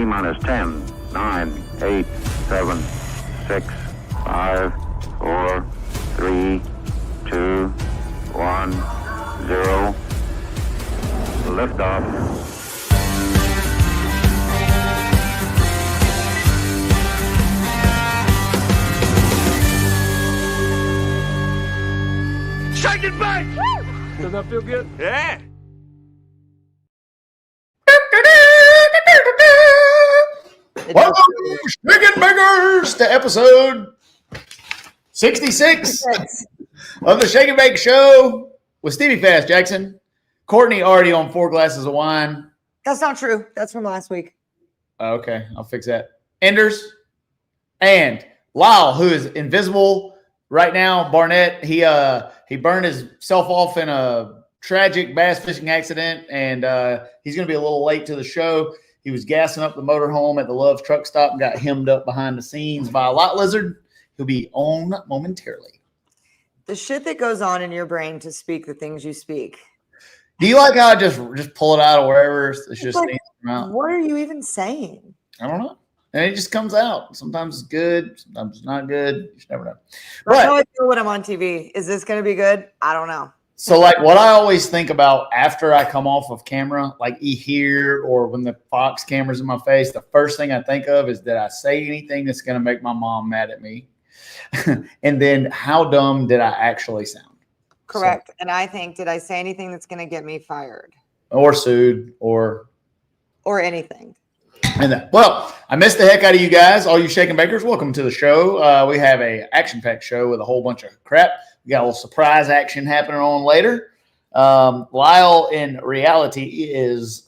T-minus 10, 9, 8, 7, 6, 5, 4, 3, 2, 1, 0. Liftoff. Shake it back! Does that feel good? Yeah. Welcome, Chicken Bakers, to episode 66 of the Shake and Bake Show with Stevie Fast Jackson. Courtney already on 4 glasses of wine. That's not true. That's from last week. Okay, I'll fix that. Enders and Lyle, who is invisible right now. Barnett, he burned himself off in a tragic bass fishing accident, and he's going to be a little late to the show. He was gassing up the motorhome at the Love truck stop and got hemmed up behind the scenes by a lot lizard. He'll be on momentarily. The shit that goes on in your brain to speak the things you speak. Do you like how I just pull it out of wherever it's just like, out? What are you even saying? I don't know. And it just comes out. Sometimes it's good. Sometimes it's not good. You just never know. That's how I feel when I'm on TV. Is this going to be good? I don't know. So, like, what I always think about after I come off of camera, like here or when the Fox camera's in my face, the first thing I think of is, did I say anything that's going to make my mom mad at me? And then how dumb did I actually sound? Correct. So, and I think, did I say anything that's going to get me fired? Or sued or anything. And that, well, I missed the heck out of you guys, all you Shake and Bakers. Welcome to the show. We have a action-packed show with a whole bunch of crap. We got a little surprise action happening on later. Lyle, in reality, is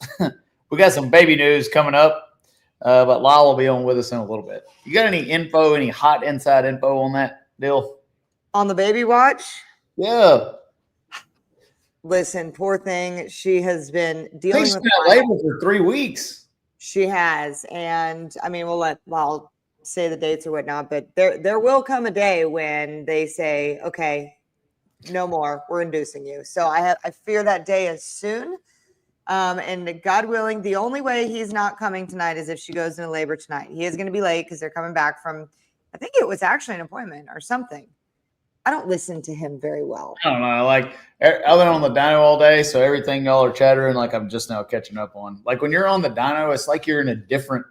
we got some baby news coming up, but Lyle will be on with us in a little bit. You got any info, any hot inside info on that deal? On the baby watch? Yeah. Listen, poor thing. She has been dealing with labor for 3 weeks. She has. And I mean, we'll let Lyle say the dates or whatnot, but there will come a day when they say, okay, no more, we're inducing you. So I fear that day is soon. And God willing, the only way he's not coming tonight is if she goes into labor tonight. He is going to be late because they're coming back from, I think it was actually an appointment or something. I don't listen to him very well. I don't know. Like, I've been on the dyno all day, so everything y'all are chattering, like, I'm just now catching up on. Like, when you're on the dyno, it's like you're in a different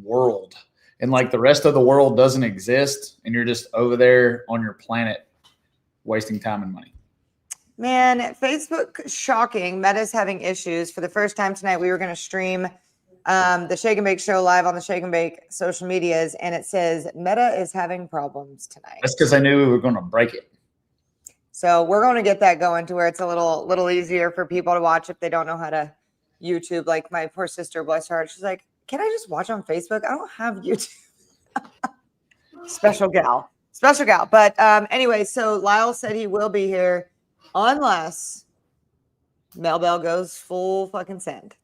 world. And, like, the rest of the world doesn't exist, and you're just over there on your planet wasting time and money. Man, Facebook, shocking. Meta's having issues. For the first time tonight, we were going to stream the Shake and Bake Show live on the Shake and Bake social medias, and it says Meta is having problems tonight. That's because I knew we were going to break it. So we're going to get that going to where it's a little easier for people to watch if they don't know how to YouTube. Like my poor sister, bless her heart, she's like, can I just watch on Facebook? I don't have YouTube. Special gal. But anyway, so Lyle said he will be here unless Mel Bell goes full fucking send.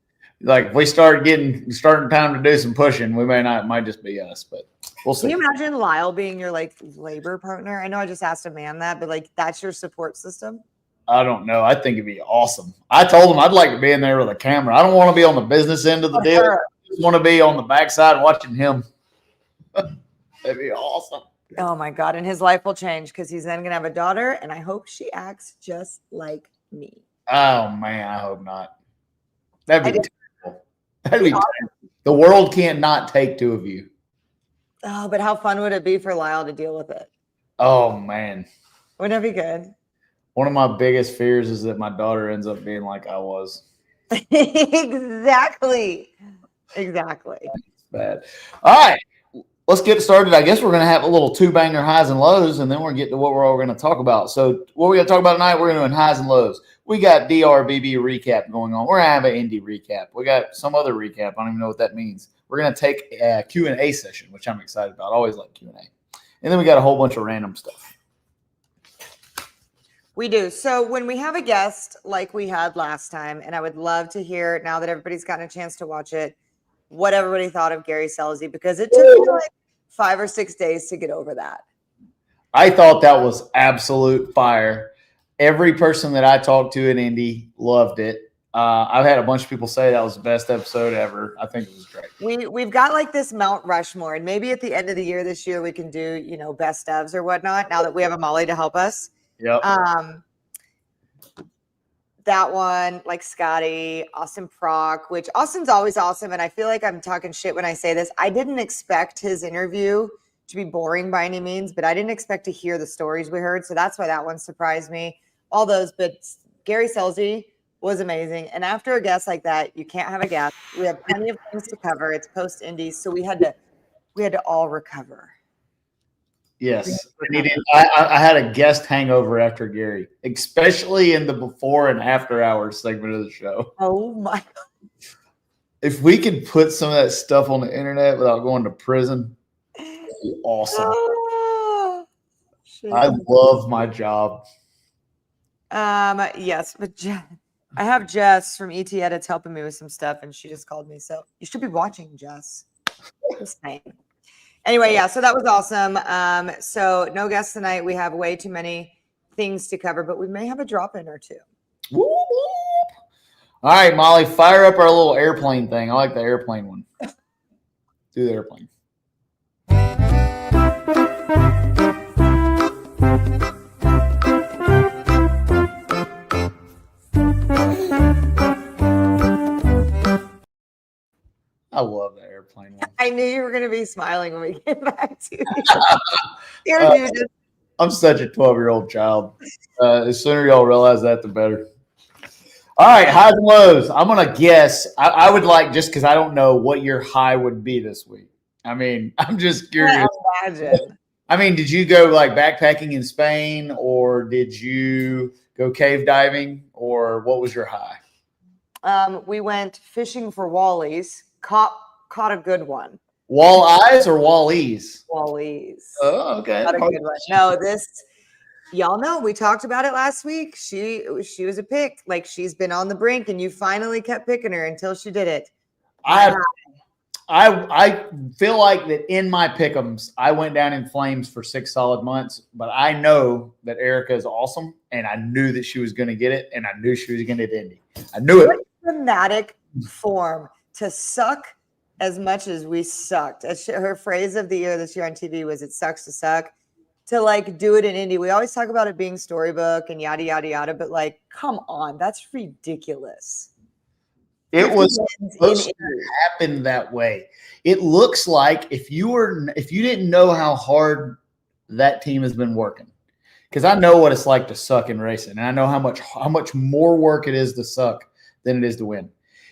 Like, if we starting time to do some pushing, it might just be us, but we'll see. Can you imagine Lyle being your like labor partner? I know I just asked a man that, but like that's your support system. I don't know. I think it'd be awesome. I told him I'd like to be in there with a camera. I don't want to be on the business end of the deal. I just want to be on the backside watching him. That'd be awesome. Oh my God. And his life will change because he's then going to have a daughter, and I hope she acts just like me. Oh man, I hope not. That'd be terrible. That'd be terrible. The world can't not take 2 of you. Oh, but how fun would it be for Lyle to deal with it? Oh man. Wouldn't that be good? One of my biggest fears is that my daughter ends up being like I was. Exactly. That's bad. All right. Let's get started. I guess we're going to have a little 2-banger highs and lows, and then we're going to get to what we're all going to talk about. So what we're going to talk about tonight, we're going to do highs and lows. We got DRBB recap going on. We're going to have an Indy recap. We got some other recap. I don't even know what that means. We're going to take a Q&A session, which I'm excited about. I always like Q&A. And then we got a whole bunch of random stuff. We do. So when we have a guest like we had last time, and I would love to hear, now that everybody's gotten a chance to watch it, what everybody thought of Gary Selzy, because it took me like 5 or 6 days to get over that. I thought that was absolute fire. Every person that I talked to in Indy loved it. I've had a bunch of people say that was the best episode ever. I think it was great. We've got like this Mount Rushmore, and maybe at the end of the year this year we can do, best ofs or whatnot. Now that we have a Molly to help us. Yep. That one, like Scotty, Austin Prock, which Austin's always awesome. And I feel like I'm talking shit when I say this. I didn't expect his interview to be boring by any means, but I didn't expect to hear the stories we heard. So that's why that one surprised me. All those, but Gary Selzy was amazing. And after a guest like that, you can't have a guest. We have plenty of things to cover. It's post Indy, so we had to all recover. Yes, I had a guest hangover after Gary, especially in the before and after hours segment of the show. Oh my God. If we could put some of that stuff on the internet without going to prison, that'd be awesome. I love my job. Yes, but I have Jess from ET Edits helping me with some stuff, and she just called me. So you should be watching, Jess. Just saying. Anyway, yeah, so that was awesome. So no guests tonight. We have way too many things to cover, but we may have a drop-in or two. Whoop, whoop. All right, Molly, fire up our little airplane thing. I like the airplane one. Do the airplane. I love the airplane one. I knew you were going to be smiling when we came back to you. I'm such a 12-year-old child. The sooner y'all realize that, the better. All right, highs and lows. I'm going to guess. I would like, just because I don't know what your high would be this week. I mean, I'm just curious. Imagine. I mean, did you go like backpacking in Spain, or did you go cave diving, or what was your high? We went fishing for wallies. Caught a good one. Walleyes or wallies? Wallies. Oh, okay. Caught a good one. No, y'all know we talked about it last week. She was a pick. Like, she's been on the brink, and you finally kept picking her until she did it. I feel like that in my pick'ems, I went down in flames for 6 solid months, but I know that Erica is awesome, and I knew that she was going to get it, and I knew she was going to get Indy. I knew it. Dramatic form to suck as much as we sucked. Her phrase of the year this year on TV was "It sucks to suck." To like do it in Indy, we always talk about it being storybook and yada yada yada, but like, come on, that's ridiculous. It was supposed to happen that way. It looks like if you didn't know how hard that team has been working, because I know what it's like to suck in racing, and I know how much more work it is to suck than it is to win.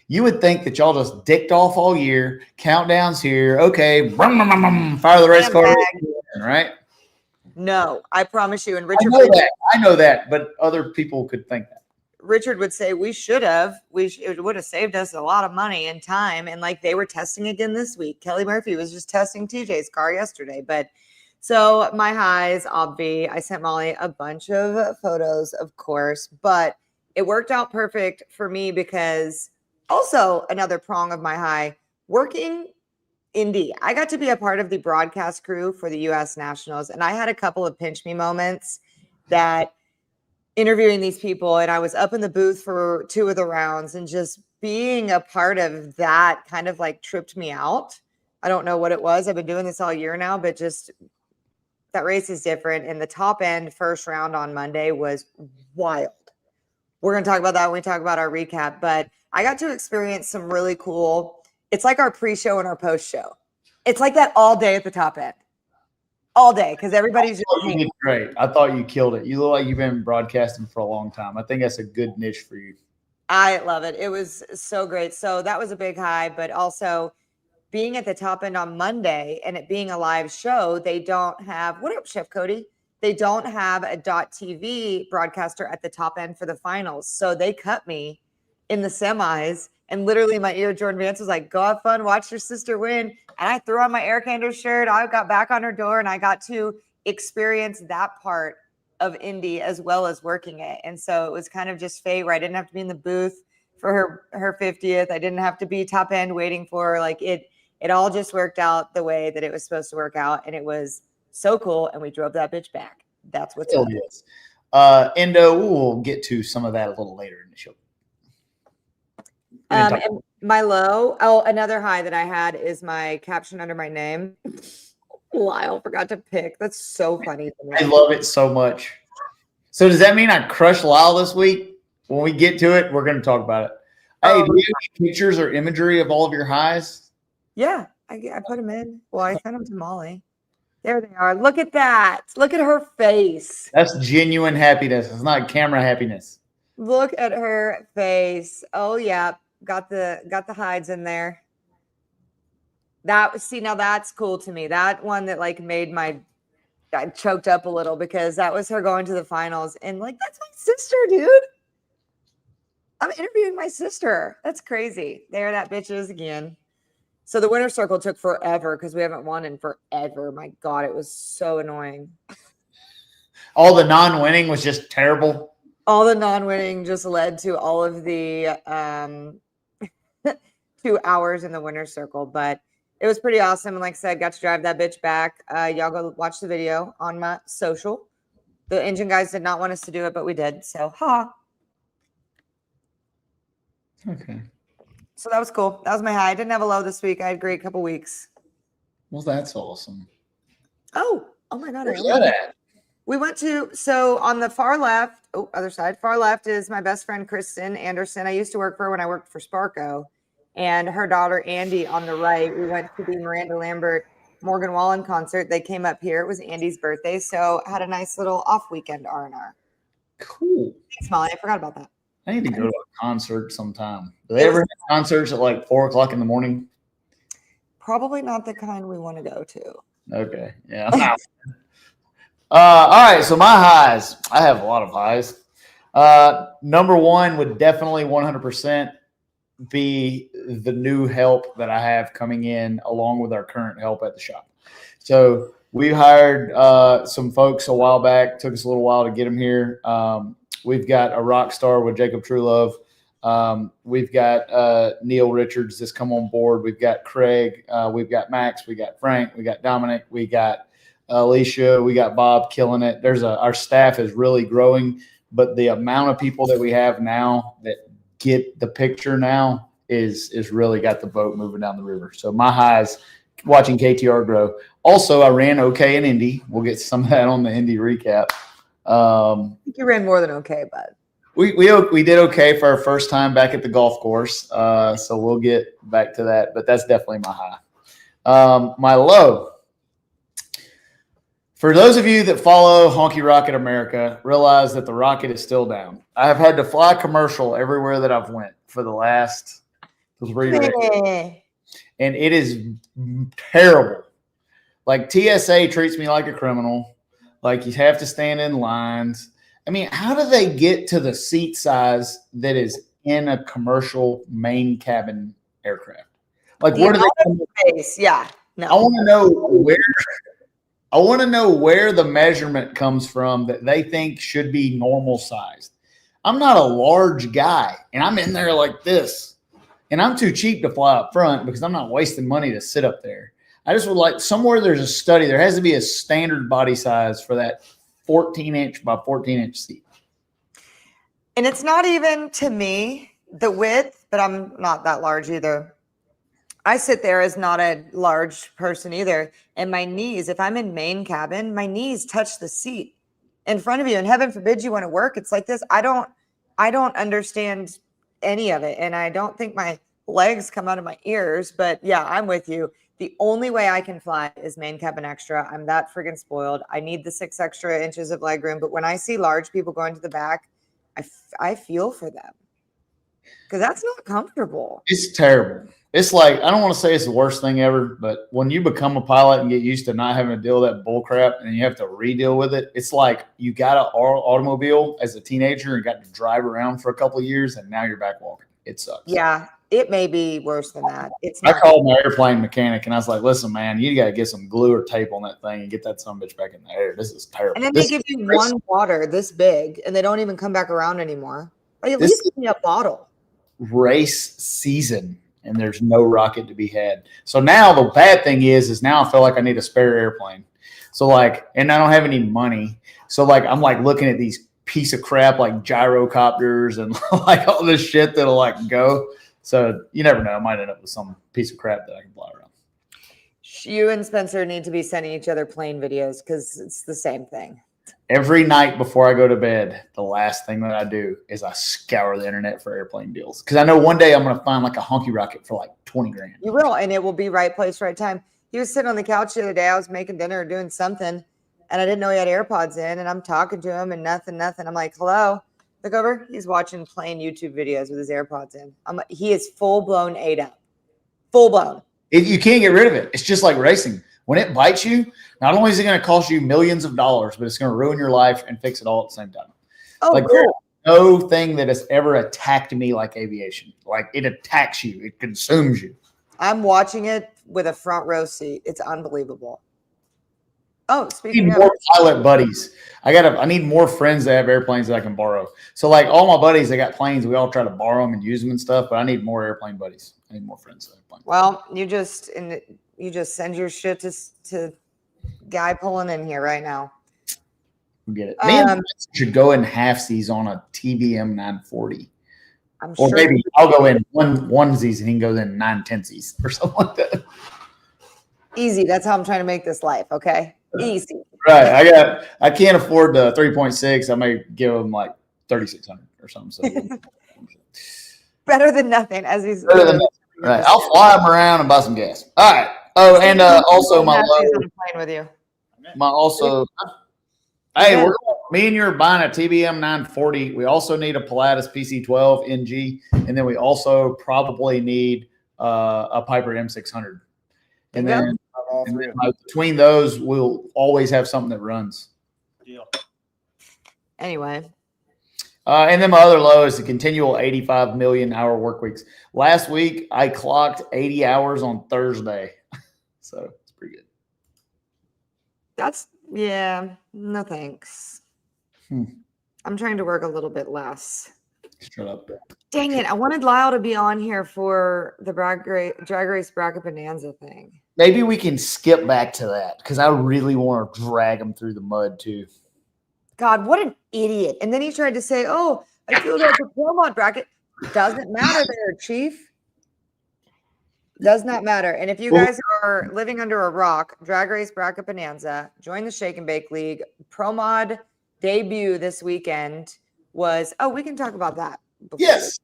You would think that y'all just dicked off all year, countdowns here, okay, fire the race car, right? No, I promise you. And Richard, I know that, but other people could think that. Richard would say it would have saved us a lot of money and time. And like, they were testing again this week. Kelly Murphy was just testing TJ's car yesterday. But so my highs, I sent Molly a bunch of photos, of course, but it worked out perfect for me because also another prong of my high, working Indy. I got to be a part of the broadcast crew for the U.S. Nationals, and I had a couple of pinch me moments that interviewing these people, and I was up in the booth for 2 of the rounds, and just being a part of that kind of like tripped me out. I don't know what it was. I've been doing this all year now, but just that race is different. And the top end first round on Monday was wild. We're going to talk about that when we talk about our recap, but I got to experience some really cool. It's like our pre-show and our post-show. It's like that all day at the top end. All day, because everybody's just great. I thought you killed it. You look like you've been broadcasting for a long time. I think that's a good niche for you. I love it. It was so great. So that was a big high, but also being at the top end on Monday and it being a live show, they don't have, what up, Chef Cody? They don't have a .TV broadcaster at the top end for the finals. So they cut me in the semis, and literally my ear, Jordan Vance was like, go have fun, watch your sister win. And I threw on my Air Candor shirt. I got back on her door, and I got to experience that part of Indy as well as working it. And so it was kind of just fate where I didn't have to be in the booth for her 50th. I didn't have to be top end waiting for her. Like it all just worked out the way that it was supposed to work out. And it was so cool. And we drove that bitch back. That's what's up. Yes. Endo, we'll get to some of that a little later in the show. And my low, another high that I had is my caption under my name. Lyle forgot to pick. That's so funny to me. I love it so much. So does that mean I crushed Lyle this week? When we get to it, we're going to talk about it. Hey, do you have any pictures or imagery of all of your highs? Yeah, I put them in. Well, I sent them to Molly. There they are. Look at that. Look at her face. That's genuine happiness. It's not camera happiness. Look at her face. Oh yeah, got the hides in there. Now that's cool to me. That one that like made I choked up a little because that was her going to the finals, and like that's my sister, dude. I'm interviewing my sister. That's crazy. There that bitch is again. So the winner's circle took forever because we haven't won in forever. My God, it was so annoying. All the non-winning was just terrible. All the non-winning just led to all of the 2 hours in the winner's circle. But it was pretty awesome. And like I said, got to drive that bitch back. Y'all go watch the video on my social. The engine guys did not want us to do it, but we did. So, Okay. So that was cool. That was my high. I didn't have a low this week. I had a great couple weeks. Well, that's awesome. Oh my God. Where's that at? We went to, so on the far left, other side, far left is my best friend, Kristen Anderson. I used to work for her when I worked for Sparco, and her daughter, Andy, on the right. We went to the Miranda Lambert, Morgan Wallen concert. They came up here. It was Andy's birthday. So I had a nice little off weekend R&R. Cool. Thanks, Molly. I forgot about that. I need to go to a concert sometime. Do they ever have concerts at like 4:00 in the morning? Probably not the kind we want to go to. Okay. Yeah. All right. So my highs, I have a lot of highs. Number one would definitely 100% be the new help that I have coming in along with our current help at the shop. So we hired some folks a while back. Took us a little while to get them here. We've got a rock star with Jacob Truelove. We've got Neil Richards that's come on board. We've got Craig. We've got Max. We got Frank. We got Dominic. We got Alicia. We got Bob killing it. Our staff is really growing, but the amount of people that we have now that get the picture now is really got the boat moving down the river. So my highs, watching KTR grow. Also, I ran okay in Indy. We'll get some of that on the Indy recap. I think you ran more than okay, bud. We did okay for our first time back at the golf course. So we'll get back to that, but that's definitely my high. My low. For those of you that follow Honky Rocket America, realize that the rocket is still down. I have had to fly commercial everywhere that I've went for the last 3 days. And it is terrible. Like TSA treats me like a criminal. Like you have to stand in lines. I mean, how do they get to the seat size that is in a commercial main cabin aircraft? Like where do they come space? Yeah. No. I want to know where the measurement comes from that they think should be normal sized. I'm not a large guy, and I'm in there like this. And I'm too cheap to fly up front because I'm not wasting money to sit up there. I just would like somewhere there's a study. There has to be a standard body size for that 14-inch by 14-inch seat. And it's not even, to me, the width, but I'm not that large either. I sit there as not a large person either. And my knees, if I'm in main cabin, my knees touch the seat in front of you. And heaven forbid you want to work. It's like this. I don't understand any of it. And I don't think my legs come out of my ears. But yeah, I'm with you. The only way I can fly is main cabin extra. I'm that friggin' spoiled. I need the 6 extra inches of leg room. But when I see large people going to the back, I feel for them because that's not comfortable. It's terrible. It's like, I don't want to say it's the worst thing ever, but when you become a pilot and get used to not having to deal with that bull crap and you have to re-deal with it, it's like you got an automobile as a teenager and got to drive around for a couple of years and now you're back walking. It sucks. Yeah, it may be worse than that. I called my airplane mechanic and I was like, listen, man, you got to get some glue or tape on that thing and get that son of a bitch back in the air. This is terrible. And then they give you one water this big and they don't even come back around anymore. Like at least give me a bottle. Race season and there's no rocket to be had. So now the bad thing is now I feel like I need a spare airplane. So like, and I don't have any money. So like, I'm like looking at these piece of crap like gyrocopters and like all this shit that'll like go. So you never know. I might end up with some piece of crap that I can fly around. You and Spencer need to be sending each other plane videos because it's the same thing. Every night before I go to bed, the last thing that I do is I scour the internet for airplane deals. Because I know one day I'm going to find like a honky rocket for like 20 grand. You will, and it will be right place, right time. He was sitting on the couch the other day. I was making dinner or doing something, and I didn't know he had AirPods in, and I'm talking to him, and nothing. I'm like, hello. Look over. He's watching playing YouTube videos with his AirPods in. He is full-blown ate up. Full-blown. You can't get rid of it. It's just like racing. When it bites you, not only is it going to cost you millions of dollars, but it's going to ruin your life and fix it all at the same time. Oh, like, cool. No thing that has ever attacked me like aviation. Like, it attacks you. It consumes you. I'm watching it with a front row seat. It's unbelievable. Oh, speaking I need more pilot buddies. I need more friends that have airplanes that I can borrow. So, like, all my buddies that got planes, we all try to borrow them and use them and stuff, but I need more airplane buddies. I need more friends that have planes. Well, you just send your shit to guy pulling in here right now. Get it. Man, should go in halfsies on a TBM 940. I'm or sure. Maybe I'll go in onesies and he can go in 9/10sies or something like that. Easy. That's how I'm trying to make this life. Okay. Easy. Right. I can't afford the 3.6. I may give him like 3,600 or something. So better than nothing, as he's better than nothing. Right. I'll fly him around and buy some gas. All right. Oh, and also my low. On a plane with you. My also. Hey, me and you are buying a TBM 940. We also need a Pilatus PC12 NG, and then we also probably need a Piper M600. And then between those, we'll always have something that runs. Deal. Anyway. And then my other low is the continual 85 million hour work weeks. Last week, I clocked 80 hours on Thursday. So it's pretty good. No thanks. I'm trying to work a little bit less. Shut up. Dang it. I wanted Lyle to be on here for the drag race bracket bonanza thing. Maybe we can skip back to that because I really want to drag him through the mud too. God, what an idiot. And then he tried to say, oh, I feel like the pro mod bracket. Doesn't matter there, Chief. Does not matter. And if you guys are living under a rock, Drag Race Bracket Bonanza, join the Shake and Bake League. Pro Mod debut this weekend was, we can talk about that. Yes.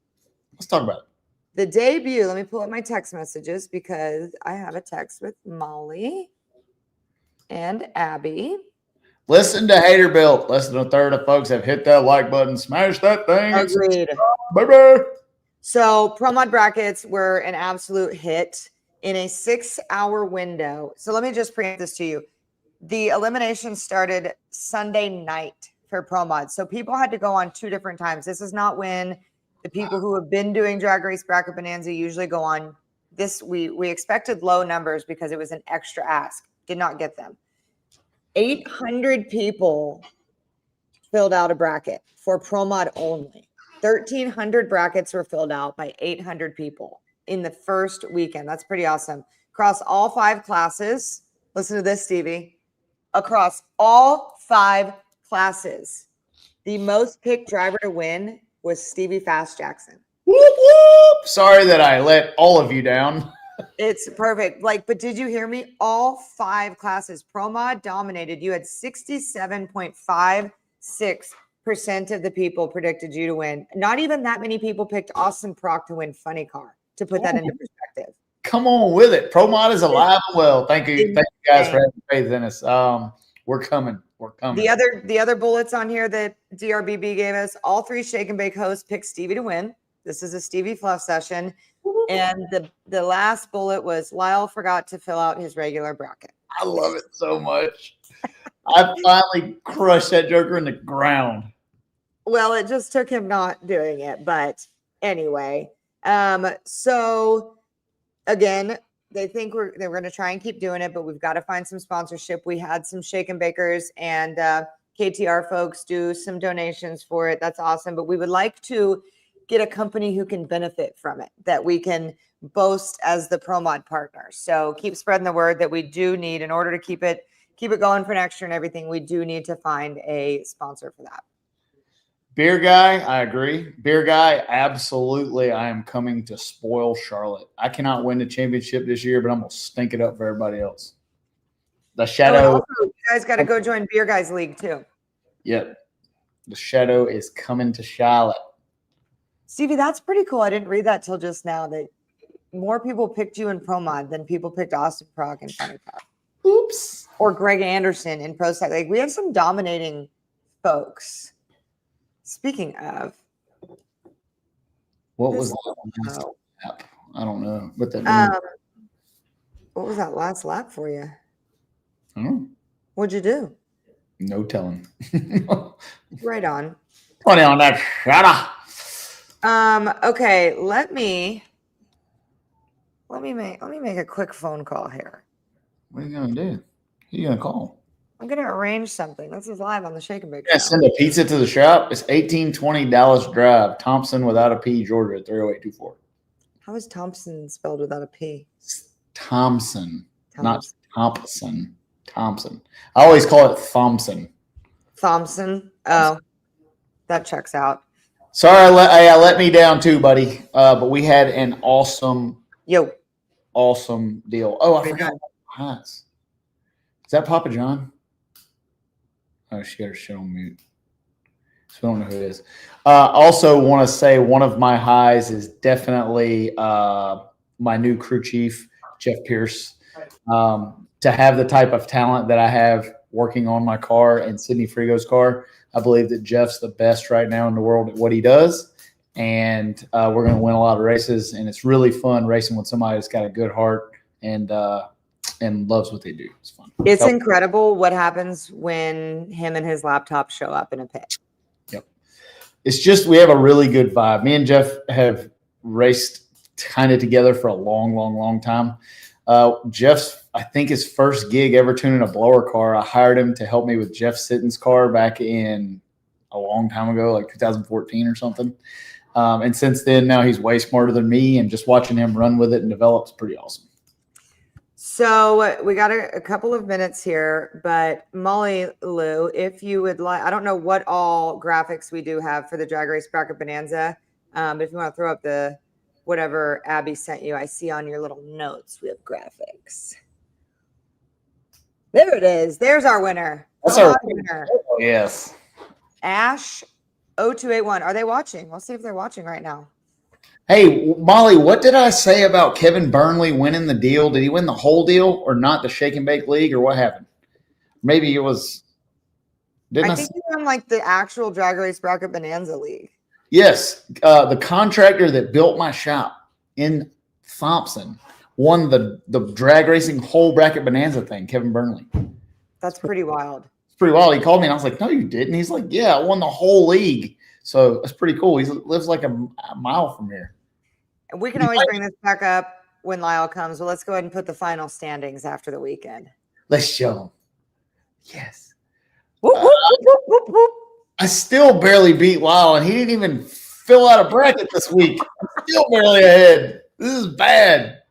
Let's talk about it. The debut, let me pull up my text messages because I have a text with Molly and Abby. Listen to Hater Built. Less than a third of folks have hit that like button. Smash that thing. Agreed. Bye-bye. So Pro Mod brackets were an absolute hit in a 6-hour window. So let me just preempt this to you. The elimination started Sunday night for Pro Mod. So people had to go on 2 different times. This is not when the people who have been doing Drag Race Bracket Bonanza usually go on. We expected low numbers because it was an extra ask. Did not get them. 800 people filled out a bracket for Pro Mod only. 1,300 brackets were filled out by 800 people in the first weekend. That's pretty awesome. Across all 5 classes, listen to this, Stevie. Across all 5 classes, the most picked driver to win was Stevie Fast Jackson. Whoop, whoop. Sorry that I let all of you down. It's perfect. But did you hear me? All 5 classes, Pro Mod dominated. You had 67.56% of the people predicted you to win. Not even that many people picked Austin Prock to win Funny Car, to put that into perspective. Come on with it. Pro Mod is alive and well. Thank you guys for having faith in us. We're coming. The other bullets on here that DRBB gave us, all 3 Shake and Bake hosts picked Stevie to win. This is a Stevie Fluff session. And the last bullet was Lyle forgot to fill out his regular bracket. I love it so much. I finally crushed that joker in the ground. Well, it just took him not doing it. But anyway, so again, they think they're going to try and keep doing it, but we've got to find some sponsorship. We had some Shake and Bakers and KTR folks do some donations for it. That's awesome. But we would like to get a company who can benefit from it, that we can boast as the Pro Mod partner. So keep spreading the word that we do need, in order to keep it going for next year and everything, we do need to find a sponsor for that. Beer guy, I agree. Beer guy, absolutely. I am coming to spoil Charlotte. I cannot win the championship this year, but I'm gonna stink it up for everybody else. The shadow. Also, you guys got to go join Beer Guys League too. Yep. The shadow is coming to Charlotte. Stevie, that's pretty cool. I didn't read that till just now. That more people picked you in Pro Mod than people picked Austin Prog and Funny Prog. Oops. Or Greg Anderson in Pro Stack. Like we have some dominating folks. Speaking of, What was that last lap? I don't know what that means. what was that last lap for you? Oh, What'd you do? no telling. Right on. 20 on that shot. Okay, let me make a quick phone call here. What are you gonna do? Who are you gonna call? I'm gonna arrange something. This is live on the Shake and Bake Yeah, Show. send a pizza to the shop. It's 1820 Dallas Drive, Thompson without a P, Georgia, 30824. How is Thompson spelled without a P? Thompson, not Thompson. Thompson. I always call it Thompson. Thompson. Oh, that checks out. Sorry, I let me down too, buddy. But we had an awesome deal. Oh, I forgot. Is that Papa John? Oh, she got her shit on mute. So I don't know who it is. Also want to say one of my highs is definitely my new crew chief, Jeff Pierce. To have the type of talent that I have working on my car and Sydney Frigo's car, I believe that Jeff's the best right now in the world at what he does. And we're going to win a lot of races. And it's really fun racing with somebody that's got a good heart and loves what they do. It's fun. It's incredible what happens when him and his laptop show up in a pit. Yep. It's just we have a really good vibe. Me and Jeff have raced kind of together for a long, long, long time. Jeff's, I think his first gig ever tuning a blower car, I hired him to help me with Jeff Sitton's car back in a long time ago, like 2014 or something. And since then, now he's way smarter than me, and just watching him run with it and develop is pretty awesome. So we got a couple of minutes here, but Molly Lou, if you would like, I don't know what all graphics we do have for the Drag Race Bracket Bonanza, but if you want to throw up the whatever Abby sent you, I see on your little notes we have graphics. There it is. There's our winner. That's our winner. Oh, yes. Ash 0281. Are they watching? We'll see if they're watching right now. Hey, Molly, what did I say about Kevin Burnley winning the deal? Did he win the whole deal or not the Shake and Bake League, or what happened? Maybe it was. I think he won like the actual Drag Race Bracket Bonanza League. Yes. The contractor that built my shop in Thompson won the drag racing whole Bracket Bonanza thing, Kevin Burnley. That's pretty wild. It's pretty wild. He called me and I was like, no, you didn't. He's like, yeah, I won the whole league. So that's pretty cool. He lives like a mile from here. We can always bring this back up when Lyle comes. Well, let's go ahead and put the final standings after the weekend. Let's show him. Yes. Whoop, whoop, whoop, whoop, whoop. I still barely beat Lyle, and he didn't even fill out a bracket this week. I'm still barely ahead. This is bad.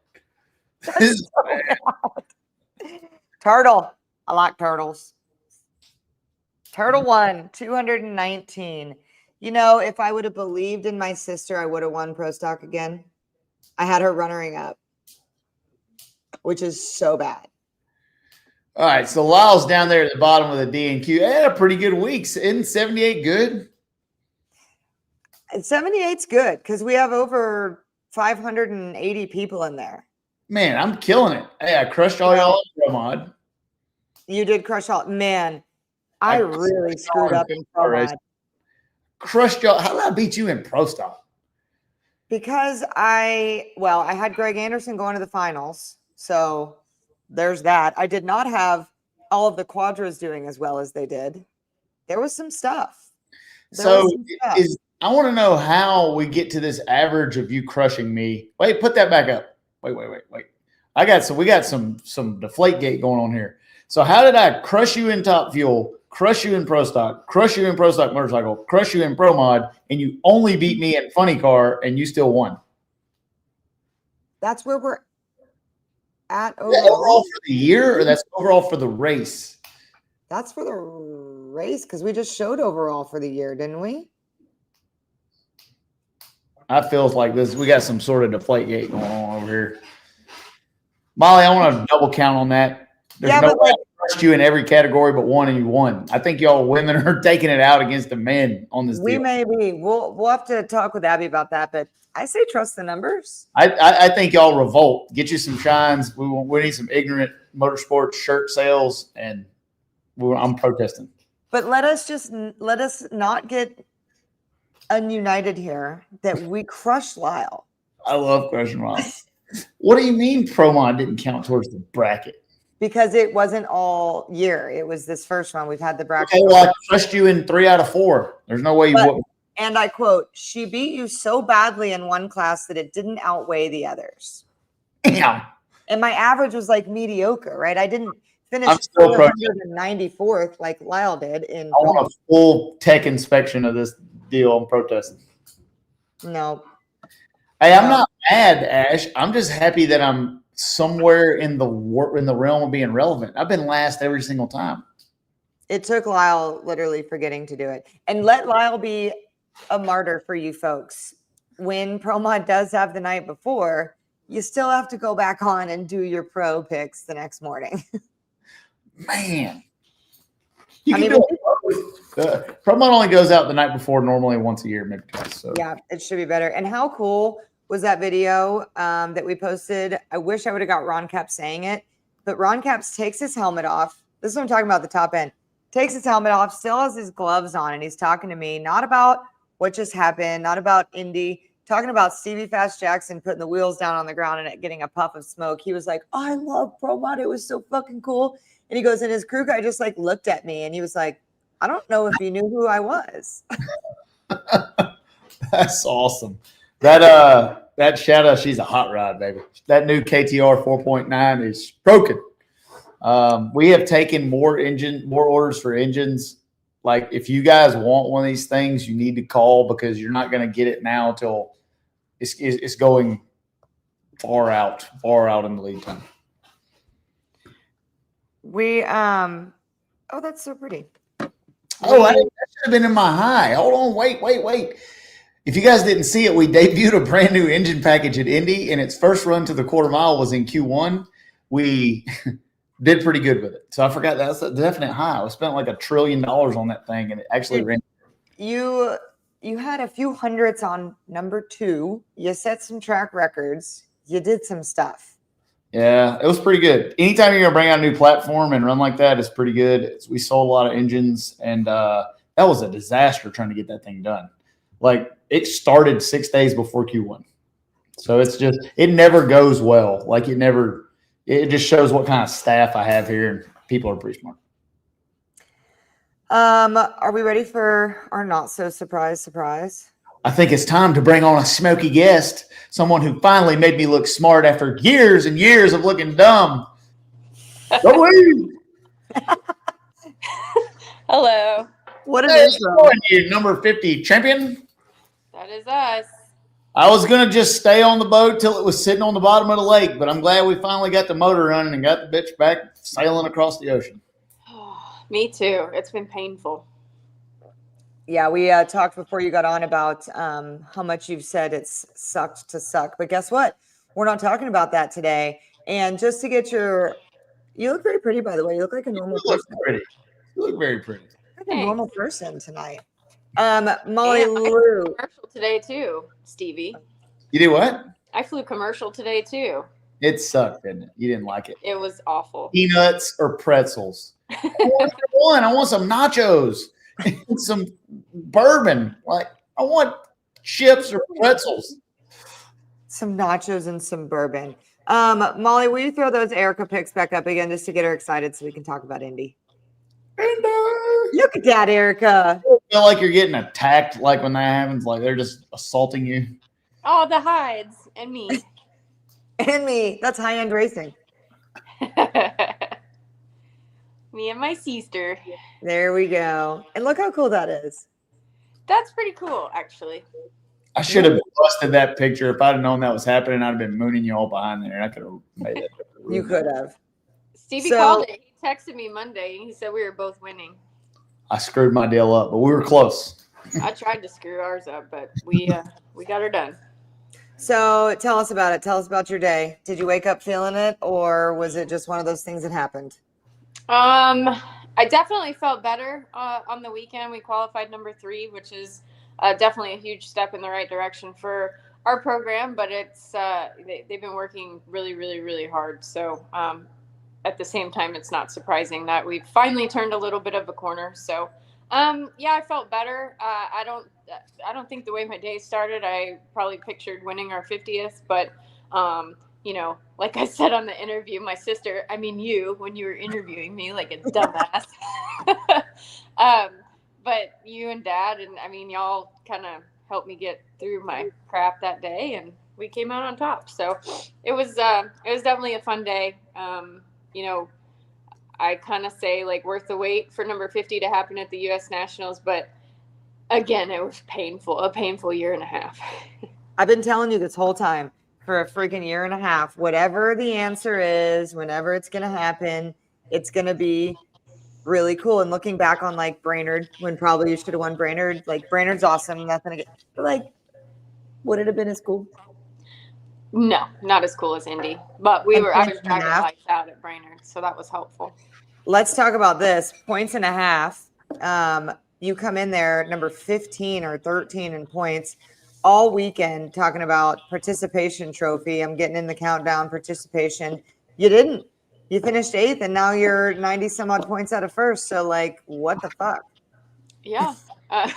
This is bad. Turtle. I like turtles. Turtle won 219. You know, if I would have believed in my sister, I would have won Pro Stock again. I had her runnering up, which is so bad. All right, so Lyle's down there at the bottom with a D&Q. They had a pretty good week. Isn't 78 good? 78's good because we have over 580 people in there. Man, I'm killing it. Hey, I crushed all y'all in Pro Mod. You did crush all. Man, I really screwed up in Pro Mod. Crushed y'all. How did I beat you in Pro Stock? Because I had Greg Anderson going to the finals. So there's that. I did not have all of the quadras doing as well as they did. There was some stuff. I want to know how we get to this average of you crushing me. Wait, put that back up. Wait. We got some deflate gate going on here. So how did I crush you in Top Fuel, crush you in Pro Stock, crush you in Pro Stock Motorcycle, crush you in Pro Mod, and you only beat me in Funny Car and you still won? That's where we're at overall for the year, or that's overall for the race? That's for the race because we just showed overall for the year, didn't we? I feels like this. We got some sort of deflate gate going on over here. Molly, I want to double count on that. There's no way I trust you in every category but one, and you won. I think y'all women are taking it out against the men on this deal. May be. We'll have to talk with Abby about that, but I say trust the numbers. I think y'all revolt. Get you some shines. We need some ignorant motorsports shirt sales, and I'm protesting. But let us not get ununited here that we crushed Lyle. I love crushing Lyle. What do you mean Promon didn't count towards the bracket? Because it wasn't all year. It was this first one. We've had the bracket. Okay, well, I trust you in 3 out of 4. There's no way you wouldn't. And I quote, she beat you so badly in one class that it didn't outweigh the others. Damn. And my average was like mediocre, right? I didn't finish 494th like Lyle did. I want a full tech inspection of this deal. I'm protesting. No. Hey, I'm not mad, Ash. I'm just happy that I'm somewhere in the realm of being relevant. I've been last every single time. It took Lyle literally forgetting to do it. And let Lyle be a martyr for you folks. When ProMod does have the night before, you still have to go back on and do your pro picks the next morning. Man. ProMod only goes out the night before, normally once a year, maybe twice. So. Yeah, it should be better. And how cool was that video that we posted? I wish I would have got Ron Capps saying it, but Ron Capps takes his helmet off. This is what I'm talking about, the top end. Takes his helmet off, still has his gloves on, and he's talking to me, not about what just happened, not about Indy, talking about Stevie Fast Jackson putting the wheels down on the ground and getting a puff of smoke. He was like, oh, I love ProMod. It was so fucking cool. And he goes, and his crew guy just like looked at me and he was like, I don't know if you knew who I was. That's awesome. That Shadow, she's a hot rod, baby. That new KTR 4.9 is broken. We have taken more orders for engines. Like, if you guys want one of these things, you need to call because you're not going to get it now till it's going far out in the lead time. Oh, that's so pretty. Oh, that should have been in my high. Hold on, wait. If you guys didn't see it, we debuted a brand new engine package at Indy, and its first run to the quarter mile was in Q1. We did pretty good with it. So I forgot that's a definite high. We spent like $1 trillion on that thing, and it actually ran. You had a few hundreds on number 2. You set some track records. You did some stuff. Yeah, it was pretty good. Anytime you're going to bring out a new platform and run like that, it's pretty good. We sold a lot of engines, and that was a disaster trying to get that thing done. Like, it started 6 days before Q1. So it never goes well. Like, it just shows what kind of staff I have here, and people are pretty smart. Are we ready for our not so surprise? I think it's time to bring on a smoky guest, someone who finally made me look smart after years and years of looking dumb. Go in. Hello. What is you, number 50 champion? That is us. I was going to just stay on the boat till it was sitting on the bottom of the lake, but I'm glad we finally got the motor running and got the bitch back sailing across the ocean. Me too. It's been painful. Yeah, we talked before you got on about how much you've said it's sucked to suck. But guess what? We're not talking about that today. And just to get you look very pretty, by the way. You look like a normal person. You look very pretty. Like a normal person tonight. Molly Lou. Commercial today too, Stevie. You do what? I flew commercial today too. It sucked, didn't it? You didn't like it. It was awful. Peanuts or pretzels? I want some nachos and some bourbon. Like, I want chips or pretzels. Some nachos and some bourbon. Molly, will you throw those Erica picks back up again just to get her excited so we can talk about Indy? Look at that, Erica. I feel like you're getting attacked, like when that happens, like they're just assaulting you. Oh, the hides and me. And me. That's high-end racing. Me and my sister. There we go. And look how cool that is. That's pretty cool, actually. I should have busted that picture. If I'd have known that was happening, I'd have been mooning you all behind there, and I could have made it. You could have. Stevie called it. He texted me Monday, and he said we were both winning. I screwed my deal up, but we were close. I tried to screw ours up, but we got her done. So tell us about it. Tell us about your day. Did you wake up feeling it, or was it just one of those things that happened? I definitely felt better on the weekend. We qualified number 3, which is definitely a huge step in the right direction for our program. But it's they've been working really, really, really hard. So at the same time, it's not surprising that we've finally turned a little bit of a corner. So yeah, I felt better. I don't think the way my day started, I probably pictured winning our 50th, but you know, like I said on the interview, my sister, I mean you, when you were interviewing me like a dumbass. But you and Dad, and I mean, y'all kind of helped me get through my crap that day, and we came out on top. So it was definitely a fun day. You know, I kind of say like worth the wait for number 50 to happen at the U.S. Nationals, but again, it was painful, a painful year and a half. I've been telling you this whole time for a freaking year and a half, whatever the answer is, whenever it's going to happen, it's going to be really cool. And looking back on like Brainerd, when probably you should have won Brainerd, like Brainerd's awesome, nothing again, but like, would it have been as cool? No, not as cool as Indy, but I was driving lights out at Brainerd, so that was helpful. Let's talk about this. 1.5 points. You come in there number 15 or 13 in points all weekend talking about participation trophy. I'm getting in the countdown participation. You didn't. You finished 8th, and now you're 90 some odd points out of first. So like, what the fuck? Yeah. I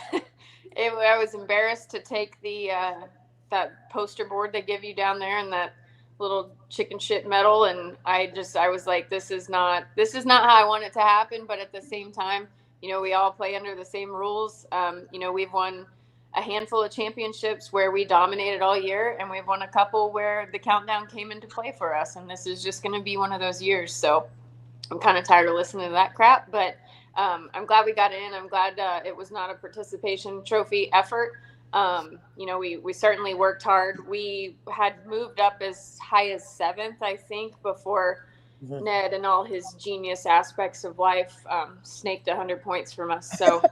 was embarrassed to take the that poster board they give you down there and that little chicken shit medal, and I was like, this is not how I want it to happen. But at the same time, you know, we all play under the same rules. You know, we've won a handful of championships where we dominated all year, and we've won a couple where the countdown came into play for us, and this is just going to be one of those years. So I'm kind of tired of listening to that crap, but I'm glad we got in. I'm glad it was not a participation trophy effort. You know, we certainly worked hard. We had moved up as high as 7th, I think, before Ned and all his genius aspects of life snaked 100 points from us. So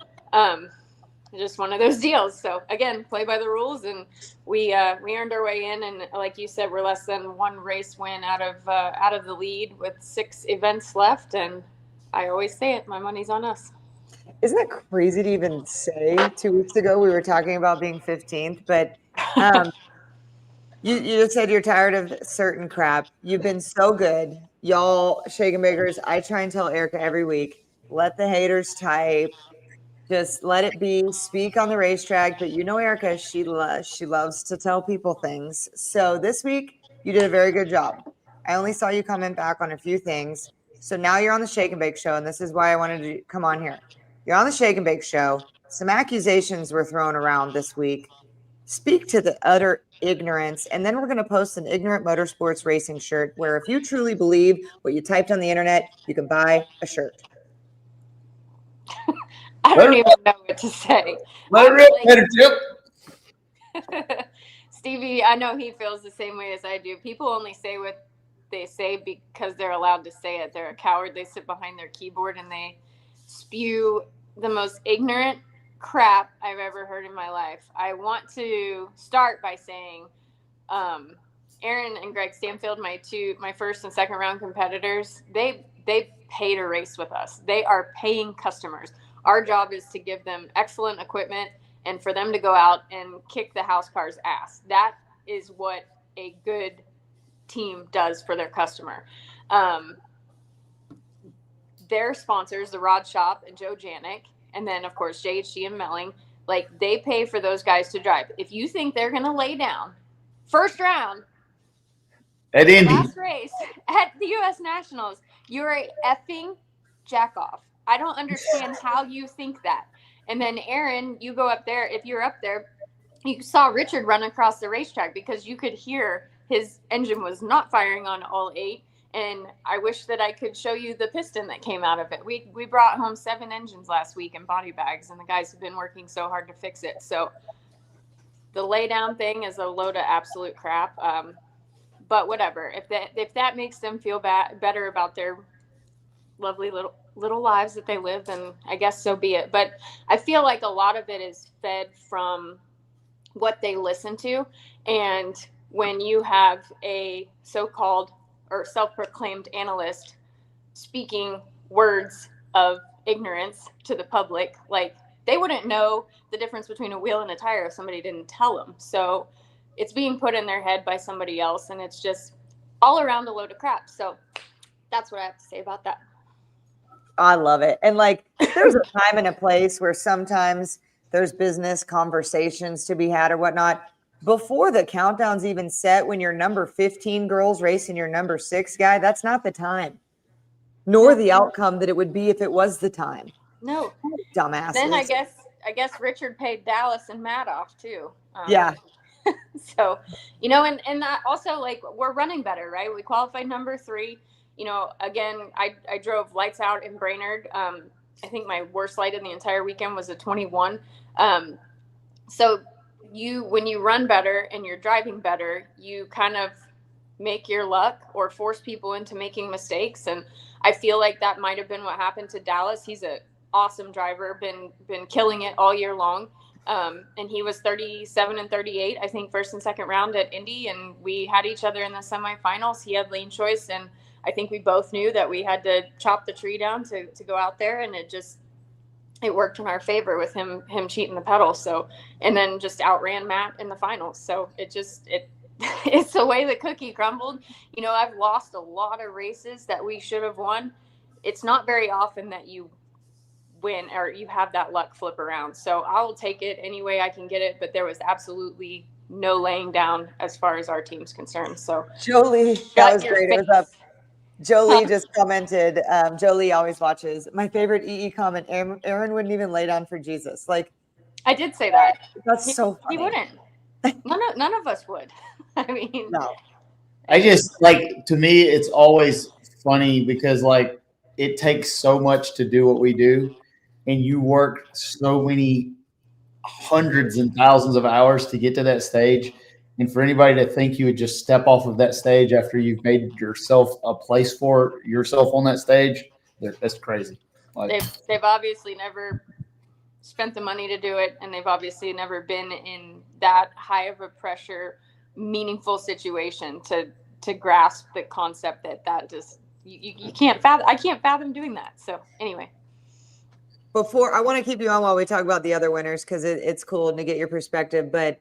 just one of those deals. So again, play by the rules, and we earned our way in. And like you said, we're less than 1 race win out of the lead with 6 events left. And I always say it, my money's on us. Isn't that crazy to even say? 2 weeks ago, we were talking about being 15th, but you just said you're tired of certain crap. You've been so good. Y'all, Shake and Bakers, I try and tell Erica every week, let the haters type. Just let it be. Speak on the racetrack. But you know, Erica, she loves to tell people things. So this week, you did a very good job. I only saw you comment back on a few things. So now you're on the Shake and Bake show, and this is why I wanted to come on here. You're on the Shake and Bake show. Some accusations were thrown around this week. Speak to the utter ignorance, and then we're going to post an Ignorant Motorsports Racing shirt where if you truly believe what you typed on the internet, you can buy a shirt. I don't even know what to say. Stevie, I know he feels the same way as I do. People only say what they say because they're allowed to say it. They're a coward. They sit behind their keyboard and they spew the most ignorant crap I've ever heard in my life. I want to start by saying Aaron and Greg Stanfield, my first and second round competitors, they pay to race with us. They are paying customers. Our job is to give them excellent equipment and for them to go out and kick the house car's ass. That is what a good team does for their customer. Their sponsors, the Rod Shop and Joe Janik, and then, of course, JHG and Melling, like, they pay for those guys to drive. If you think they're going to lay down first round at Indy, last race at the U.S. Nationals, you're a effing jack off. I don't understand how you think that. And then, Aaron, you go up there. If you're up there, you saw Richard run across the racetrack because you could hear his engine was not firing on all 8. And I wish that I could show you the piston that came out of it. We brought home 7 engines last week in body bags, and the guys have been working so hard to fix it. So the lay down thing is a load of absolute crap. But whatever. If that makes them feel better about their lovely little little lives that they live, and I guess so be it. But I feel like a lot of it is fed from what they listen to. And when you have a so-called or self-proclaimed analyst speaking words of ignorance to the public, like they wouldn't know the difference between a wheel and a tire if somebody didn't tell them. So it's being put in their head by somebody else, and it's just all around a load of crap. So that's what I have to say about that. I love it. And like, there's a time and a place where sometimes there's business conversations to be had or whatnot. Before the countdown's even set, when your number 15 girls racing your number 6 guy, that's not the time, nor the outcome that it would be if it was the time. No. Dumbasses. Then I guess Richard paid Dallas and Matt off too. Yeah. So, you know, and also, like, we're running better, right? We qualified number 3. You know, again, I drove lights out in Brainerd. I think my worst light in the entire weekend was a 21. So when you run better and you're driving better, you kind of make your luck or force people into making mistakes. And I feel like that might have been what happened to Dallas. He's an awesome driver, been killing it all year long. And he was 37 and 38, I think, first and second round at Indy. And we had each other in the semifinals. He had lane choice, and I think we both knew that we had to chop the tree down to go out there, and it worked in our favor with him cheating the pedal. So, and then just outran Matt in the finals. So it's the way the cookie crumbled. You know, I've lost a lot of races that we should have won. It's not very often that you win or you have that luck flip around. So I will take it any way I can get it, but there was absolutely no laying down as far as our team's concerned. So Jolie, that was great. It was up. Jolie just commented, Jolie always watches. My favorite EE comment, Aaron wouldn't even lay down for Jesus. Like, I did say that. That's so funny. He wouldn't. None of us would. I mean, no. I just, like, to me, it's always funny because, like, it takes so much to do what we do, and you work so many hundreds and thousands of hours to get to that stage. And for anybody to think you would just step off of that stage after you've made yourself a place for yourself on that stage, that's crazy. Like, they've obviously never spent the money to do it, and they've obviously never been in that high of a pressure, meaningful situation to grasp the concept that just you can't fathom. I can't fathom doing that. So anyway. Before, I want to keep you on while we talk about the other winners, because it's cool to get your perspective. But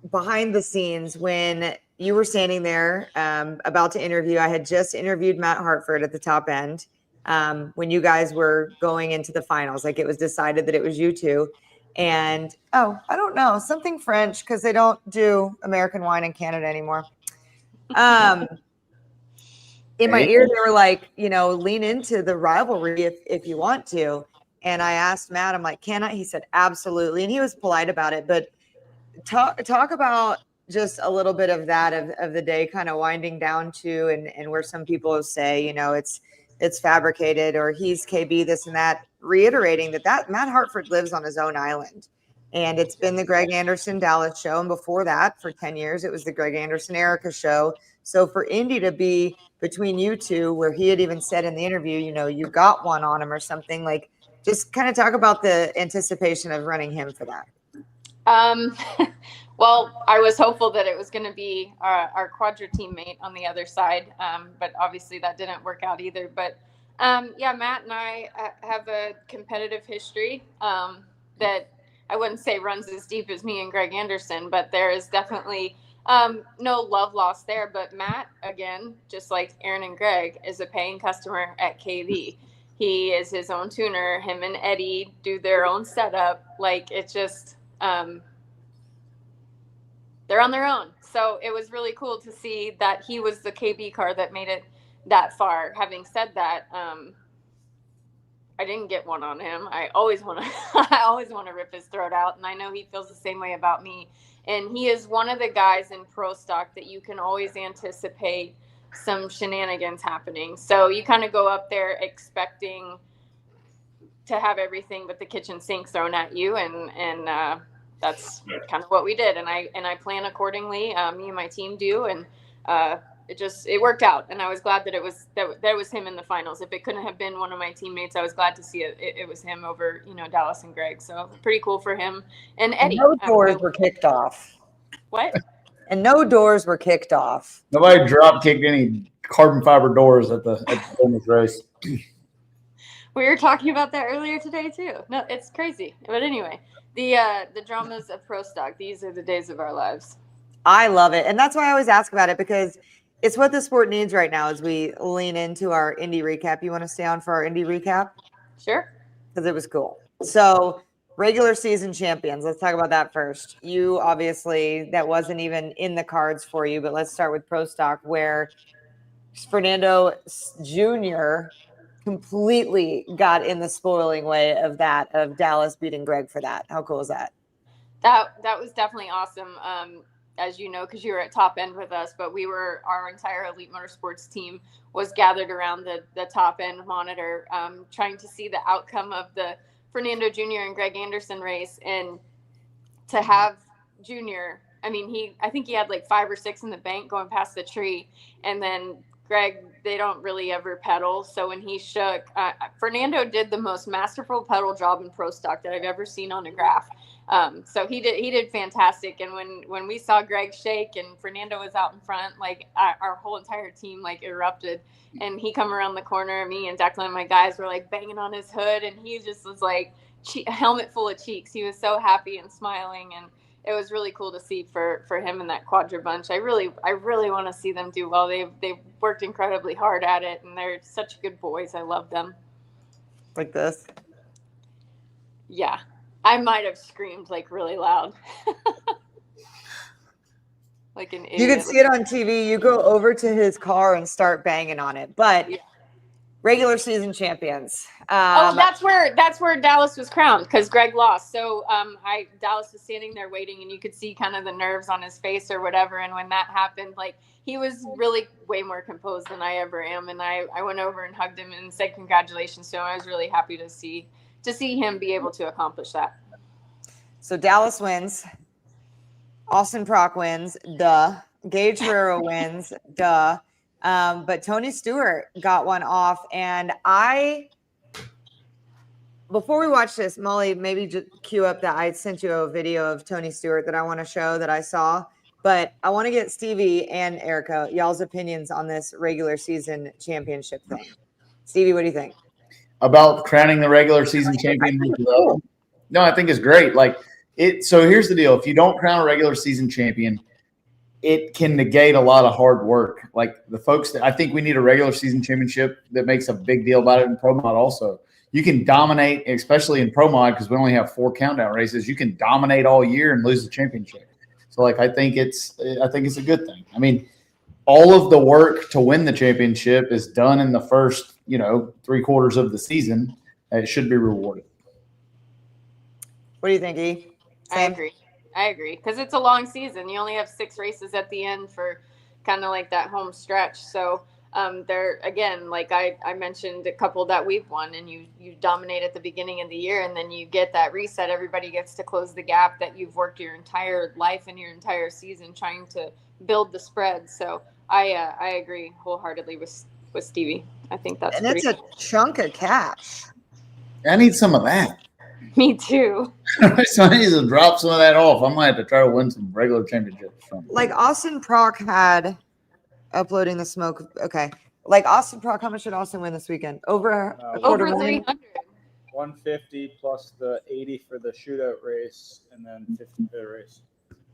behind the scenes, when you were standing there about to interview, I had just interviewed Matt Hartford at the top end when you guys were going into the finals. Like, it was decided that it was you two. And, I don't know, something French, because they don't do American wine in Canada anymore. In my ear, they were like, lean into the rivalry if you want to. And I asked Matt, I'm like, can I? He said, absolutely. And he was polite about it. But talk about just a little bit of that, of the day kind of winding down to, and where some people say, it's fabricated, or he's KB, this and that, reiterating that Matt Hartford lives on his own island. And it's been the Greg Anderson Dallas show. And before that, for 10 years, it was the Greg Anderson Erica show. So for Indy to be between you two, where he had even said in the interview, you got one on him or something, like, just kind of talk about the anticipation of running him for that. Well, I was hopeful that it was going to be our quadra teammate on the other side, but obviously that didn't work out either. But yeah, Matt and I have a competitive history that I wouldn't say runs as deep as me and Greg Anderson, but there is definitely no love lost there. But Matt, again, just like Aaron and Greg, is a paying customer at KV. He is his own tuner. Him and Eddie do their own setup. Like, it's just they're on their own. So it was really cool to see that he was the KB car that made it that far. Having said that, I didn't get one on him. I always want to rip his throat out, and I know he feels the same way about me. And he is one of the guys in pro stock that you can always anticipate some shenanigans happening. So you kind of go up there expecting to have everything but the kitchen sink thrown at you, and that's kind of what we did. And I plan accordingly. Me and my team do, and it worked out, and I was glad that it was that was him in the finals. If it couldn't have been one of my teammates, I was glad to see it was him over Dallas and Greg. So pretty cool for him and Eddie. No doors were kicked off. What? And no doors were kicked off. Nobody drop kicked any carbon fiber doors at the women's race. We were talking about that earlier today too. No, it's crazy. But anyway, the dramas of pro stock. These are the days of our lives. I love it. And that's why I always ask about it, because it's what the sport needs right now as we lean into our Indy recap. You want to stay on for our Indy recap? Sure. Because it was cool. So regular season champions. Let's talk about that first. You obviously, that wasn't even in the cards for you, but let's start with pro stock, where Fernando Jr. completely got in the spoiling way of Dallas beating Greg for that. How cool is that? That was definitely awesome. As you know, because you were at Top End with us, but our entire Elite Motorsports team was gathered around the Top End monitor, trying to see the outcome of the Fernando Jr. and Greg Anderson race. And to have Jr., I think he had like 5 or 6 in the bank going past the tree. And then Greg, they don't really ever pedal. So when he shook, Fernando did the most masterful pedal job in pro stock that I've ever seen on a graph. So he did fantastic. And when we saw Greg shake and Fernando was out in front, like our whole entire team like erupted, and he come around the corner, me and Declan and my guys were like banging on his hood, and he just was like a helmet full of cheeks. He was so happy and smiling, and it was really cool to see for him and that Quadra bunch. I really want to see them do well. They've worked incredibly hard at it, and they're such good boys. I love them. Like this? Yeah. I might have screamed like really loud. Like an idiot. You can see it on TV. You go over to his car and start banging on it. But regular season champions. That's where Dallas was crowned, because Greg lost. So Dallas was standing there waiting, and you could see kind of the nerves on his face or whatever. And when that happened, like, he was really way more composed than I ever am. And I went over and hugged him and said congratulations to him. I was really happy to see him be able to accomplish that. So Dallas wins. Austin Prock wins. Duh. Gage Herrera wins. Duh. But Tony Stewart got one off. And before we watch this, Molly, maybe just cue up that I sent you a video of Tony Stewart that I want to show that I saw. But I want to get Stevie and Erica, y'all's opinions on this regular season championship thing. Stevie, what do you think? About crowning the regular season champion? No, I think it's great. So here's the deal. If you don't crown a regular season champion, it can negate a lot of hard work. Like the folks I think we need a regular season championship that makes a big deal about it in Pro Mod also. You can dominate, especially in Pro Mod, because we only have 4 countdown races. You can dominate all year and lose the championship. So I think it's a good thing. I mean, all of the work to win the championship is done in the first, 3 quarters of the season. It should be rewarded. What do you think, E? I agree. Because it's a long season. You only have 6 races at the end for kind of like that home stretch. So there, again, like I mentioned a couple that we've won, and you dominate at the beginning of the year, and then you get that reset. Everybody gets to close the gap that you've worked your entire life and your entire season trying to build the spread. So I agree wholeheartedly with Stevie. I think that's it's a chunk of cash. I need some of that. Me too. So I need to drop some of that off. I might have to try to win some regular championships. Like Austin Prock had uploading the smoke. Okay. Like Austin Prock, how much did Austin win this weekend? Over over 300. 150 plus the 80 for the shootout race, and then 50 for the race.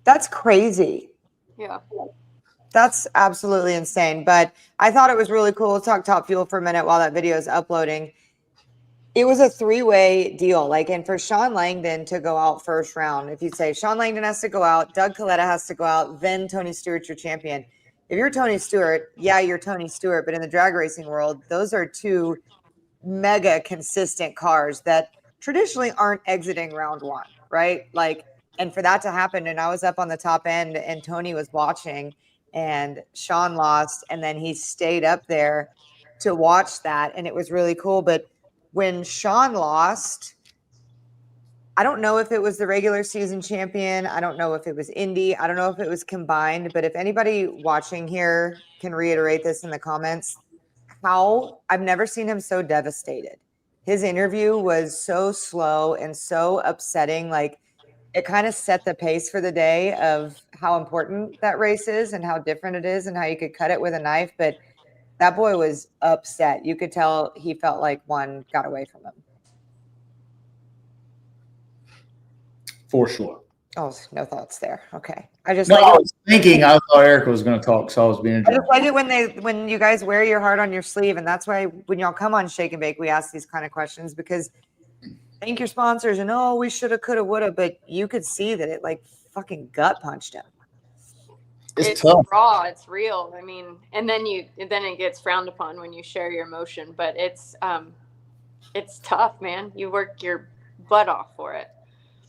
That's crazy. Yeah. That's absolutely insane. But I thought it was really cool. Let's talk Top Fuel for a minute while that video is uploading. It was a 3-way deal. And for Sean Langdon to go out first round, if you say Sean Langdon has to go out, Doug Coletta has to go out, then Tony Stewart's your champion. If you're Tony Stewart, yeah, you're Tony Stewart. But in the drag racing world, those are 2 mega consistent cars that traditionally aren't exiting round 1, right? And for that to happen, and I was up on the top end and Tony was watching and Sean lost, and then he stayed up there to watch that, and it was really cool. But when Sean lost, I don't know if it was the regular season champion. I don't know if it was Indy. I don't know if it was combined, but if anybody watching here can reiterate this in the comments, I've never seen him so devastated. His interview was so slow and so upsetting. Like, it kind of set the pace for the day of how important that race is and how different it is and how you could cut it with a knife. But that boy was upset. You could tell he felt like one got away from him. For sure. Oh, no thoughts there. Okay. I was thinking I thought Erica was going to talk, so I was being. I just like it when you guys wear your heart on your sleeve, and that's why when y'all come on Shake and Bake, we ask these kind of questions because thank your sponsors and we shoulda, coulda, woulda, but you could see that it like fucking gut punched him. It's tough. Raw. It's real. I mean, and then it gets frowned upon when you share your emotion, but it's tough, man. You work your butt off for it.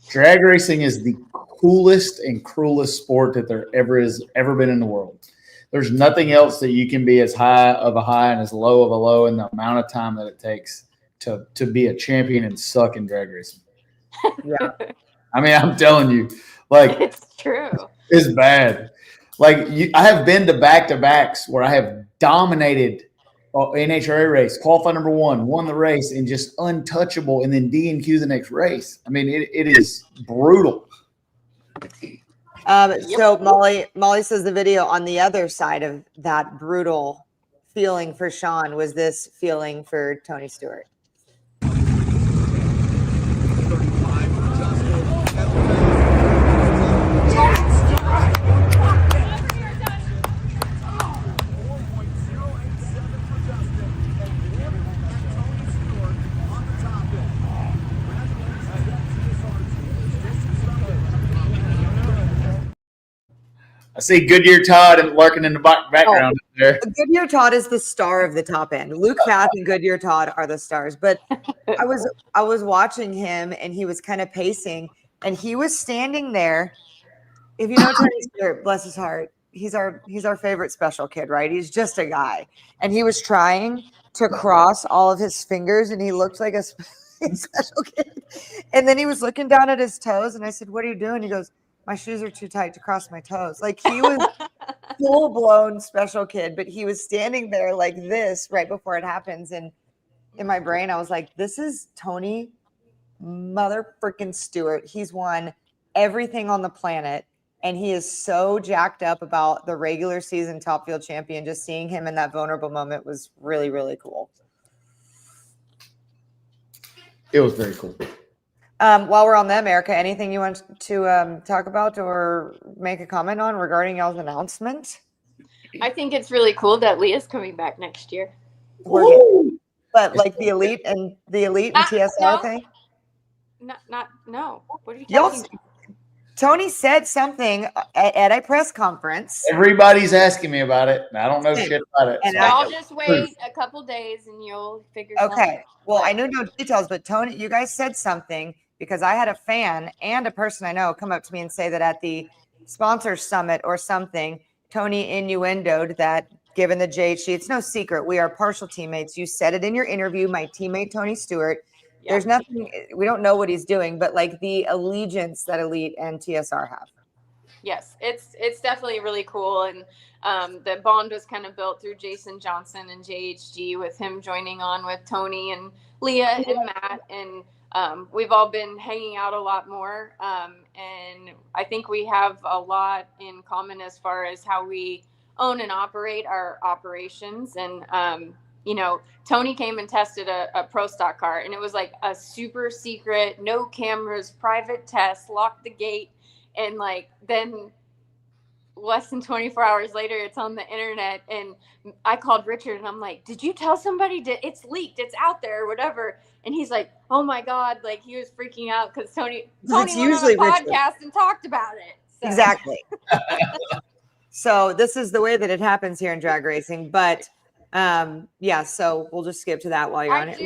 Drag racing is the coolest and cruelest sport that there ever been in the world. There's nothing else that you can be as high of a high and as low of a low in the amount of time that it takes to be a champion and suck in drag racing. Yeah. I mean, I'm telling you, like, it's true. It's bad. Like, I have been to back-to-backs where I have dominated NHRA race, qualified number 1, won the race, and just untouchable, and then DNQ the next race. I mean, it is brutal. So Molly says the video on the other side of that brutal feeling for Sean was this feeling for Tony Stewart. I see Goodyear Todd and lurking in the background there. Goodyear Todd is the star of the top end. Luke Fath and Goodyear Todd are the stars. But I was watching him and he was kind of pacing and he was standing there. If you know Tony Stewart, bless his heart, he's our favorite special kid, right? He's just a guy. And he was trying to cross all of his fingers and he looked like a special kid. And then he was looking down at his toes and I said, "What are you doing?" He goes, "My shoes are too tight to cross my toes." Like, he was full-blown special kid, but he was standing there like this right before it happens. And in my brain, I was like, this is Tony mother freaking Stewart. He's won everything on the planet, and he is so jacked up about the regular season Top Field champion. Just seeing him in that vulnerable moment was really, really cool. It was very cool. While we're on them, Erica, anything you want to talk about or make a comment on regarding y'all's announcement? I think it's really cool that Leah's coming back next year. But like the elite and TSR thing? No. What are you talking about? Tony said something at a press conference. Everybody's asking me about it. And I don't know shit about it. And so I'll just wait a couple days and you'll figure something out. Okay. Well, I know no details, but Tony, you guys said something because I had a fan and a person I know come up to me and say that at the sponsors summit or something, Tony innuendoed that given the JHC, it's no secret. We are partial teammates. You said it in your interview, my teammate, Tony Stewart. Yeah. There's nothing, we don't know what he's doing, but like the allegiance that Elite and TSR have. Yes, it's definitely really cool. And the bond was kind of built through Jason Johnson and JHG with him joining on with Tony and Leah and Matt. And we've all been hanging out a lot more. And I think we have a lot in common as far as how we own and operate our operations. And, you know, Tony came and tested a pro stock car, and it was like a super secret, no cameras, private test, locked the gate. And like, then less than 24 hours later, it's on the internet. And I called Richard and I'm like, "Did you tell somebody? It's leaked, it's out there," or whatever. And he's like, "Oh my God." Like, he was freaking out because Tony went on a podcast and talked about it. So. Exactly. So this is the way that it happens here in drag racing. But yeah, so we'll just skip to that while you're on it.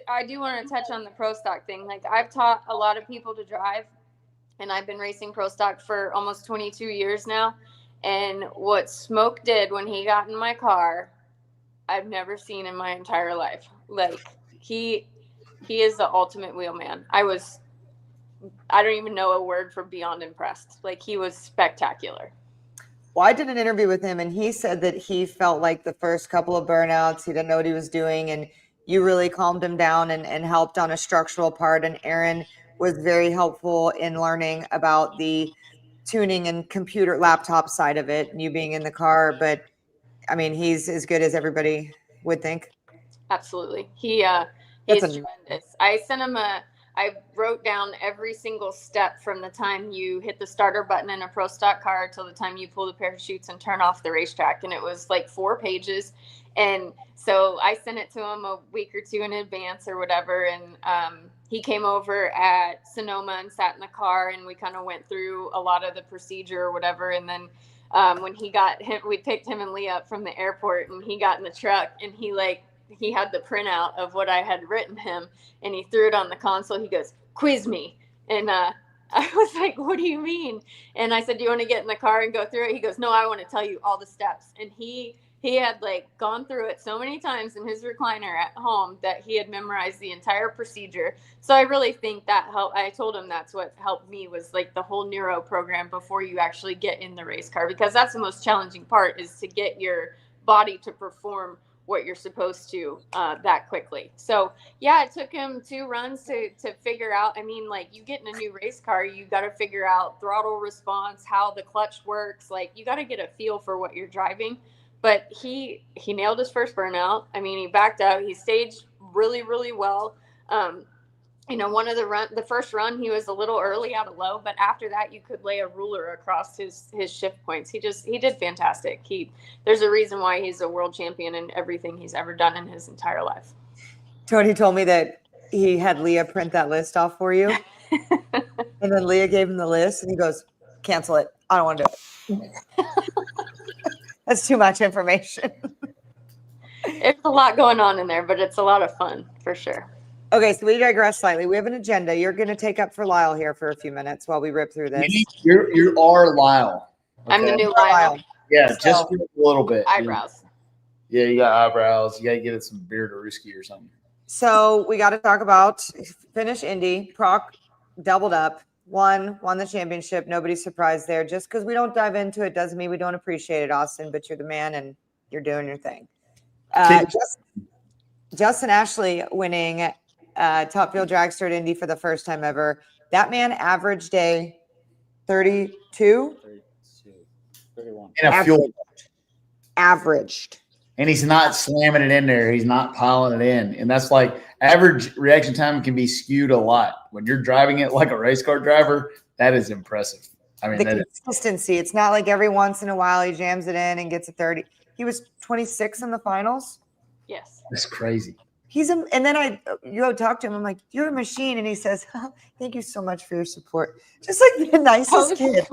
I do want to touch on the pro stock thing. Like, I've taught a lot of people to drive, and I've been racing pro stock for almost 22 years now. And what Smoke did when he got in my car, I've never seen in my entire life. Like, he is the ultimate wheelman. I was I don't even know a word for beyond impressed. Like, he was spectacular. Well, I did an interview with him, and he said that he felt like the first couple of burnouts, he didn't know what he was doing, and you really calmed him down and helped on a structural part. And Aaron was very helpful in learning about the tuning and computer laptop side of it, and you being in the car. But I mean, he's as good as everybody would think. Absolutely. He's tremendous. I wrote down every single step from the time you hit the starter button in a pro stock car till the time you pull the parachutes and turn off the racetrack. And it was like 4 pages. And so I sent it to him a week or 2 in advance or whatever. And he came over at Sonoma and sat in the car, and we kind of went through a lot of the procedure or whatever. And then when we picked him and Lee up from the airport, and he got in the truck, and he had the printout of what I had written him, and he threw it on the console. He goes, "Quiz me." And I was like, "What do you mean?" And I said, "Do you want to get in the car and go through it?" He goes, "No, I want to tell you all the steps." And he had like gone through it so many times in his recliner at home that he had memorized the entire procedure. So I really think that helped. I told him that's what helped me, was like the whole neuro program before you actually get in the race car, because that's the most challenging part, is to get your body to perform what you're supposed to that quickly. So yeah, it took him 2 runs to figure out. I mean, like, you get in a new race car, you got to figure out throttle response, how the clutch works. Like, you got to get a feel for what you're driving. But he nailed his first burnout. I mean, he backed out. He staged really, really well. The first run, he was a little early out of low, but after that, you could lay a ruler across his shift points. He did fantastic. There's a reason why he's a world champion in everything he's ever done in his entire life. Tony told me that he had Leah print that list off for you. And then Leah gave him the list, and he goes, "Cancel it. I don't want to do it." That's too much information. There's a lot going on in there, but it's a lot of fun for sure. Okay, so we digress slightly. We have an agenda. You're going to take up for Lyle here for a few minutes while we rip through this. You are Lyle. Okay? I'm the new Lyle. Yeah, just for a little bit. Eyebrows. Yeah, you got eyebrows. You got to get it some beard or whiskey or something. So we got to talk about finish Indy. Proc doubled up. Won the championship. Nobody's surprised there. Just because we don't dive into it doesn't mean we don't appreciate it, Austin. But you're the man, and you're doing your thing. Justin Ashley winning Top Fuel Dragster at Indy for the first time ever. That man averaged a 32. 31. In a fuel. Averaged. And he's not slamming it in there. He's not piling it in. And that's like, average reaction time can be skewed a lot. When you're driving it like a race car driver, that is impressive. I mean, the consistency. It's not like every once in a while he jams it in and gets a 30. He was 26 in the finals. Yes. That's crazy. And then you talk to him. I'm like, "You're a machine." And he says, "Oh, thank you so much for your support." Just like the nicest kid.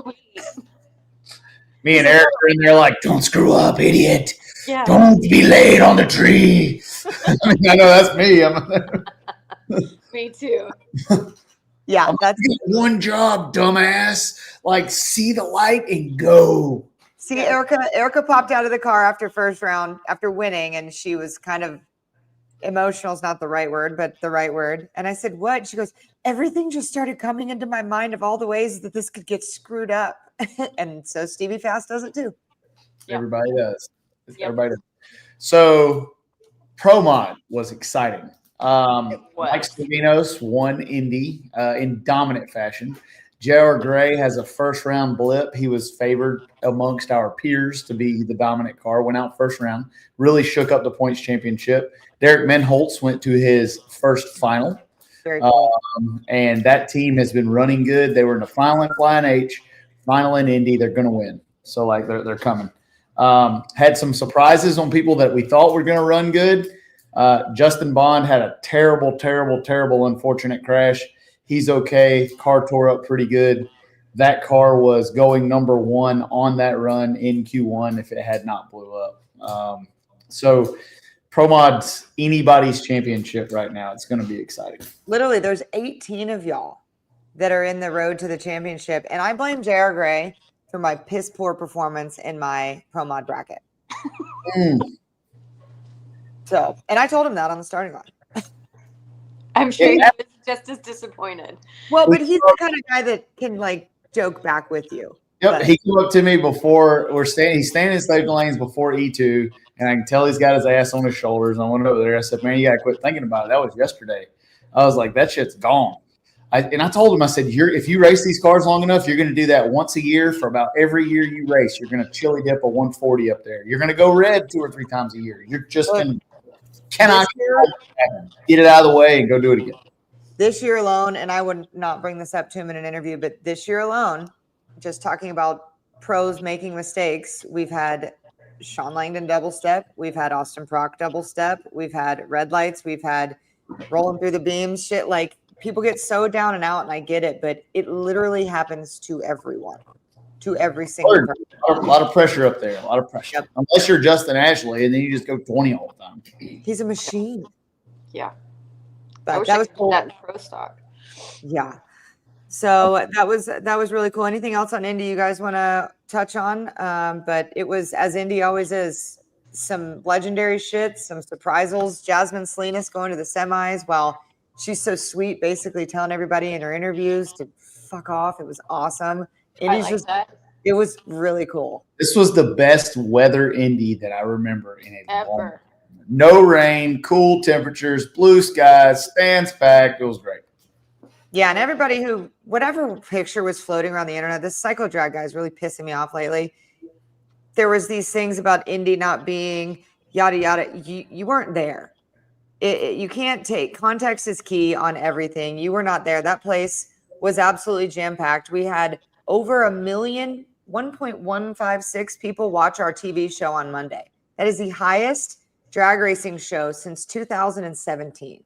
Me and Eric are in there like, "Don't screw up, idiot. Yeah. Don't be late on the tree." I know that's me. Me too. Yeah, that's one job, dumbass. Like, see the light and go. See, Erica popped out of the car after first round, after winning, and she was kind of emotional is not the right word, but the right word. And I said, "What?" She goes, "Everything just started coming into my mind of all the ways that this could get screwed up." And so Stevie Fast does it too. Yep. Everybody does. Yep. Everybody does. So Pro Mod was exciting. Mike Stevinos won Indy in dominant fashion. J.R. Gray has a first round blip. He was favored amongst our peers to be the dominant car. Went out first round. Really shook up the points championship. Derek Menholtz went to his first final. Very cool. And that team has been running good. They were in the final in Flying H, final in Indy. They're going to win. So, like, they're coming. Had some surprises on people that we thought were going to run good. Justin Bond had a terrible, unfortunate crash. He's okay. Car tore up pretty good. That car was going number 1 on that run in Q1 if it had not blew up. So Pro Mod's anybody's championship right now. It's going to be exciting. Literally, there's 18 of y'all that are in the road to the championship. And I blame J.R. Gray for my piss poor performance in my Pro Mod bracket. So, and I told him that on the starting line. I'm sure he was just as disappointed. Well, but he's the kind of guy that can like joke back with you. Yep, But he came up to me before he's standing in stage lanes before E2, and I can tell he's got his ass on his shoulders. And I went over there. I said, "Man, you got to quit thinking about it. That was yesterday." I was like, "That shit's gone." I told him, I said, if you race these cars long enough, you're going to do that once a year for about every year you race. You're going to chili dip a 140 up there. You're going to go red 2 or 3 times a year. You're just going to get it out of the way and go do it again. This year alone, and I would not bring this up to him in an interview, but this year alone, just talking about pros making mistakes, we've had Sean Langdon double step. We've had Austin Prock double step. We've had red lights. We've had rolling through the beams shit. Like, people get so down and out, and I get it, but it literally happens to everyone, to every single person. A lot of pressure up there, a lot of pressure. Yep. Unless you're Justin Ashley, and then you just go 20 all the time. He's a machine. Yeah. But that was cool. That in pro stock. Yeah. So that was really cool. Anything else on Indy you guys want to touch on? But it was, as Indy always is, some legendary shit, some surprisals. Jasmine Salinas going to the semis. Well, she's so sweet, basically telling everybody in her interviews to fuck off. It was awesome. Indy's it was really cool. This was the best weather Indy that I remember in a ever. Long time. No rain, cool temperatures, blue skies, stands packed. It was great. Yeah, and everybody who, whatever picture was floating around the internet, this cycle drag guy is really pissing me off lately. There was these things about Indy not being yada yada. You weren't there. You can't take context is key on everything. You were not there. That place was absolutely jam packed. We had over 1.156 people watch our TV show on Monday. That is the highest drag racing show since 2017.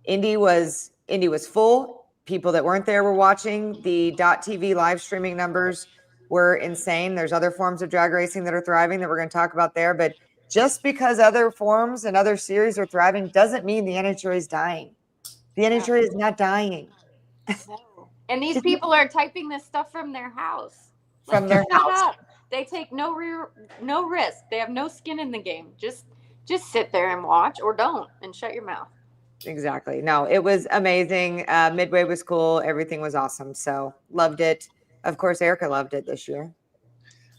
Indy was full. People that weren't there were watching. The .tv live streaming numbers were insane. There's other forms of drag racing that are thriving that we're going to talk about there. But just because other forms and other series are thriving doesn't mean the NHRA is dying. The NHRA is not dying. No. And these people are typing this stuff from their house. From their house. They take no risk. They have no skin in the game. Just sit there and watch, or don't, and shut your mouth. Exactly. No, it was amazing. Midway was cool. Everything was awesome. So loved it. Of course, Erica loved it this year.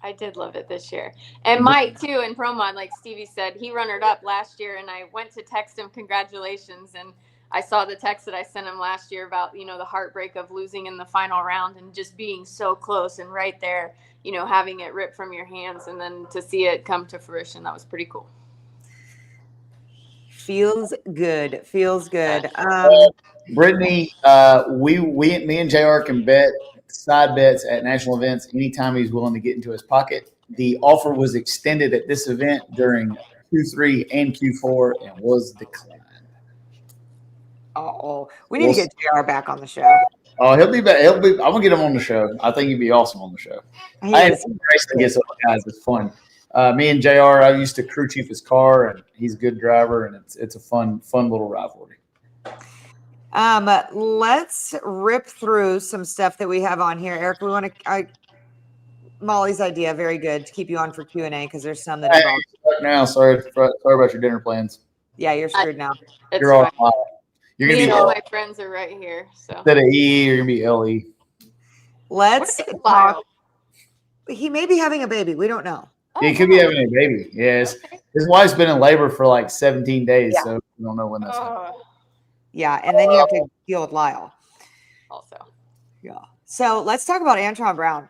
I did love it this year. And Mike, too, in Promon, like Stevie said, he runnered up last year, and I went to text him congratulations, and I saw the text that I sent him last year about, the heartbreak of losing in the final round and just being so close and right there, having it rip from your hands, and then to see it come to fruition. That was pretty cool. Feels good. Brittany, me and JR can bet side bets at national events anytime he's willing to get into his pocket. The offer was extended at this event during Q3 and Q4 and was declined. We need to get JR back on the show. Oh, he'll be back. I'm gonna get him on the show. I think he'd be awesome on the show. I had some racing against other guys. It's fun. Me and JR, I used to crew chief his car, and he's a good driver, and it's a fun little rivalry. Let's rip through some stuff that we have on here. Eric, Molly's idea, very good, to keep you on for Q&A because there's some that involve. Now, sorry about your dinner plans. Yeah, you're screwed now. You're all fine. You're gonna be all my friends are right here. So instead of E, you're gonna be LE. Let's talk. He may be having a baby. We don't know. He could be having a baby. Yes. Okay. His wife's been in labor for like 17 days, so we don't know when that's happening. Yeah, and then you have to deal with Lyle. Also. Yeah. So let's talk about Antron Brown.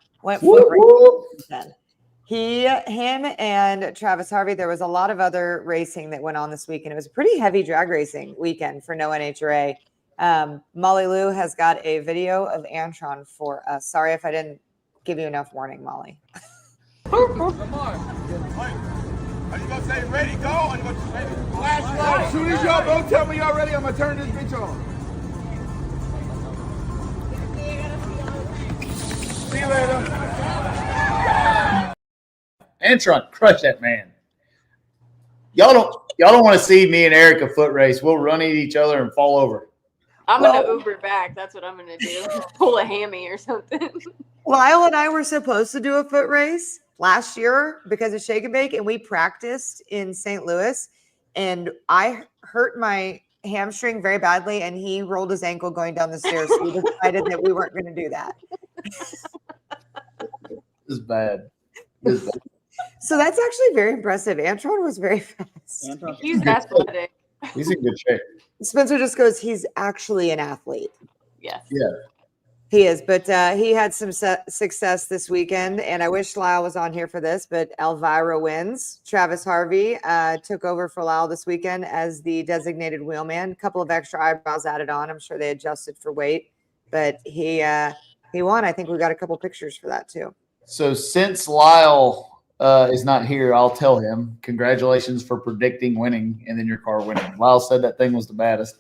Him and Travis Harvey, there was a lot of other racing that went on this weekend. It was a pretty heavy drag racing weekend for no NHRA. Molly Lou has got a video of Antron for us. Sorry if I didn't give you enough warning, Molly. Come on. Wait. Are you going to say ready, go? Or you going to say flashlight? As soon as y'all don't tell me y'all ready, I'm going to turn this bitch on. See you later. Antron, crush that man. Y'all don't want to see me and Erica foot race. We'll run at each other and fall over. I'm going to Uber back. That's what I'm going to do. Pull a hammy or something. Lyle and I were supposed to do a foot race last year because of Shake and Bake, and we practiced in St. Louis, and I hurt my hamstring very badly, and he rolled his ankle going down the stairs. So we decided that we weren't going to do that. This is bad. This is bad. So that's actually very impressive. Antron was very fast. He's athletic. He's in good shape. Spencer just goes, he's actually an athlete. Yes. Yeah. He is, but he had some success this weekend, and I wish Lyle was on here for this, but Elvira wins. Travis Harvey took over for Lyle this weekend as the designated wheelman. A couple of extra eyebrows added on. I'm sure they adjusted for weight, but he won. I think we got a couple pictures for that too. So since Lyle is not here, I'll tell him congratulations for predicting winning and then your car winning. Lyle said that thing was the baddest.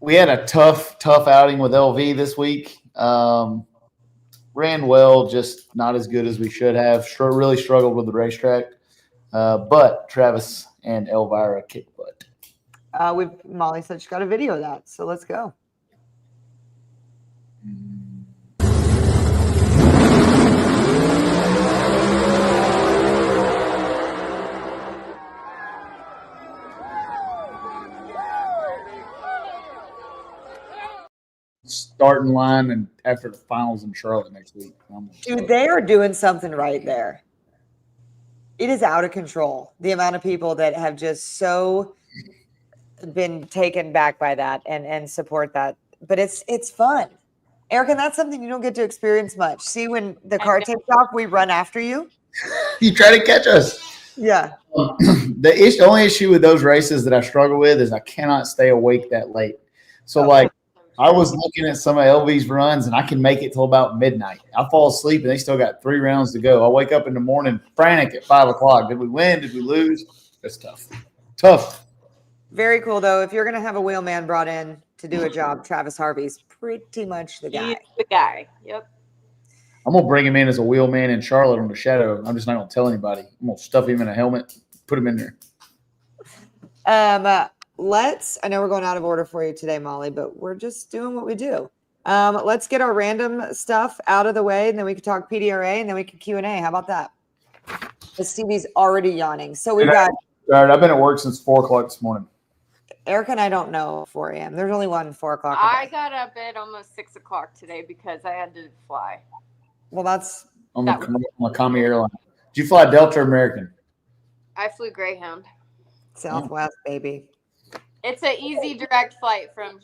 We had a tough outing with LV this week. Ran well, just not as good as we should have. Really struggled with the racetrack. But Travis and Elvira kicked butt. Molly said she got a video of that, so let's go. Starting line and after the finals in Charlotte next week. Dude, they are doing something right there. It is out of control. The amount of people that have just so been taken back by that and support that. But it's fun. Erica, that's something you don't get to experience much. See, when the car takes off, we run after you. You try to catch us. Yeah. The only issue with those races that I struggle with is I cannot stay awake that late. So, like, I was looking at some of LV's runs, and I can make it till about midnight. I fall asleep, and they still got 3 rounds to go. I wake up in the morning frantic at 5 o'clock. Did we win? Did we lose? It's tough. Tough. Very cool, though. If you're going to have a wheelman brought in to do a job, Travis Harvey's pretty much the guy. He's the guy. Yep. I'm going to bring him in as a wheelman in Charlotte on the shadow. I'm just not going to tell anybody. I'm going to stuff him in a helmet, put him in there. I know we're going out of order for you today, Molly, but we're just doing what we do. Let's get our random stuff out of the way, and then we can talk PDRA, and then we can Q&A. How about that? Stevie's already yawning. So we've got – All right, I've been at work since 4 o'clock this morning. Erica and I don't know 4 a.m. There's only one 4 o'clock. I got up at almost 6 o'clock today because I had to fly. Well, that's on the Commie airline. Did you fly Delta or American? I flew Greyhound. Southwest, baby. It's an easy direct flight from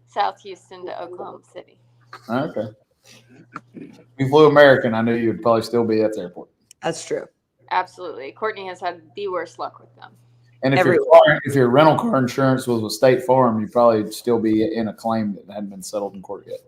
South Houston to Oklahoma City. Okay. If you flew American, I knew you would probably still be at the airport. That's true. Absolutely. Courtney has had the worst luck with them. And if your rental car insurance was with State Farm, you'd probably still be in a claim that hadn't been settled in court yet.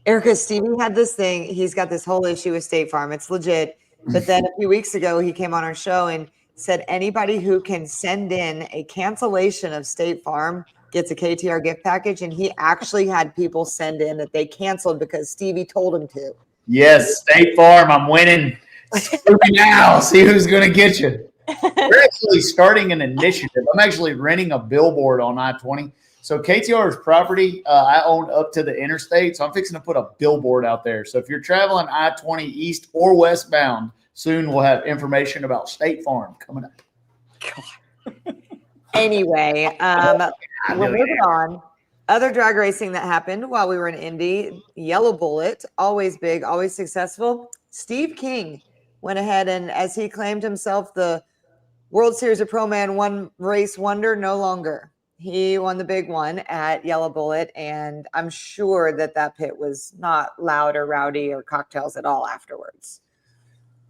Erica, Stevie had this thing. He's got this whole issue with State Farm. It's legit. But then a few weeks ago, he came on our show and said anybody who can send in a cancellation of State Farm gets a KTR gift package. And he actually had people send in that they canceled because Stevie told him to. Yes, State Farm, I'm winning. Screw me now. See who's going to get you. We're actually starting an initiative. I'm actually renting a billboard on I-20. So KTR's property, I own up to the interstate. So I'm fixing to put a billboard out there. So if you're traveling I-20 east or westbound, soon we'll have information about State Farm coming up. God. Anyway, we're moving on. Other drag racing that happened while we were in Indy, Yellow Bullet, always big, always successful. Steve King went ahead and, as he claimed himself, the World Series of Pro Man one race wonder, no longer. He won the big one at Yellow Bullet, and I'm sure that pit was not loud or rowdy or cocktails at all afterwards.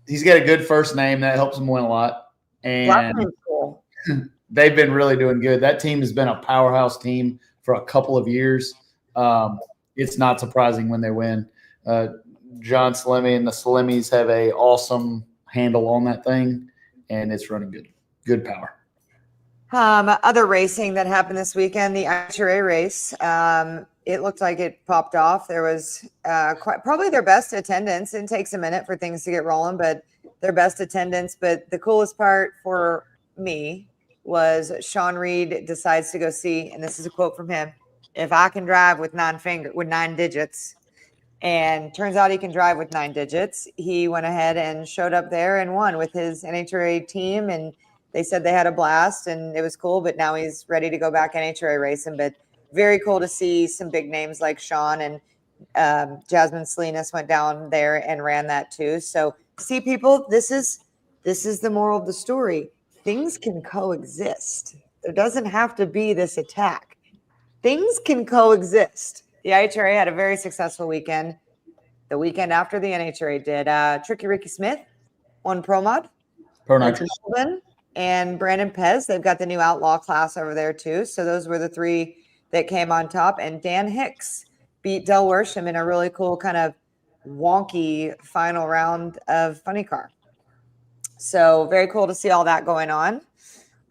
He's got a good first name. That helps him win a lot. And cool. They've been really doing good. That team has been a powerhouse team for a couple of years. It's not surprising when they win. John Slemmy and the Slemmies have a awesome handle on that thing, and it's running good. Good power. Other racing that happened this weekend, the NHRA race. It looked like it popped off. There was probably their best attendance. It takes a minute for things to get rolling, but their best attendance. But the coolest part for me was Sean Reed decides to go see, and this is a quote from him, "If I can drive with 9 digits," and turns out he can drive with 9 digits. He went ahead and showed up there and won with his NHRA team and they said they had a blast and it was cool, but now he's ready to go back NHRA racing. But very cool to see some big names like Sean and Jasmine Salinas went down there and ran that too. So see, people, this is the moral of the story. Things can coexist. There doesn't have to be this attack. Things can coexist. The IHRA had a very successful weekend. The weekend after the NHRA did. Tricky Ricky Smith won Pro Mod. Pro Nitrous. And Brandon Pez. They've got the new Outlaw class over there too. So those were the three that came on top. And Dan Hicks beat Del Worsham in a really cool kind of wonky final round of Funny Car. So very cool to see all that going on.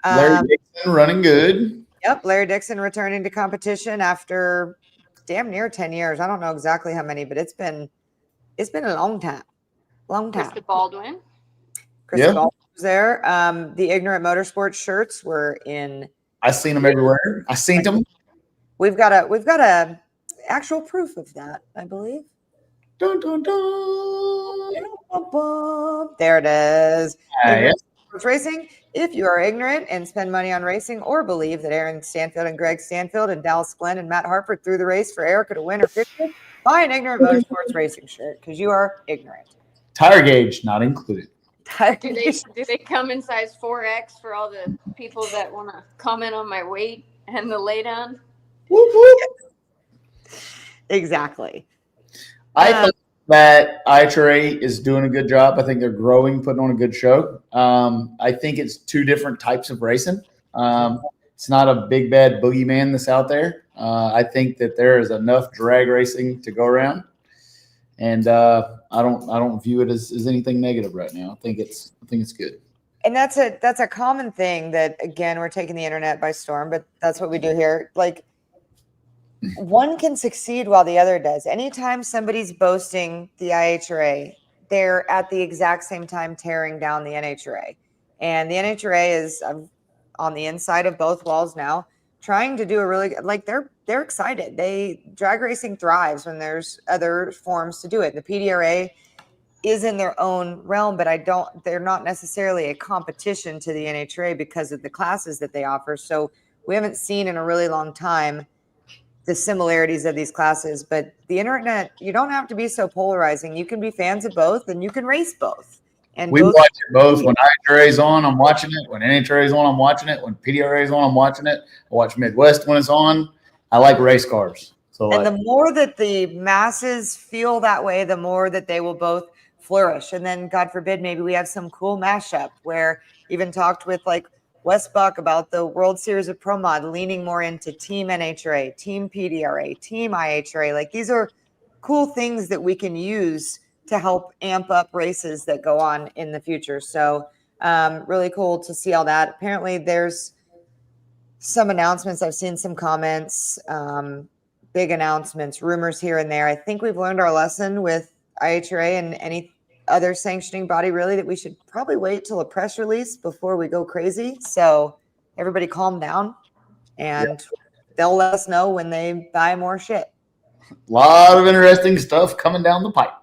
Larry Dixon running good. Yep, Larry Dixon returning to competition after damn near 10 years. I don't know exactly how many, but it's been a long time. Krista Baldwin. Krista Baldwin was there. The Ignorant Motorsports shirts were in. I seen them everywhere. I seen them. We've got a actual proof of that, I believe. Dun, dun, dun. There it is. Yes. Racing. If you are ignorant and spend money on racing, or believe that Aaron Stanfield and Greg Stanfield and Dallas Glenn and Matt Hartford threw the race for Erica to win or fix it, buy an Ignorant Motorsports racing shirt because you are ignorant. Tire gauge not included. Do they come in size 4X for all the people that want to comment on my weight and the laydown? Whoop, whoop. Exactly. I think that IHRA is doing a good job. I think they're growing, putting on a good show. I think it's two different types of racing. It's not a big bad boogeyman that's out there. I think that there is enough drag racing to go around, and I don't view it as anything negative right now. I think it's good. And that's a common thing that, again, we're taking the internet by storm, but that's what we do here. Like, one can succeed while the other does. Anytime somebody's boasting the IHRA, they're at the exact same time tearing down the NHRA. And the NHRA is on the inside of both walls now, trying to do a really like they're excited. Drag racing thrives when there's other forms to do it. The PDRA is in their own realm, but they're not necessarily a competition to the NHRA because of the classes that they offer. So we haven't seen in a really long time the similarities of these classes. But the internet, you don't have to be so polarizing. You can be fans of both and you can race both. And we watch it both. When IHRA is on, I'm watching it. When NHRA is on, I'm watching it. When PDRA is on, I'm watching it. I watch Midwest when it's on. I like race cars. So, and the more that the masses feel that way, the more that they will both flourish. And then, God forbid, maybe we have some cool mashup where even talked with like Wes Buck about the World Series of Pro Mod leaning more into Team NHRA, Team PDRA, Team IHRA. Like, these are cool things that we can use to help amp up races that go on in the future. So really cool to see all that. Apparently there's some announcements. I've seen some comments, big announcements, rumors here and there. I think we've learned our lesson with IHRA and any other sanctioning body, really, that we should probably wait till a press release before we go crazy. So everybody calm down and they'll let us know when they buy more shit. A lot of interesting stuff coming down the pipe.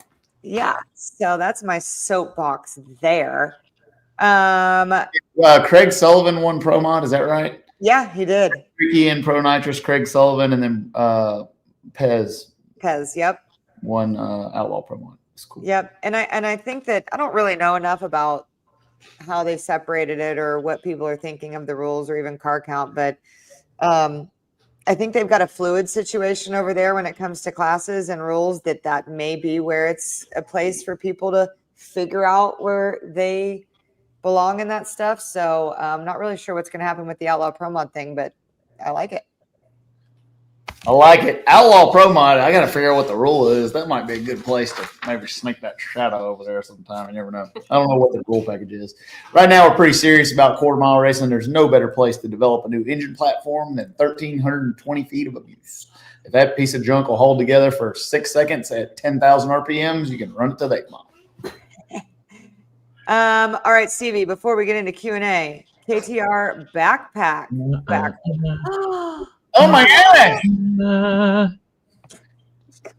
Yeah, so that's my soapbox there. Craig Sullivan won Pro Mod, is that right? Yeah, he did. Ricky in Pro Nitrous, Craig Sullivan, and then Pez, yep. won Outlaw Pro Mod. It's cool. Yep, and I think that I don't really know enough about how they separated it or what people are thinking of the rules or even car count, but I think they've got a fluid situation over there when it comes to classes and rules that may be where it's a place for people to figure out where they belong in that stuff. So I'm not really sure what's going to happen with the Outlaw Pro Mod thing, but I like it. I like it. Outlaw Pro Mod, I got to figure out what the rule is. That might be a good place to maybe sneak that shadow over there sometime. You never know. I don't know what the rule package is. Right now, we're pretty serious about quarter-mile racing. There's no better place to develop a new engine platform than 1,320 feet of abuse. If that piece of junk will hold together for 6 seconds at 10,000 RPMs, you can run it to the 8 mile. All right, Stevie, before we get into Q&A, KTR backpack. Oh my gosh!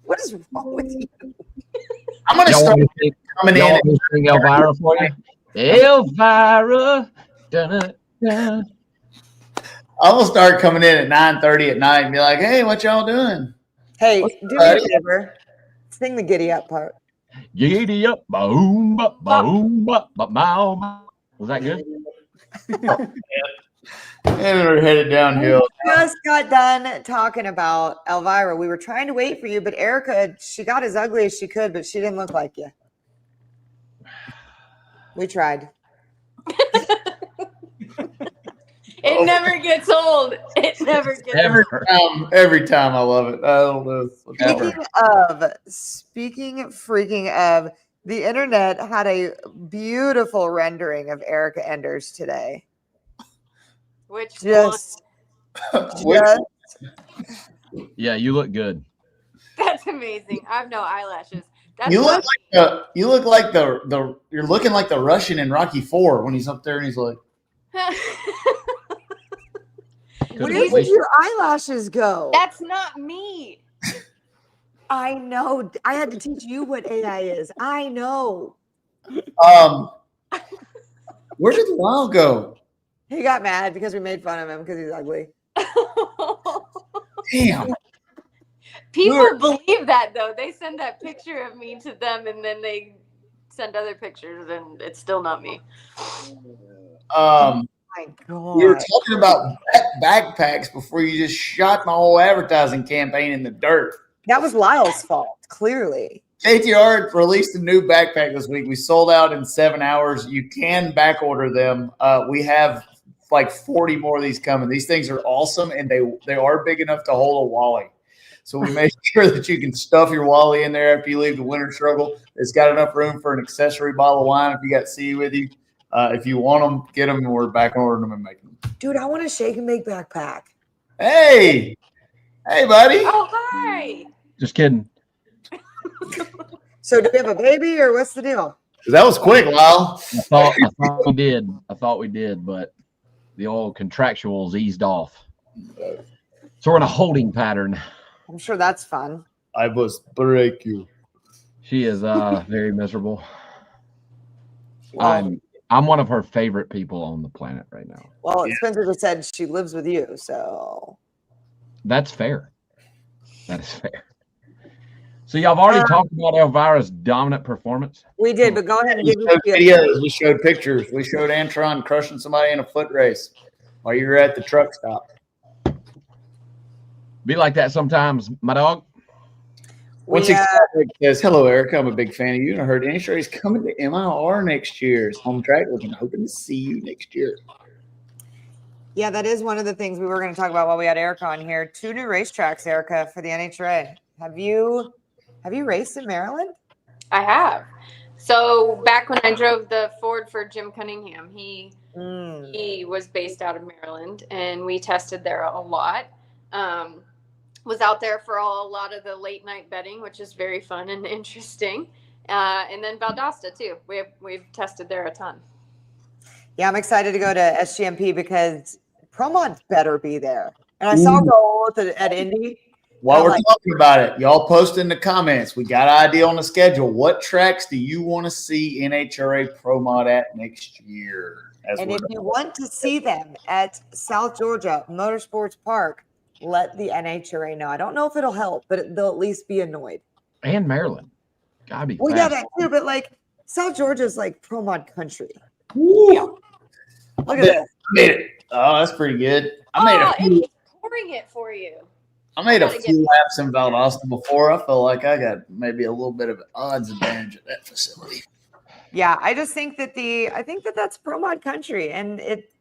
What is wrong with you? I'm going to start coming in. Sing Elvira for you? Elvira, Dun-dun-dun. I'm gonna start coming in at 9:30 at night and be like, "Hey, what y'all doing?" Hey, What's do up, me a buddy? favor. Sing the giddy up part. Giddy up, boom, boom, bow. Was that good? And we're headed downhill. We just got done talking about Elvira. We were trying to wait for you, but Erica, she got as ugly as she could, but she didn't look like you. We tried. It never gets old. It never gets Ever. Every time I love it. I don't know. Speaking freaking of, the internet had a beautiful rendering of Erica Enders today. Which Just, Which- just Yeah, you look good. That's amazing. I have no eyelashes. That's you not look like you're looking like the Russian in Rocky IV when he's up there and he's like, where did your eyelashes go? That's not me. I know. I had to teach you what AI is. I know. where did Lyle go? He got mad because we made fun of him because he's ugly. Damn. People believe that though. They send that picture of me to them and then they send other pictures and it's still not me. My God. We were talking about backpacks before you just shot my whole advertising campaign in the dirt. That was Lyle's fault, clearly. KTR released a new backpack this week. We sold out in 7 hours. You can back order them. We have like 40 more of these coming. These things are awesome, and they are big enough to hold a Wally. So we made sure that you can stuff your Wally in there after you leave the winter struggle. It's got enough room for an accessory bottle of wine if you got C with you. If you want them, get them, and we're back ordering them and making them. Dude, I want a shake and bake backpack. Hey, buddy. Oh, hi. Just kidding. So do we have a baby or what's the deal? That was quick, Lyle. I thought we did. I thought we did, but the old contractuals eased off. So we're in a holding pattern. I'm sure that's fun. I must break you. She is very miserable. I'm one of her favorite people on the planet right now. Well, Spencer just said she lives with you, so That's fair. That is fair. So y'all have already talked about Elvira's dominant performance. we did, but go ahead and We give showed me videos. We showed pictures. We showed Antron crushing somebody in a foot race while you were at the truck stop. Be like that sometimes, my dog. What's exciting says, "Hello, Erica. I'm a big fan of you, and I heard NHRA is coming to MIR next year. It's home track. We're hoping to see you next year." Yeah, that is one of the things we were going to talk about while we had Erica on here. 2 new racetracks, Erica, for the NHRA. Have you raced in Maryland? I have. So back when I drove the Ford for Jim Cunningham, he was based out of Maryland, and we tested there a lot. Was out there for a lot of the late night betting, which is very fun and interesting. And then Valdosta too. We've tested there a ton. Yeah, I'm excited to go to SGMP because ProMod better be there. And I saw Raul at Indy. While we're talking about it, y'all post in the comments. We got an idea on the schedule. What tracks do you want to see NHRA Pro Mod at next year? And if you want to see them at South Georgia Motorsports Park, let the NHRA know. I don't know if it'll help, but they'll at least be annoyed. And Maryland. Gotta be Well, fast. yeah, that too. But like South Georgia's like Pro Mod country. Yeah. Look at this. I made it. Oh, that's pretty good. It's pouring it for you. I made a few laps in Valdosta before. I felt like I got maybe a little bit of an odds advantage at that facility. Yeah, I just think that that's Pro Mod country, and it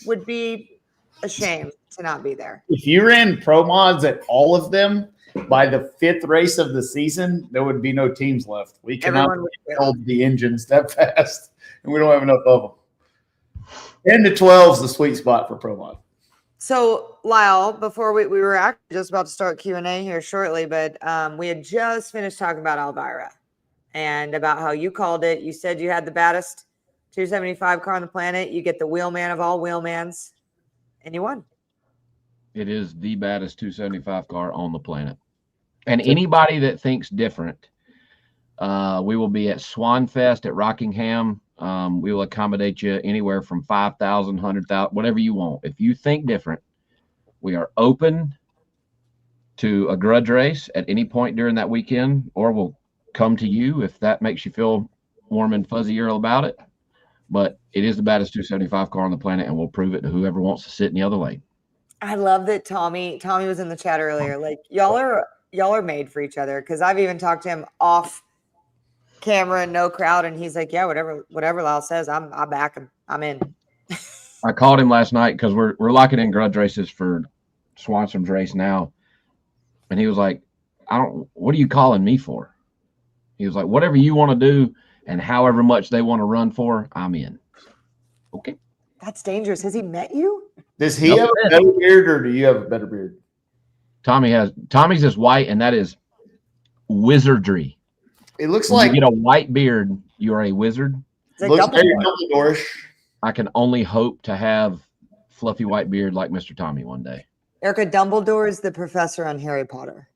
would be a shame to not be there. If you ran Pro Mods at all of them, by the 5th race of the season, there would be no teams left. We cannot build the engines that fast, and we don't have enough of them. 10 to 12 is the sweet spot for Pro Mod. So, Lyle, before we were actually just about to start Q&A here shortly, but we had just finished talking about Elvira and about how you called it. You said you had the baddest 275 car on the planet. You get the wheelman of all wheelmans, and you won. It is the baddest 275 car on the planet. And anybody that thinks different, we will be at Swanfest at Rockingham We will accommodate you anywhere from 5,000, 100,000, whatever you want. If you think different, we are open to a grudge race at any point during that weekend, or we'll come to you if that makes you feel warm and fuzzier about it. But it is the baddest 275 car on the planet, and we'll prove it to whoever wants to sit in the other lane. I love that Tommy was in the chat earlier. Like y'all are made for each other, because I've even talked to him off camera and no crowd, and he's like, yeah, whatever Lyle says, I back him. I'm in. I called him last night because we're locking in grudge races for Swanson's race now, and he was like, what are you calling me for? He was like, whatever you want to do and however much they want to run for, I'm in. Okay. That's dangerous. Has he met you? Does he have a better beard, or do you have a better beard? Tommy's is white, and that is wizardry. It looks when like you get a white beard, you are a wizard. It's looks like very Dumbledore. Dumbledore-ish. I can only hope to have fluffy white beard like Mr. Tommy one day. Erica, Dumbledore is the professor on Harry Potter.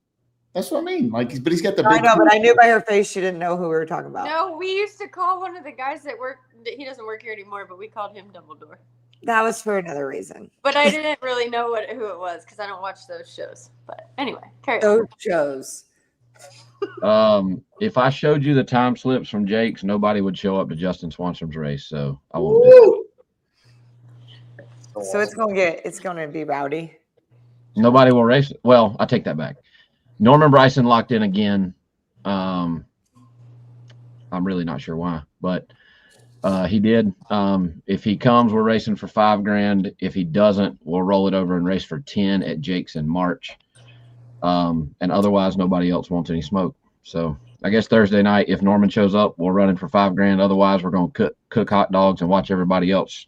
That's what I mean. Like, but he's got the I big. know, but I knew by her face she didn't know who we were talking about. No, we used to call one of the guys that he doesn't work here anymore, but we called him Dumbledore. That was for another reason. But I didn't really know who it was because I don't watch those shows. But anyway, carry on. Those shows. If I showed you the time slips from Jake's, nobody would show up to Justin Swanson's race, so I won't do it. So it's gonna be rowdy. Nobody will race it. Well, I take that back. Norman Bryson locked in again. I'm really not sure why, but he did. If he comes, we're racing for $5,000. If he doesn't, we'll roll it over and race for 10 at Jake's in March. And otherwise, nobody else wants any smoke. So I guess Thursday night, if Norman shows up, we'll run it for $5,000. Otherwise, we're going to cook hot dogs and watch everybody else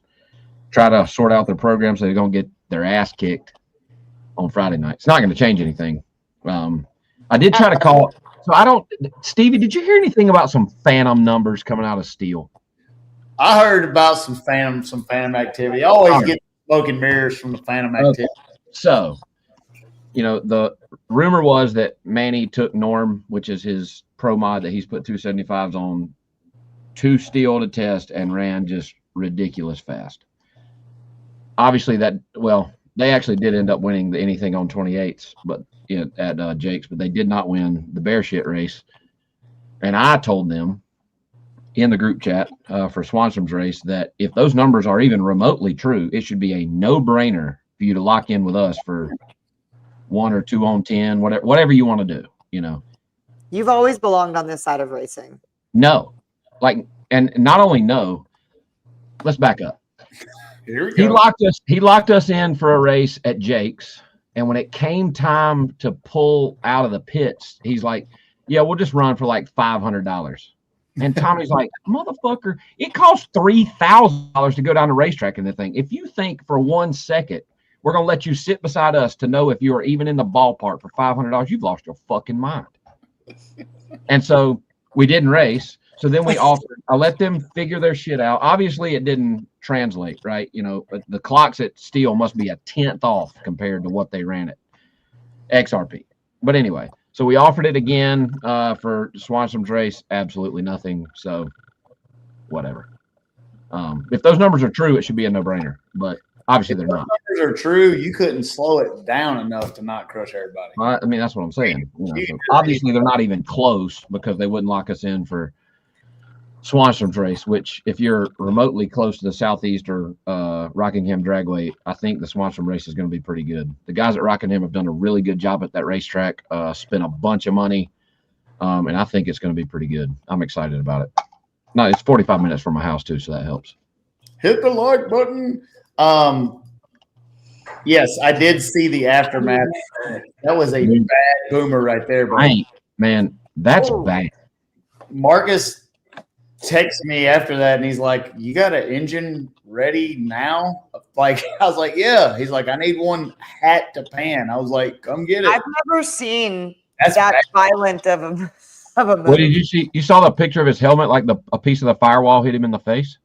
try to sort out their program so they're going to get their ass kicked on Friday night. It's not going to change anything. I did try to call. So Stevie, did you hear anything about some phantom numbers coming out of Steel? I heard about some phantom activity. I always get smoke and mirrors from the phantom activity. So, the rumor was that Manny took Norm, which is his pro mod that he's put 275s on, to Steel to test and ran just ridiculous fast. Obviously they actually did end up winning the anything on 28s, but at Jake's, but they did not win the bear shit race. And I told them in the group chat for Swanson's race that if those numbers are even remotely true, it should be a no-brainer for you to lock in with us for 1 or 2 on 10, whatever you want to do. You've always belonged on this side of racing. No, and not only no, let's back up. Here we go. He locked us in for a race at Jake's, and when it came time to pull out of the pits, he's like, "Yeah, we'll just run for like $500." And Tommy's like, "Motherfucker, it costs $3,000 to go down the racetrack in the thing. If you think for 1 second we're gonna let you sit beside us to know if you are even in the ballpark for $500, you've lost your fucking mind." And so we didn't race. So then I let them figure their shit out. Obviously, it didn't translate, right? But the clocks at Steel must be a 10th off compared to what they ran at XRP. But anyway, so we offered it again for Swanson's race. Absolutely nothing. So whatever. If those numbers are true, it should be a no-brainer. But obviously they're not. If numbers are true, you couldn't slow it down enough to not crush everybody. I mean, that's what I'm saying. So obviously they're not even close because they wouldn't lock us in for Swanson's race, which if you're remotely close to the Southeast or Rockingham Dragway, I think the Swanson race is going to be pretty good. The guys at Rockingham have done a really good job at that racetrack, spent a bunch of money, and I think it's going to be pretty good. I'm excited about it. No, it's 45 minutes from my house too, so that helps. Hit the like button. Yes, I did see the aftermath. That was a bad boomer right there, bro. Man, that's bad. Marcus texted me after that, and he's like, "You got an engine ready now?" Like, I was like, "Yeah." He's like, "I need one hat to pan." I was like, "Come get it." I've never seen That's that bad. violent of a movie. What did you see? You saw the picture of his helmet, like a piece of the firewall hit him in the face?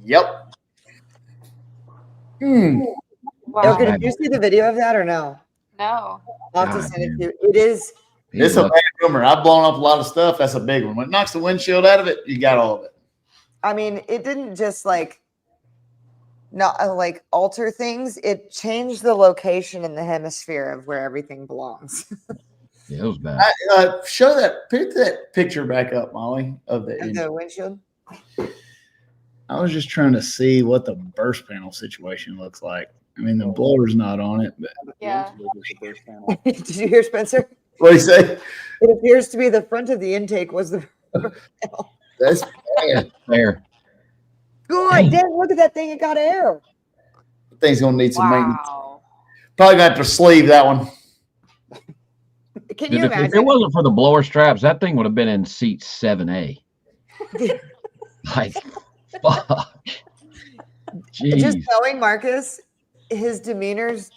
Yep. Wow. Okay, did you see the video of that or no? No. I'll have to send it to you. It is It's a bad rumor. I've blown up a lot of stuff. That's a big one. When it knocks the windshield out of it, you got all of it. I mean, it didn't just not like alter things. It changed the location in the hemisphere of where everything belongs. Yeah, it was bad. Pick that picture back up, Molly, of the engine. The windshield. I was just trying to see what the burst panel situation looks like. I mean, the blower's not on it, but Yeah. Did you hear Spencer? what do you say? It appears to be the front of the intake was the. That's bad. There. God damn! Look at that thing. It got air. Thing's gonna need some maintenance. Wow. Probably gonna have to sleeve that one. Can you If imagine? it wasn't for the blower straps, that thing would have been in seat 7A. Like, fuck. Jeez. Just knowing Marcus, his demeanor's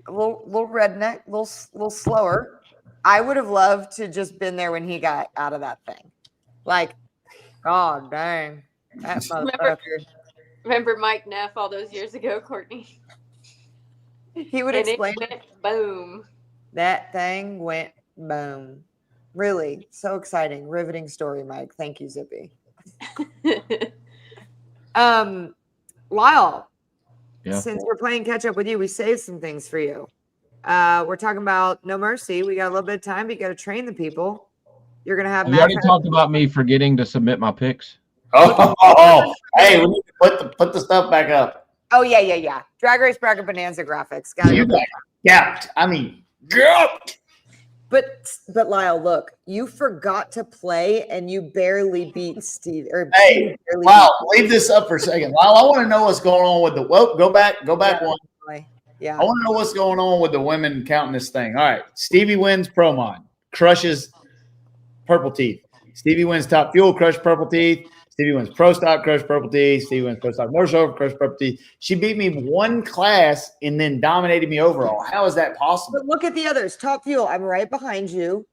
a little redneck, little slower. I would have loved to just been there when he got out of that thing. Like, oh dang, that motherfucker. Remember Mike Neff all those years ago, Courtney? He would And it explain went boom. that thing went boom. Really, so exciting, riveting story, Mike. Thank you, Zippy. Lyle. Yeah. Since we're playing catch up with you, we saved some things for you. We're talking about No Mercy. We got a little bit of time, but you got to train the people. You're gonna have. You already talked about me forgetting to submit my picks. Oh, hey, we need to put the stuff back up. Oh yeah. Drag Race Bracket Bonanza graphics. Got You it. got gapped. I mean, gapped. But Lyle, look, you forgot to play and you barely beat Steve. Hey, Lyle, leave this up for a second. Lyle, I want to know what's going on with the. Well, go back one. Yeah. I want to know what's going on with the women counting this thing. All right, Stevie wins Pro Mod, crushes Purple Teeth. Stevie wins Top Fuel, crush Purple Teeth. Stevie wins Pro Stock, crush Purple Teeth. Stevie wins Pro Stock Motorcycle, crush Purple Teeth. She beat me one class and then dominated me overall. How is that possible? But look at the others. Top Fuel, I'm right behind you.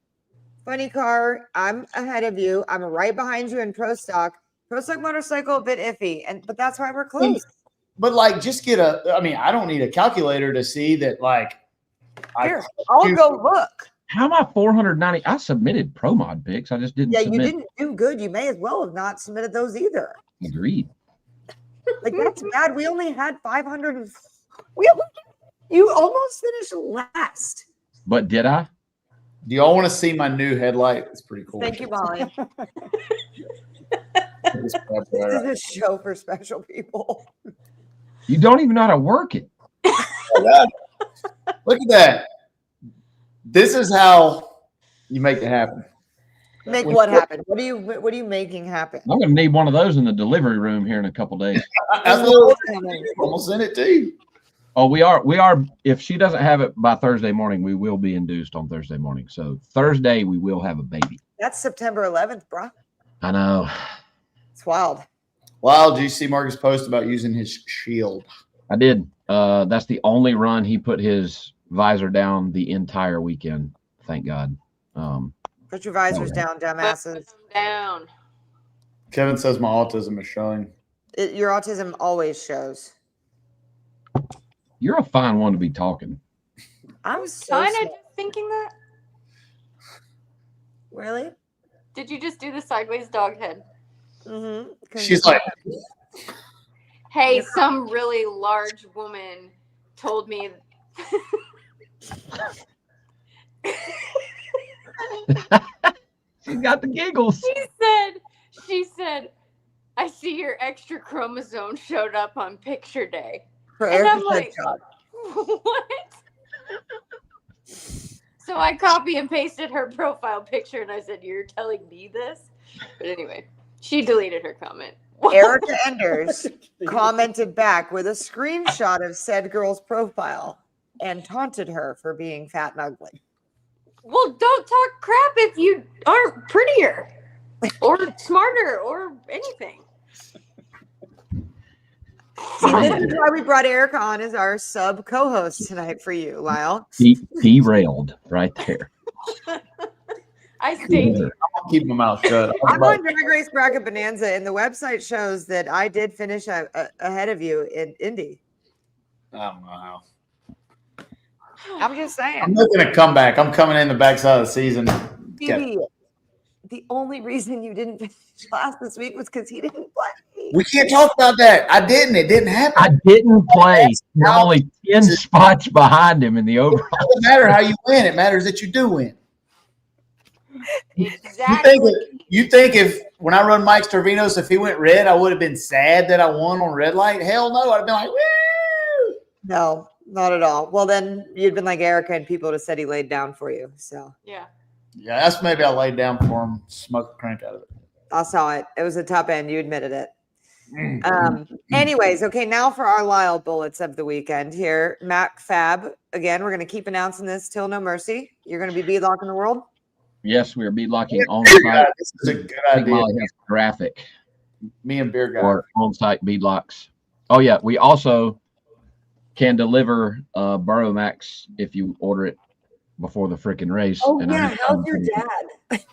Funny Car, I'm ahead of you. I'm right behind you in Pro Stock. Pro Stock Motorcycle, a bit iffy, but that's why we're close. But like, just get I mean, I don't need a calculator to see that. Like, Here, I'll go look. How am I 490? I submitted Pro Mod picks. I just didn't. Yeah, submit. you didn't do good. You may as well have not submitted those either. Agreed. Like, that's bad. We only had 500. You almost finished last. But did I? Do y'all want to see my new headlight? It's pretty cool. Thank you, Molly. This This is a show for special people. You don't even know how to work it. Look at that. This is how you make it happen. Make what happen? What are you making happen? I'm going to need one of those in the delivery room here in a couple days. I'm gonna send it to you. Oh, we are. If she doesn't have it by Thursday morning, we will be induced on Thursday morning. So Thursday we will have a baby. That's September 11th, bro. I know. It's wild. Wow, did you see Marcus' post about using his shield? I did. That's the only run he put his visor down the entire weekend. Thank God. Put your visors down, Put dumbasses. them down. Kevin says my autism is showing. Your autism always shows. You're a fine one to be talking. I'm so Kind of smart. just thinking that. Really? Did you just do the sideways dog head? Mm-hmm. She's like, Hey, some really large woman told me. She's got the giggles. She said, I see your extra chromosome showed up on picture day. For And I'm Erica's like, headshot. what? So I copy and pasted her profile picture and I said, you're telling me this? But anyway, she deleted her comment. Erica Enders commented back with a screenshot of said girl's profile and taunted her for being fat and ugly. Well, don't talk crap if you aren't prettier or smarter or anything. See, this is why we brought Erica on as our sub co-host tonight for you, Lyle. Derailed right there. I stayed here. I'm keeping my mouth shut. I'm on Drag Race Bracket Bonanza, and the website shows that I did finish ahead of you in Indy. I don't know how. I'm just saying. I'm looking at comeback. I'm coming in the backside of the season. Stevie, the only reason you didn't finish last this week was because he didn't play. We can't talk about that. I didn't. It didn't happen. I didn't play. I'm only 10 spots behind him in the overall. It doesn't matter how you win. It matters that you do win. Exactly. You think if when I run Mike's Tervinos, if he went red, I would have been sad that I won on red light? Hell no. I'd have been like, woo! No, not at all. Well, then you'd been like Erica, and people would have said he laid down for you. So Yeah. Yeah, that's maybe I laid down for him, smoked the crank out of it. I saw it. It was a top end. You admitted it. Anyways, okay, now for our Lyle bullets of the weekend here. Mac Fab. Again, we're going to keep announcing this till no mercy. You're going to be beadlocking the world? Yes, we are beadlocking on site. This is a good I think idea. Molly has a graphic Me and Beer Guy. or on-site beadlocks. Oh yeah, we also can deliver Burrow Max if you order it before the freaking race. Oh, And yeah. How's your dad?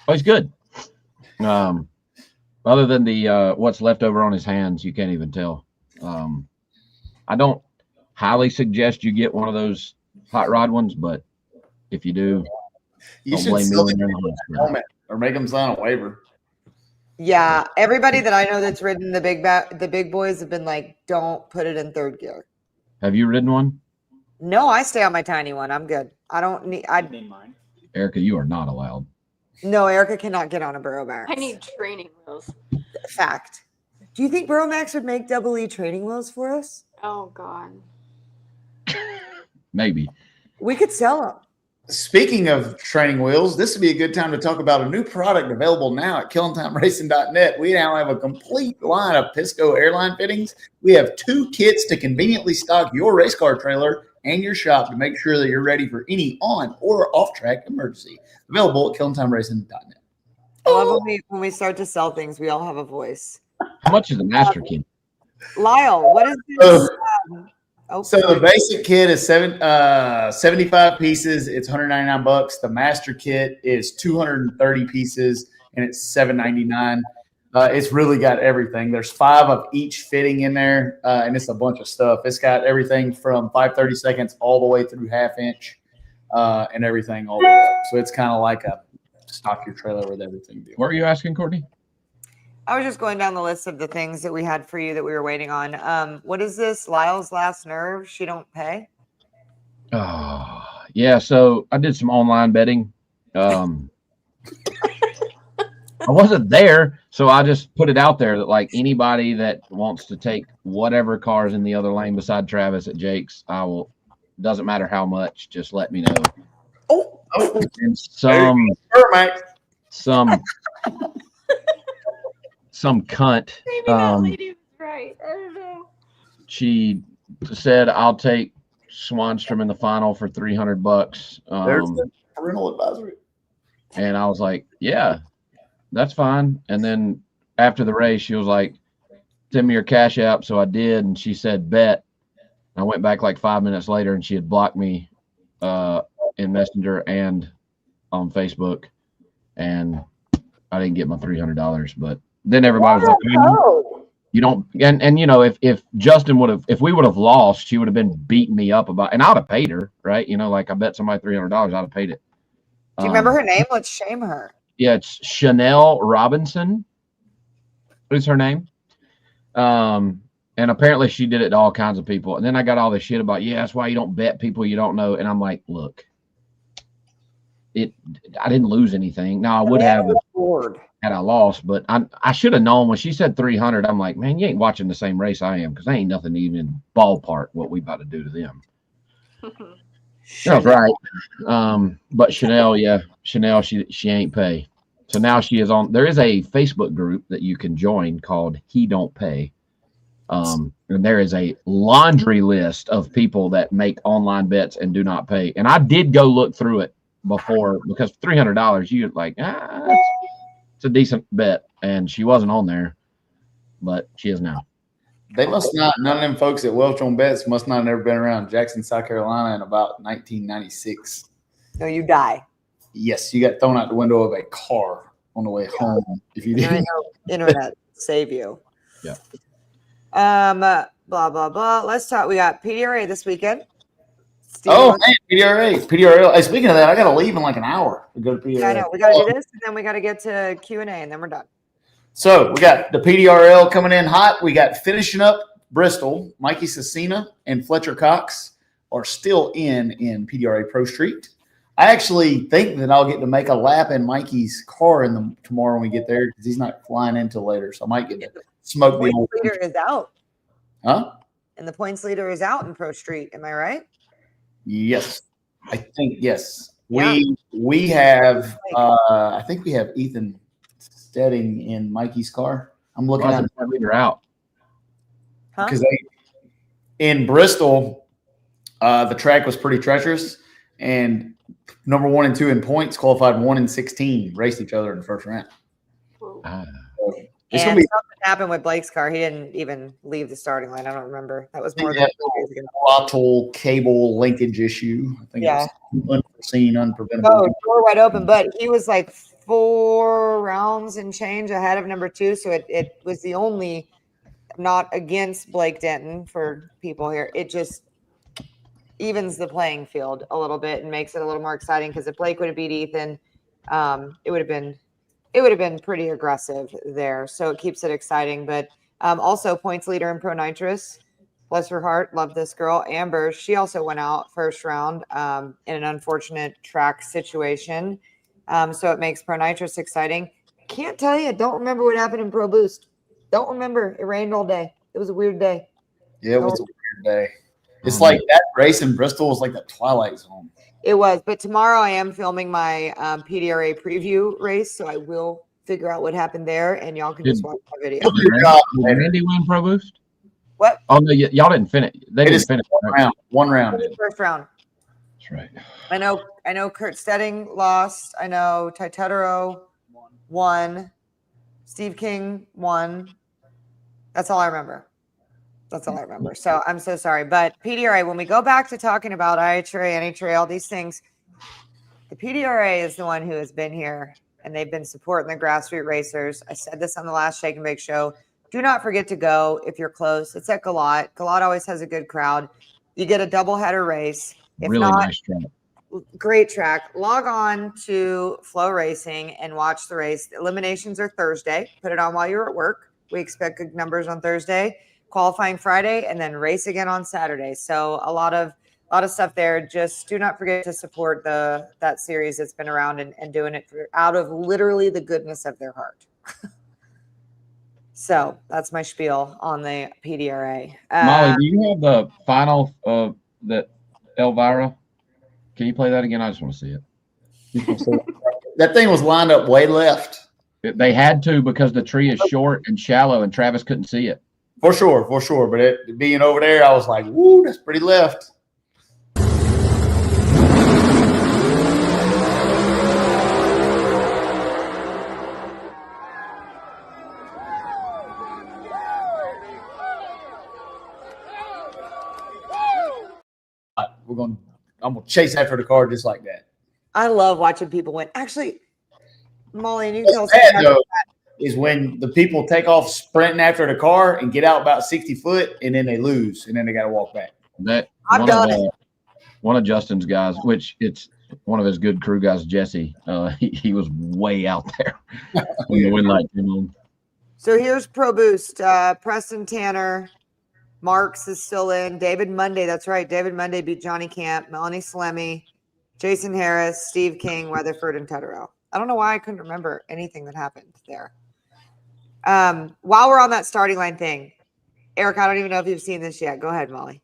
Oh, he's good. Other than the what's left over on his hands, you can't even tell. I don't highly suggest you get one of those hot rod ones, but if you do, You don't should blame me sell when it you're in the hospital. helmet or make them sign a waiver. Yeah, everybody that I know that's ridden the big boys have been like, don't put it in third gear. Have you ridden one? No, I stay on my tiny one. I'm good. I don't need. I need mine. Erica, you are not allowed. No, Erica cannot get on a Burrow Max. I need training wheels. Fact. Do you think Burrow Max would make double E training wheels for us? Oh God. Maybe. We could sell them. Speaking of training wheels, this would be a good time to talk about a new product available now at KillingTimeRacing.net. We now have a complete line of Pisco airline fittings. We have 2 kits to conveniently stock your race car trailer and your shop to make sure that you're ready for any on or off-track emergency. Available at KillingTimeRacing.net. I love when we start to sell things, we all have a voice. How much is the master kit? Lyle, what is this? So the basic kit is 75 pieces. It's $199. The master kit is 230 pieces, and it's $799. It's really got everything. There's 5 of each fitting in there, and it's a bunch of stuff. It's got everything from 5/32 all the way through half-inch, and everything all the way up. So it's kind of like a stock your trailer with everything deal. What are you asking, Courtney? I was just going down the list of the things that we had for you that we were waiting on. What is this? Lyle's last nerve? She don't pay? Oh, yeah. So I did some online betting. I wasn't there, so I just put it out there that like anybody that wants to take whatever cars in the other lane beside Travis at Jake's, I will. Doesn't matter how much, just let me know. And some cunt. Maybe that lady was right. I don't know. She said, "I'll take Swanstrom in the final for $300." There's the parental advisory. And I was like, "Yeah, that's fine." And then after the race, she was like, "Send me your cash app." So I did, and she said, "Bet." I went back like 5 minutes later, and she had blocked me in Messenger and on Facebook, and I didn't get my $300. But then everybody was like, "You don't." And you know, if Justin would have, if we would have lost, she would have been beating me up about, and I'd have paid her, right? You know, like I bet somebody $300, I'd have paid it. Do you remember her name? Let's shame her. Yeah, it's Chanel Robinson. What is her name? And apparently she did it to all kinds of people. And then I got all this shit about, yeah, that's why you don't bet people you don't know. And I'm like, look, I didn't lose anything. Now I would have had I lost, but I should have known when she said 300. I'm like, man, you ain't watching the same race I am, because I ain't nothing even ballpark what we about to do to them. That was right. But Chanel, she ain't pay. So now she is on. There is a Facebook group that you can join called He Don't Pay. And there is a laundry list of people that make online bets and do not pay. And I did go look through it before, because $300, you're like, it's a decent bet. And she wasn't on there, but she is now. They must not, none of them folks at Welch on Bets must not have never been around Jackson, South Carolina in about 1996. No, you die. Yes, you got thrown out the window of a car on the way home. If you didn't. Internet save you. Yeah. Blah, blah, blah. Let's talk. We got PDRA this weekend. Stevie, Oh man, PDRA. Hey, speaking of that, I got to leave in like an hour to go to PDRA. I know we got to do this, and then we got to get to Q&A, and then we're done. So we got the PDRL coming in hot. We got finishing up Bristol. Mikey Cecina and Fletcher Cox are still in PDRA Pro Street. I actually think that I'll get to make a lap in Mikey's car tomorrow when we get there because he's not flying in till later. So I might get to smoke the old leader is out. Huh? And the points leader is out in Pro Street. Am I right? Yes. I think yes. Yeah. We have I think we have Ethan Stedding in Mikey's car. I'm looking at the leader out. because in Bristol, the track was pretty treacherous, and number 1 and 2 in points qualified 1 and 16 raced each other in the first round. It's gonna be something happened with Blake's car. He didn't even leave the starting line. I don't remember. That was more than 2 days ago. Throttle cable linkage issue. I think it was unforeseen, unpreventable. Oh, door wide open, but he was like 4 rounds and change ahead of number 2. So it was the only not against Blake Denton for people here. It just evens the playing field a little bit and makes it a little more exciting because if Blake would have beat Ethan, it would have been pretty aggressive there. So it keeps it exciting. But also points leader in Pro Nitrous. Bless her heart. Love this girl. Amber, she also went out first round in an unfortunate track situation. So it makes Pro Nitrous exciting. Can't tell you. Don't remember what happened in Pro Boost. Don't remember. It rained all day. It was a weird day. Yeah, it was a weird day. It's like that race in Bristol was like the Twilight Zone. It was, but tomorrow I am filming my PDRA preview race, so I will figure out what happened there, and y'all can just watch my video. Did Indy win Pro Boost? What? Oh no, y'all didn't finish. They didn't finish one round. First round. That's right. I know. Kurt Stedding lost. I know Tetero won. Steve King won. That's all I remember. So I'm so sorry. But PDRA, when we go back to talking about IHRA, NHRA, all these things, the PDRA is the one who has been here and they've been supporting the grassroots racers. I said this on the last Shake and Bake show. Do not forget to go if you're close. It's at Galot. Galot always has a good crowd. You get a doubleheader race. If really not, nice track. Great track. Log on to Flow Racing and watch the race. The eliminations are Thursday. Put it on while you're at work. We expect good numbers on Thursday. Qualifying Friday, and then race again on Saturday. So a lot of stuff there. Just do not forget to support that series that's been around and doing it out of literally the goodness of their heart. So that's my spiel on the PDRA. Molly, do you have the final of that Elvira? Can you play that again? I just want to see it. That thing was lined up way left. They had to because the tree is short and shallow, and Travis couldn't see it. For sure. But it being over there, I was like, woo, that's pretty left. I'm gonna chase after the car just like that. I love watching people win. Actually, Molly, and you tell us is when the people take off sprinting after the car and get out about 60 foot and then they lose and then they got to walk back. I've done it. One of Justin's guys, which it's one of his good crew guys, Jesse, he was way out there when the wind light came on. So here's Pro Boost. Preston Tanner, Marks is still in. David Monday, that's right. David Monday beat Johnny Camp, Melanie Salemi, Jason Harris, Steve King, Weatherford, and Tetero. I don't know why I couldn't remember anything that happened there. While we're on that starting line thing, Eric, I don't even know if you've seen this yet. Go ahead, Molly.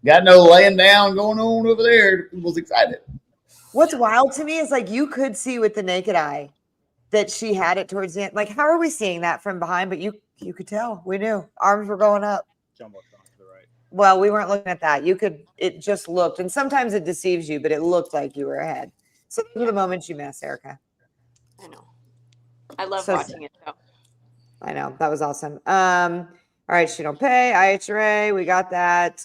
Got no laying down going on over there. People's excited. What's wild to me is like you could see with the naked eye that she had it towards the end. Like, how are we seeing that from behind? But you could tell. We knew. Arms were going up. Jumbotron to the right. Well, we weren't looking at that. It just looked, and sometimes it deceives you, but it looked like you were ahead. So those are the moments you miss, Erica. I know. I love watching it though. I know. That was awesome. All right, she don't pay. IHRA, we got that.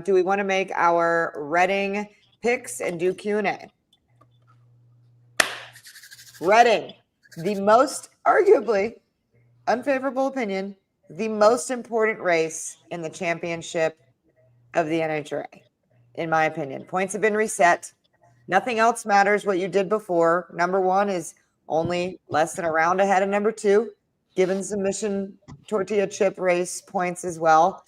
Do we want to make our Reading picks and do Q&A? Reading, the most, arguably, unfavorable opinion, the most important race in the championship of the NHRA, in my opinion. Points have been reset. Nothing else matters what you did before. Number one is only less than a round ahead of number two, given submission tortilla chip race points as well.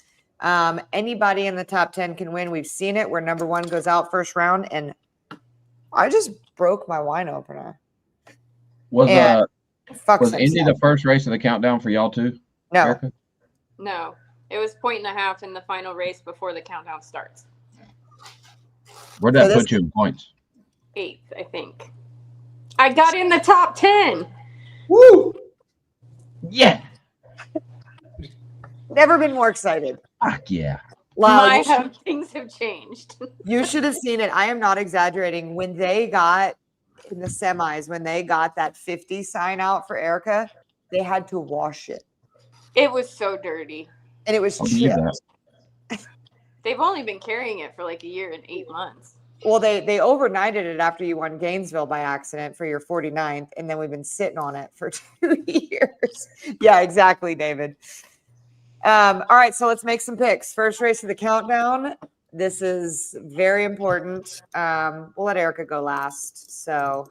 Anybody in the top 10 can win. We've seen it where number one goes out first round, and I just broke my wine opener. Was Fucks Indy himself. the first race of the countdown for y'all too? No. Erica? No, it was 1.5 in the final race before the countdown starts. Where'd that So put you in points? 8th, I think. I got in the top 10. Woo! Yeah. Never been more excited. Fuck yeah. Lyle, Things have changed. you should have seen it. I am not exaggerating. When they got in the semis, when they got that 50 sign out for Erica, they had to wash it. It was so dirty. And it was I'll believe chipped. that. They've only been carrying it for like a year and 8 months. Well, they overnighted it after you won Gainesville by accident for your 49th, and then we've been sitting on it for 2 years. Yeah, exactly, David. All right, so let's make some picks. First race of the countdown. This is very important. We'll let Erica go last. So,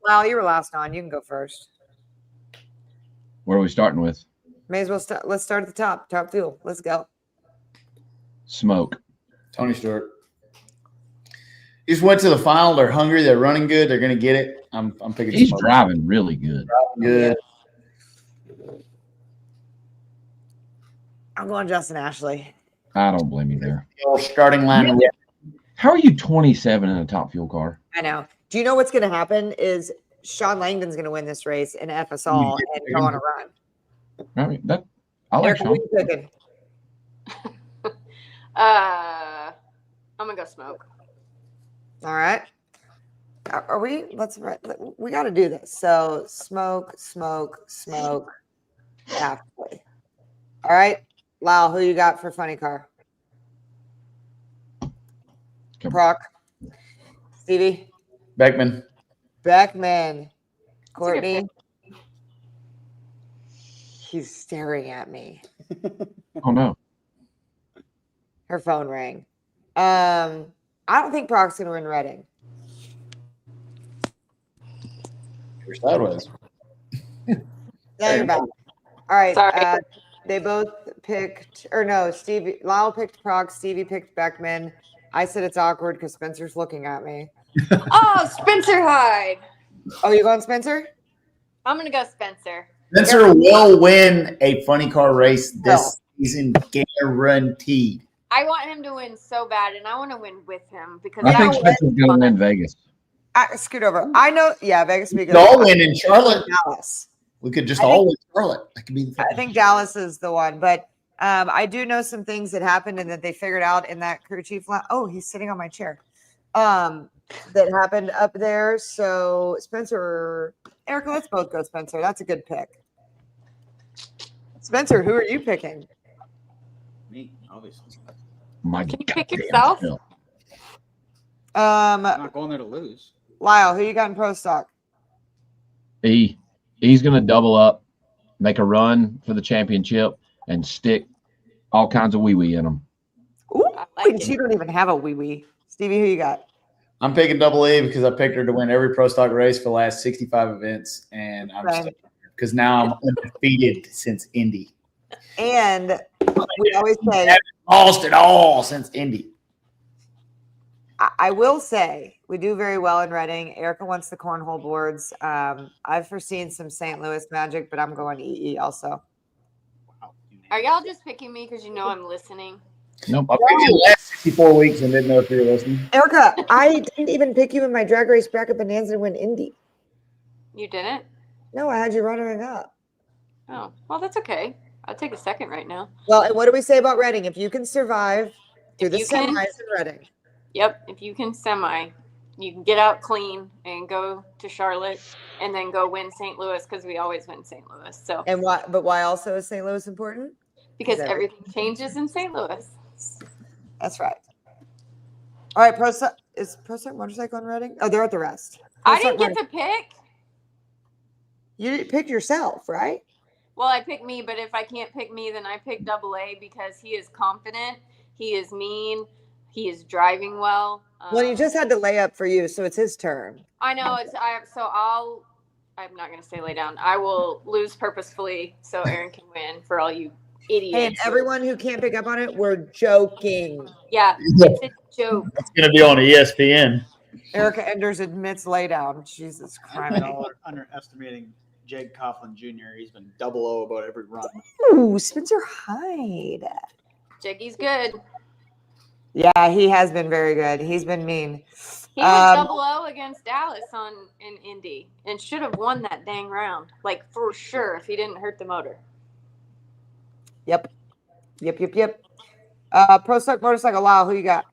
Lyle, you were last on. You can go first. Where are we starting with? May as well start. Let's start at the top. Top fuel. Let's go. Smoke. Tony Stewart. He just went to the final. They're hungry. They're running good. They're going to get it. I'm picking He's Smoke. driving really good. Good. I'm going Justin Ashley. I don't blame you there. Your starting line. How are you 27 in a top fuel car? I know. Do you know what's going to happen is Sean Langdon's going to win this race and F us all and go on a run. I mean, I like Erica, Sean. what are you picking? I'm gonna go Smoke. All right. Are we? We got to do this. So Smoke. Ashley. All right. Lyle, who you got for funny car? Come on. Proc. Stevie. Beckman. Courtney. He's staring at me. Oh no. Her phone rang. I don't think Proc's gonna win Reading. You're sideways. Yeah, you're back. All right. Sorry. They both picked, or no, Stevie. Lyle picked Proc. Stevie picked Beckman. I said it's awkward because Spencer's looking at me. Oh, Spencer Hyde. Oh, you going Spencer? I'm gonna go Spencer. Spencer will win a funny car race this season, guaranteed. I want him to win so bad, and I want to win with him because I think that Spencer's going to win Vegas. Scoot over. I know. Yeah, Vegas would be We good. could all win in Charlotte. Dallas. We could just I all win Charlotte. That could be the I think Dallas is the one, but I do know some things that happened and that they figured out in that crew chief. Oh, he's sitting on my chair. That happened up there. So Spencer, Erica, let's both go Spencer. That's a good pick. Spencer, who are you picking? Me, obviously. My Can you pick goddamn yourself? self. I'm not going there to lose. Lyle, who you got in pro stock? He's going to double up, make a run for the championship, and stick all kinds of wee-wee in them. Ooh, I like you it. don't even have a wee wee. Stevie, who you got? I'm picking Double E because I picked her to win every pro stock race for the last 65 events, and I'm Same. because now I'm undefeated since Indy. And we always say, Haven't lost it all since Indy. I will say we do very well in Reading. Erica wants the cornhole boards. I've foreseen some St. Louis magic, but I'm going EE also. Are y'all just picking me because you know I'm listening? Nope. I picked you the last 64 weeks and didn't know if you were listening. Erica, I didn't even pick you in my drag race bracket bonanza to win Indy. You didn't? No, I had you running up. Oh, well, that's okay. I'll take a second right now. Well, and what do we say about Reading? If you can survive through If the you can- semis in Reading. Yep, if you can semi, you can get out clean and go to Charlotte and then go win St. Louis because we always win St. Louis. So And why? But why also is St. Louis important? because Exactly. everything changes in St. Louis. That's right. All right, is Pro Stock Motorcycle in Reading? Oh, they're at the rest. I didn't get to pick. You picked yourself, right? Well, I picked me, but if I can't pick me, then I pick AA because he is confident, he is mean, he is driving well. Well, you just had to lay up for you, so it's his turn. I know I'm not going to say lay down. I will lose purposefully so Aaron can win for all you idiots. Hey, and everyone who can't pick up on it, we're joking. Yeah, it's a joke. It's going to be on ESPN. Erica Enders admits lay down. Jesus Christ. Underestimating Jake Coughlin Jr. He's been 0-0 about every run. Ooh, Spencer Hyde. Jiggy's good. Yeah, he has been very good. He's been mean. He was 0-0 against Dallas in Indy and should have won that dang round, like for sure, if he didn't hurt the motor. Yep. Pro Stock Motorcycle, Lyle, who you got?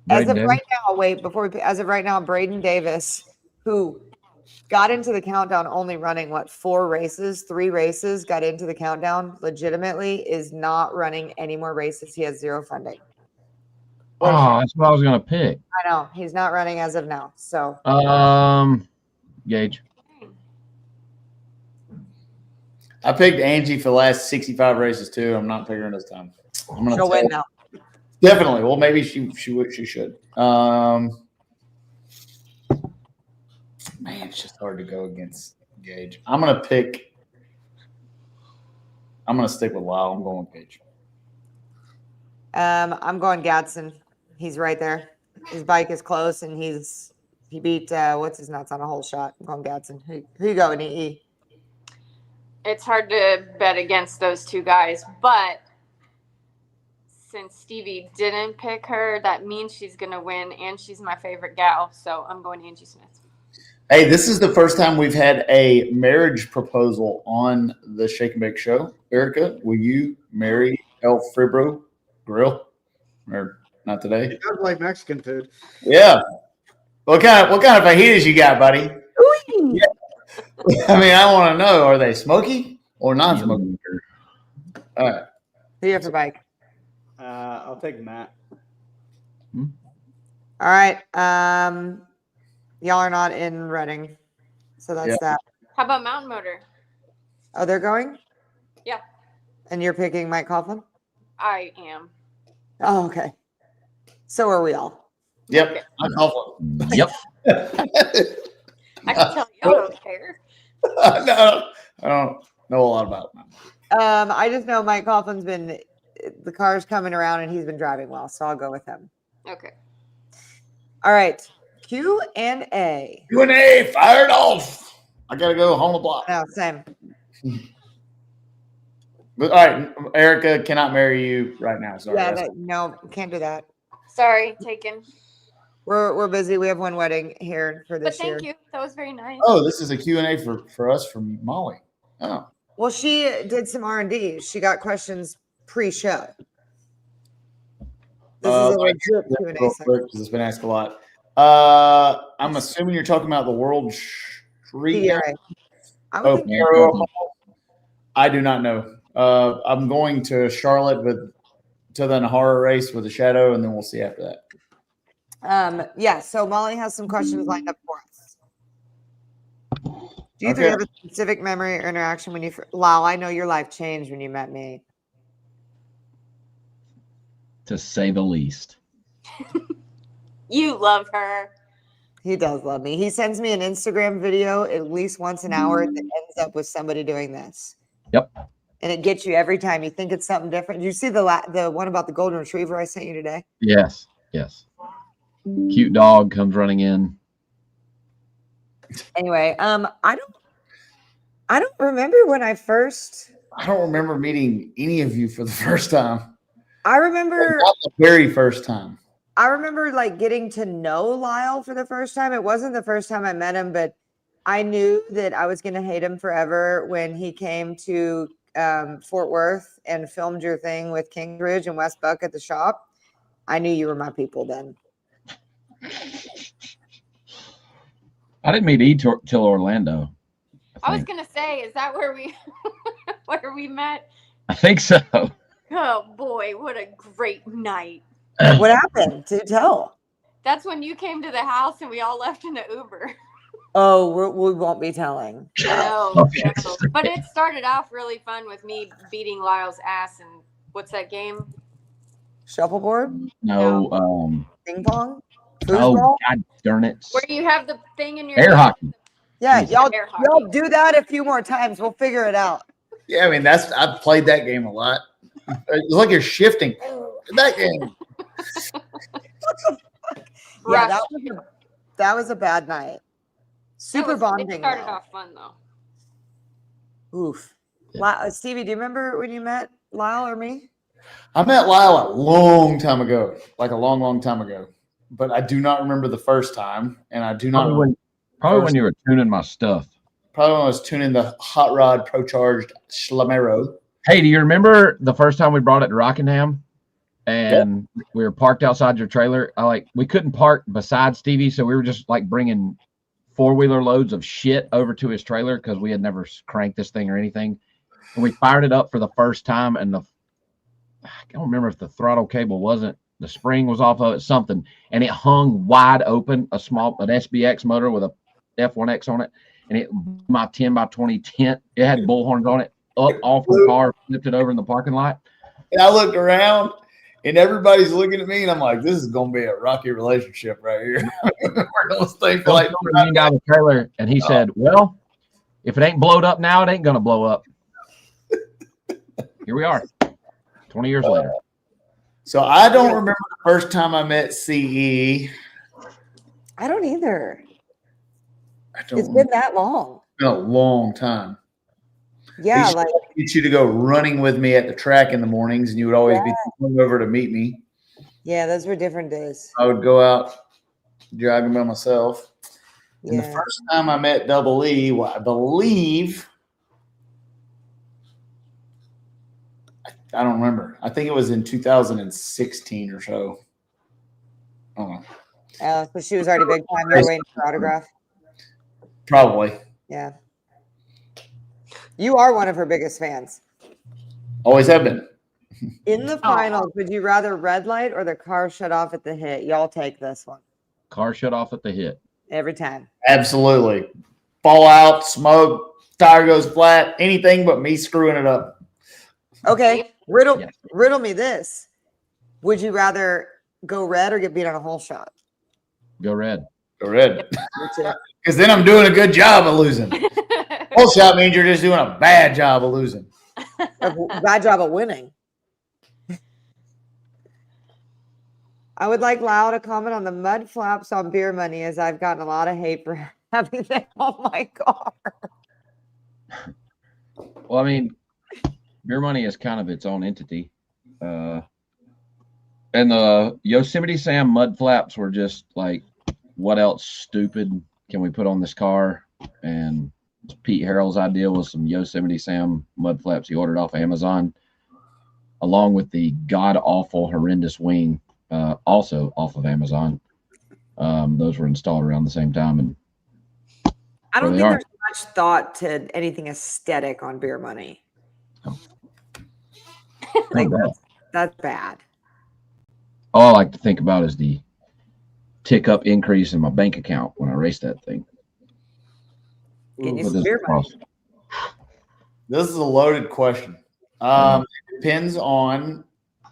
As of right now, Braden Davis, who got into the countdown only running, 3 races, got into the countdown legitimately, is not running any more races. He has 0 funding. Oh, that's what I was going to pick. I know. He's not running as of now. So, Gage. I picked Angie for the last 65 races too. I'm not picking her this time. she'll win now. Definitely. Well, maybe she should. Man, it's just hard to go against Gage. I'm gonna stick with Lyle. I'm going with Gage. I'm going Gadsden. He's right there. His bike is close, and he beat what's his nuts on a whole shot. I'm going Gadsden. Who you going, EE? It's hard to bet against those two guys, but since Stevie didn't pick her, that means she's gonna win, and she's my favorite gal. So I'm going Angie Smith. Hey, this is the first time we've had a marriage proposal on the Shake and Bake show. Erica, will you marry El Fribro Grill? Or not today? He does like Mexican food. Yeah. What kind of fajitas you got, buddy? Yeah. I mean, I want to know: are they smoky or non-smoky? All right. Who you have for bike? I'll take Matt. All right. Y'all are not in Reading, so that's that. How about Mountain Motor? Oh, they're going? Yeah. And you're picking Mike Coughlin? I am. Oh, okay. So are we all. Yep. Okay. I'm Coughlin. Yep. I can tell you, I don't care. No, I don't know a lot about it. I just know Mike Coughlin's been the car's coming around and he's been driving well, so I'll go with him. Okay. All right. Q&A. Q&A fired off. I gotta go home the block. No, same. But all right, Erica cannot marry you right now. Sorry. Yeah, no, can't do that. Sorry, taken. We're busy. We have one wedding here for But this year. thank you. That was very nice. Oh, this is a Q&A for us from Molly. Oh. Well, she did some R&D. She got questions pre-show. This is a legit Q&A real section. quick, 'cause it's been asked a lot. I'm assuming you're talking about the World Street. PDRA. I would think I do not know. I'm going to Charlotte to the NHRA race with a shadow, and then we'll see after that. yeah, so Molly has some questions lined up for us. Do you Okay. three have a specific memory or interaction when you Lyle, I know your life changed when you met me. To say the least. You love her. He does love me. He sends me an Instagram video at least once an hour that ends up with somebody doing this. Yep. And it gets you every time. You think it's something different. Did you see the one about the golden retriever I sent you today? Yes. Yes. Cute dog comes running in. Anyway, I don't remember when I don't remember meeting any of you for the first time. I remember Not the very first time. I remember like getting to know Lyle for the first time. It wasn't the first time I met him, but I knew that I was going to hate him forever when he came to Fort Worth and filmed your thing with Kingsbridge and West Buck at the shop. I knew you were my people then. I didn't meet E till Orlando. I was going to say, is that where we... where we met? I think so. Oh boy, what a great night. What happened? Do tell. That's when you came to the house and we all left in the Uber. Oh, we won't be telling. No, Okay. no. But it started off really fun with me beating Lyle's ass. And what's that game? Shuffleboard, No. ping pong, Oh, foosball. God darn it. Where you have the thing in your Air hockey. Yeah, y'all Air hockey. y'all do that a few more times. We'll figure it out. Yeah, I mean I've played that game a lot. It's like you're shifting that game. Yeah, Rough. that was a bad night. Super It bonding. started though. off fun though. Oof. Stevie, do you remember when you met Lyle or me? I met Lyle a long time ago, like a long, long time ago. But I do not remember the first time, and I do not Probably when you were tuning my stuff. probably when I was tuning the Hot Rod Pro Charged Schlamero. Hey, do you remember the first time we brought it to Rockingham? And we were parked outside your trailer. We couldn't park beside Stevie, so we were just like bringing 4-wheeler loads of shit over to his trailer because we had never cranked this thing or anything. And we fired it up for the first time, and I don't remember if the throttle cable the spring was off of it, something, and it hung wide open, an SBX motor with a F1X on it, and my 10x20 tent, it had bullhorns on it, up off the car, flipped it over in the parking lot. And I looked around, and everybody's looking at me, and I'm like, this is going to be a rocky relationship right here. We're going to stay for like He got the trailer, and he said, well, if it ain't blowed up now, it ain't going to blow up. Here we are, 20 years later. So I don't remember the first time I met CE. I don't either. It's It's been that long. been a long time. Yeah, He like get you to go running with me at the track in the mornings, and you would always be coming over to meet me. yeah, those were different days. I would go out driving by myself. And the Yeah. first time I met Double E, well, I believe, I don't remember. I think it was in 2016 or so. I don't know. So she was already big time. You were waiting for autograph. Probably. Yeah. You are one of her biggest fans. Always have been. In the finals, would you rather red light or the car shut off at the hit? Y'all take this one Car shut off at the hit. every time. Absolutely. Fall out, smoke, tire goes flat, anything but me screwing it up. Okay, riddle Yeah. me this. Would you rather go red or get beat on a hole shot? Go red. Go red. Because then I'm doing a good job of losing. Hole shot means you're just doing a bad job of losing. A bad job of winning. I would like Lyle to comment on the mud flaps on beer money, as I've gotten a lot of hate for having them on my car. Well, I mean, beer money is kind of its own entity. And the Yosemite Sam mud flaps were just like, what else stupid can we put on this car? And Pete Harrell's idea was some Yosemite Sam mud flaps he ordered off Amazon, along with the god-awful, horrendous wing, also off of Amazon. Those were installed around the same time. And I don't There they think are. there's much thought to anything aesthetic on beer money. Like, that's bad. all I like to think about is the tick up increase in my bank account when I race that thing. Getting you With some this beer money. cross. This is a loaded question. It depends on,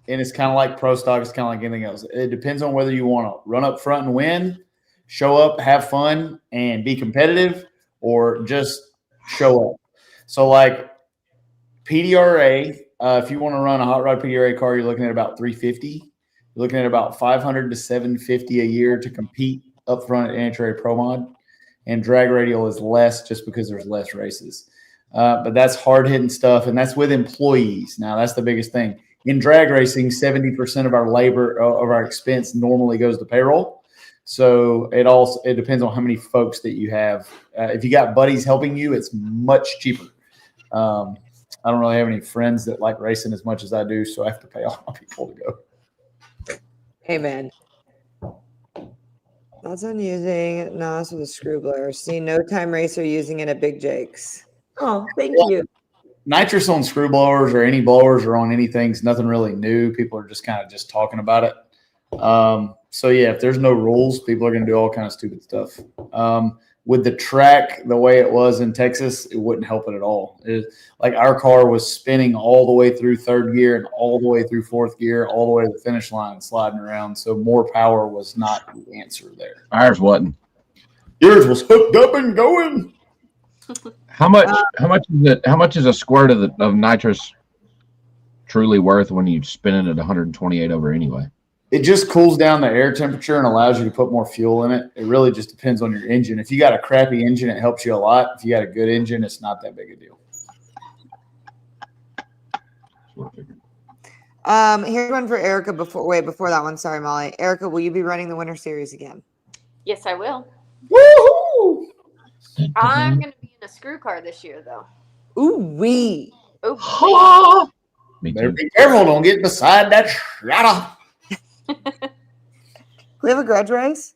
and it's kind of like pro stock, it's kind of like anything else. It depends on whether you want to run up front and win, show up, have fun, and be competitive, or just show up. So, like PDRA, if you want to run a hot rod PDRA car, you're looking at about $350. You're looking at about $500 to $750 a year to compete up front at NHRA Pro Mod. And drag radial is less just because there's less races. But that's hard-hitting stuff, and that's with employees. Now, that's the biggest thing. In drag racing, 70% of our labor, of our expense normally goes to payroll. So it depends on how many folks that you have. If you got buddies helping you, it's much cheaper. I don't really have any friends that like racing as much as I do, so I have to pay all my people to go. Amen. Thoughts on using NOS with a screw blower? See no time racer using it at Big Jake's. Oh, thank you. nitrous on screw blowers or any blowers or on anything is nothing really new. People are just kind of just talking about it. So yeah, if there's no rules, people are going to do all kind of stupid stuff. With the track the way it was in Texas, it wouldn't help it at all. Like our car was spinning all the way through third gear and all the way through fourth gear, all the way to the finish line, sliding around. So more power was not the answer there. Ours wasn't. Yours was hooked up and going. How much is it? How much is a squirt of nitrous truly worth when you spin it at 128 over anyway? It just cools down the air temperature and allows you to put more fuel in it. It really just depends on your engine. If you got a crappy engine, it helps you a lot. If you got a good engine, it's not that big a deal. Here's one for Erica before that one. Sorry, Molly. Erica, will you be running the Winter Series again? Yes, I will. Woohoo! I'm going to be in a screw car this year, though. Ooh wee. Oh, Me Better too. be careful. Don't get beside that shredder. We have a grudge race.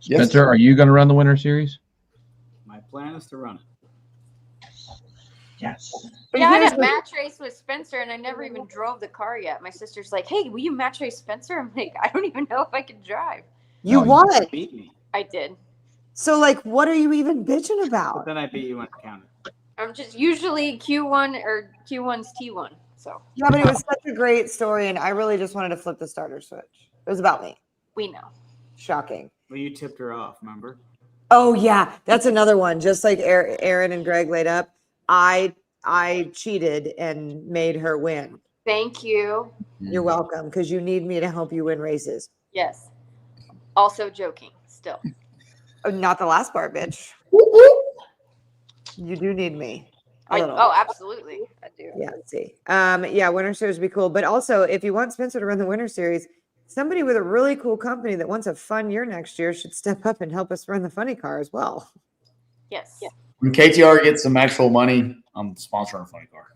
Spencer, are you going to run the Winter Series? My plan is to run it. Yes. yeah, I had a match race with Spencer, and I never even drove the car yet. My sister's like, "Hey, will you match race Spencer?" I'm like, "I don't even know if I can drive." You No, you won. Beat me. I did. So, like, what are you even bitching But about? then I beat you when it counted. I'm just usually Q1 or Q1's T1. So Yeah, but it was such a great story, and I really just wanted to flip the starter switch. It was about me. we know. Shocking. Well, you tipped her off, remember? Oh yeah, that's another one. Just like Aaron and Greg laid up, I cheated and made her win. Thank you. You're welcome, because you need me to help you win races. Yes. Also joking. Still. Oh, not the last part, bitch. You do need me. A little. Oh, absolutely. I do. Yeah, let's see. Yeah, Winter Series would be cool. But also, if you want Spencer to run the Winter Series, somebody with a really cool company that wants a fun year next year should step up and help us run the funny car as well. Yes. When KTR gets some actual money, I'm sponsoring a funny car.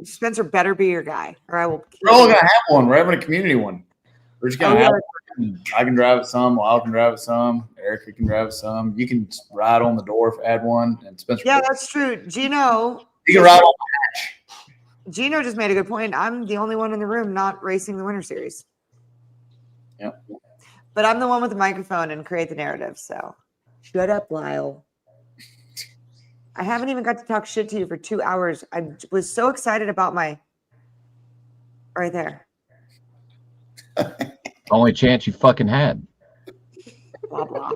Spencer better be your guy, or I will. We're all gonna have one. We're having a community one. We're just gonna Oh, have yeah. it. I can drive it some. Lyle can drive it some. Erica can drive it some. You can ride on the door if I had one. And Spencer, Yeah, that's true. Gino you can ride on Gino just made a good point. I'm the only one in the room not racing the Winter Series. Yep. But I'm the one with the microphone and create the narrative. So shut up, Lyle. I haven't even got to talk shit to you for 2 hours. I was so excited about my right there. Only chance you fucking had. Blah blah.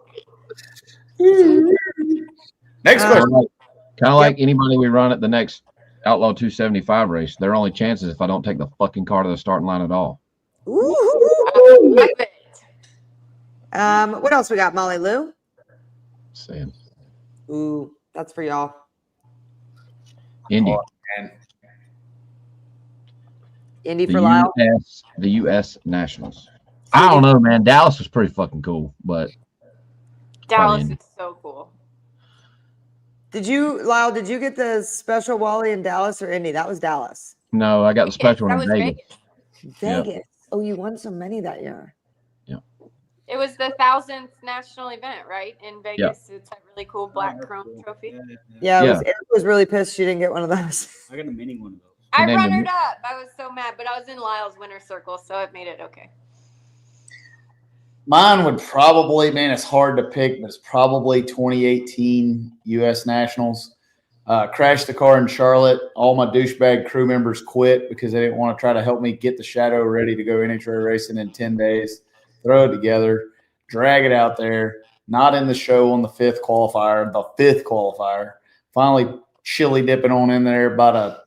Next question. Kind of like anybody we run at the next Outlaw 275 race. Their only chances if I don't take the fucking car to the starting line at all. I love it. What else we got, Molly Lou? Saying Ooh, that's for y'all. Indy. Man. Indy for Lyle. The U.S. Nationals. I don't know, man. Dallas was pretty fucking cool, but Dallas Indy. is so cool. Lyle, did you get the special Wally in Dallas or Indy? That was Dallas. no, I got the special That one was in Vegas. Vegas. Vegas. Oh, you won so many that year. It was the 1000th national event, right? In Vegas. It's a really cool black chrome trophy. Yeah, Yeah. Eric was really pissed she didn't get one of those. I got a mini one of those. I named him- runnered up. I was so mad, but I was in Lyle's winner circle, so it made it okay. Mine would probably, man, it's hard to pick, but it's probably 2018 U.S. Nationals. Crashed the car in Charlotte. All my douchebag crew members quit because they didn't want to try to help me get the Shadow ready to go NHRA racing in 10 days. Throw it together, drag it out there, not in the show on the fifth qualifier. Finally, chili dipping on in there about a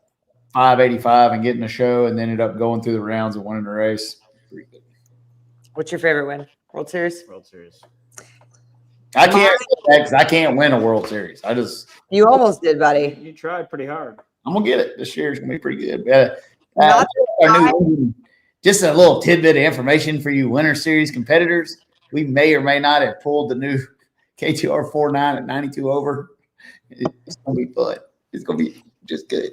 585 and getting the show, and then ended up going through the rounds and winning the race. Pretty good. What's your favorite win? World Series? World Series. I can't say that because I can't win a World Series. You almost did, buddy. You tried pretty hard. I'm gonna get it this year. It's gonna be pretty good. Not Just a little tidbit of information for you Winter Series competitors. We may or may not have pulled the new KTR 49 at 92 over. It's gonna be fun. It's gonna be just good.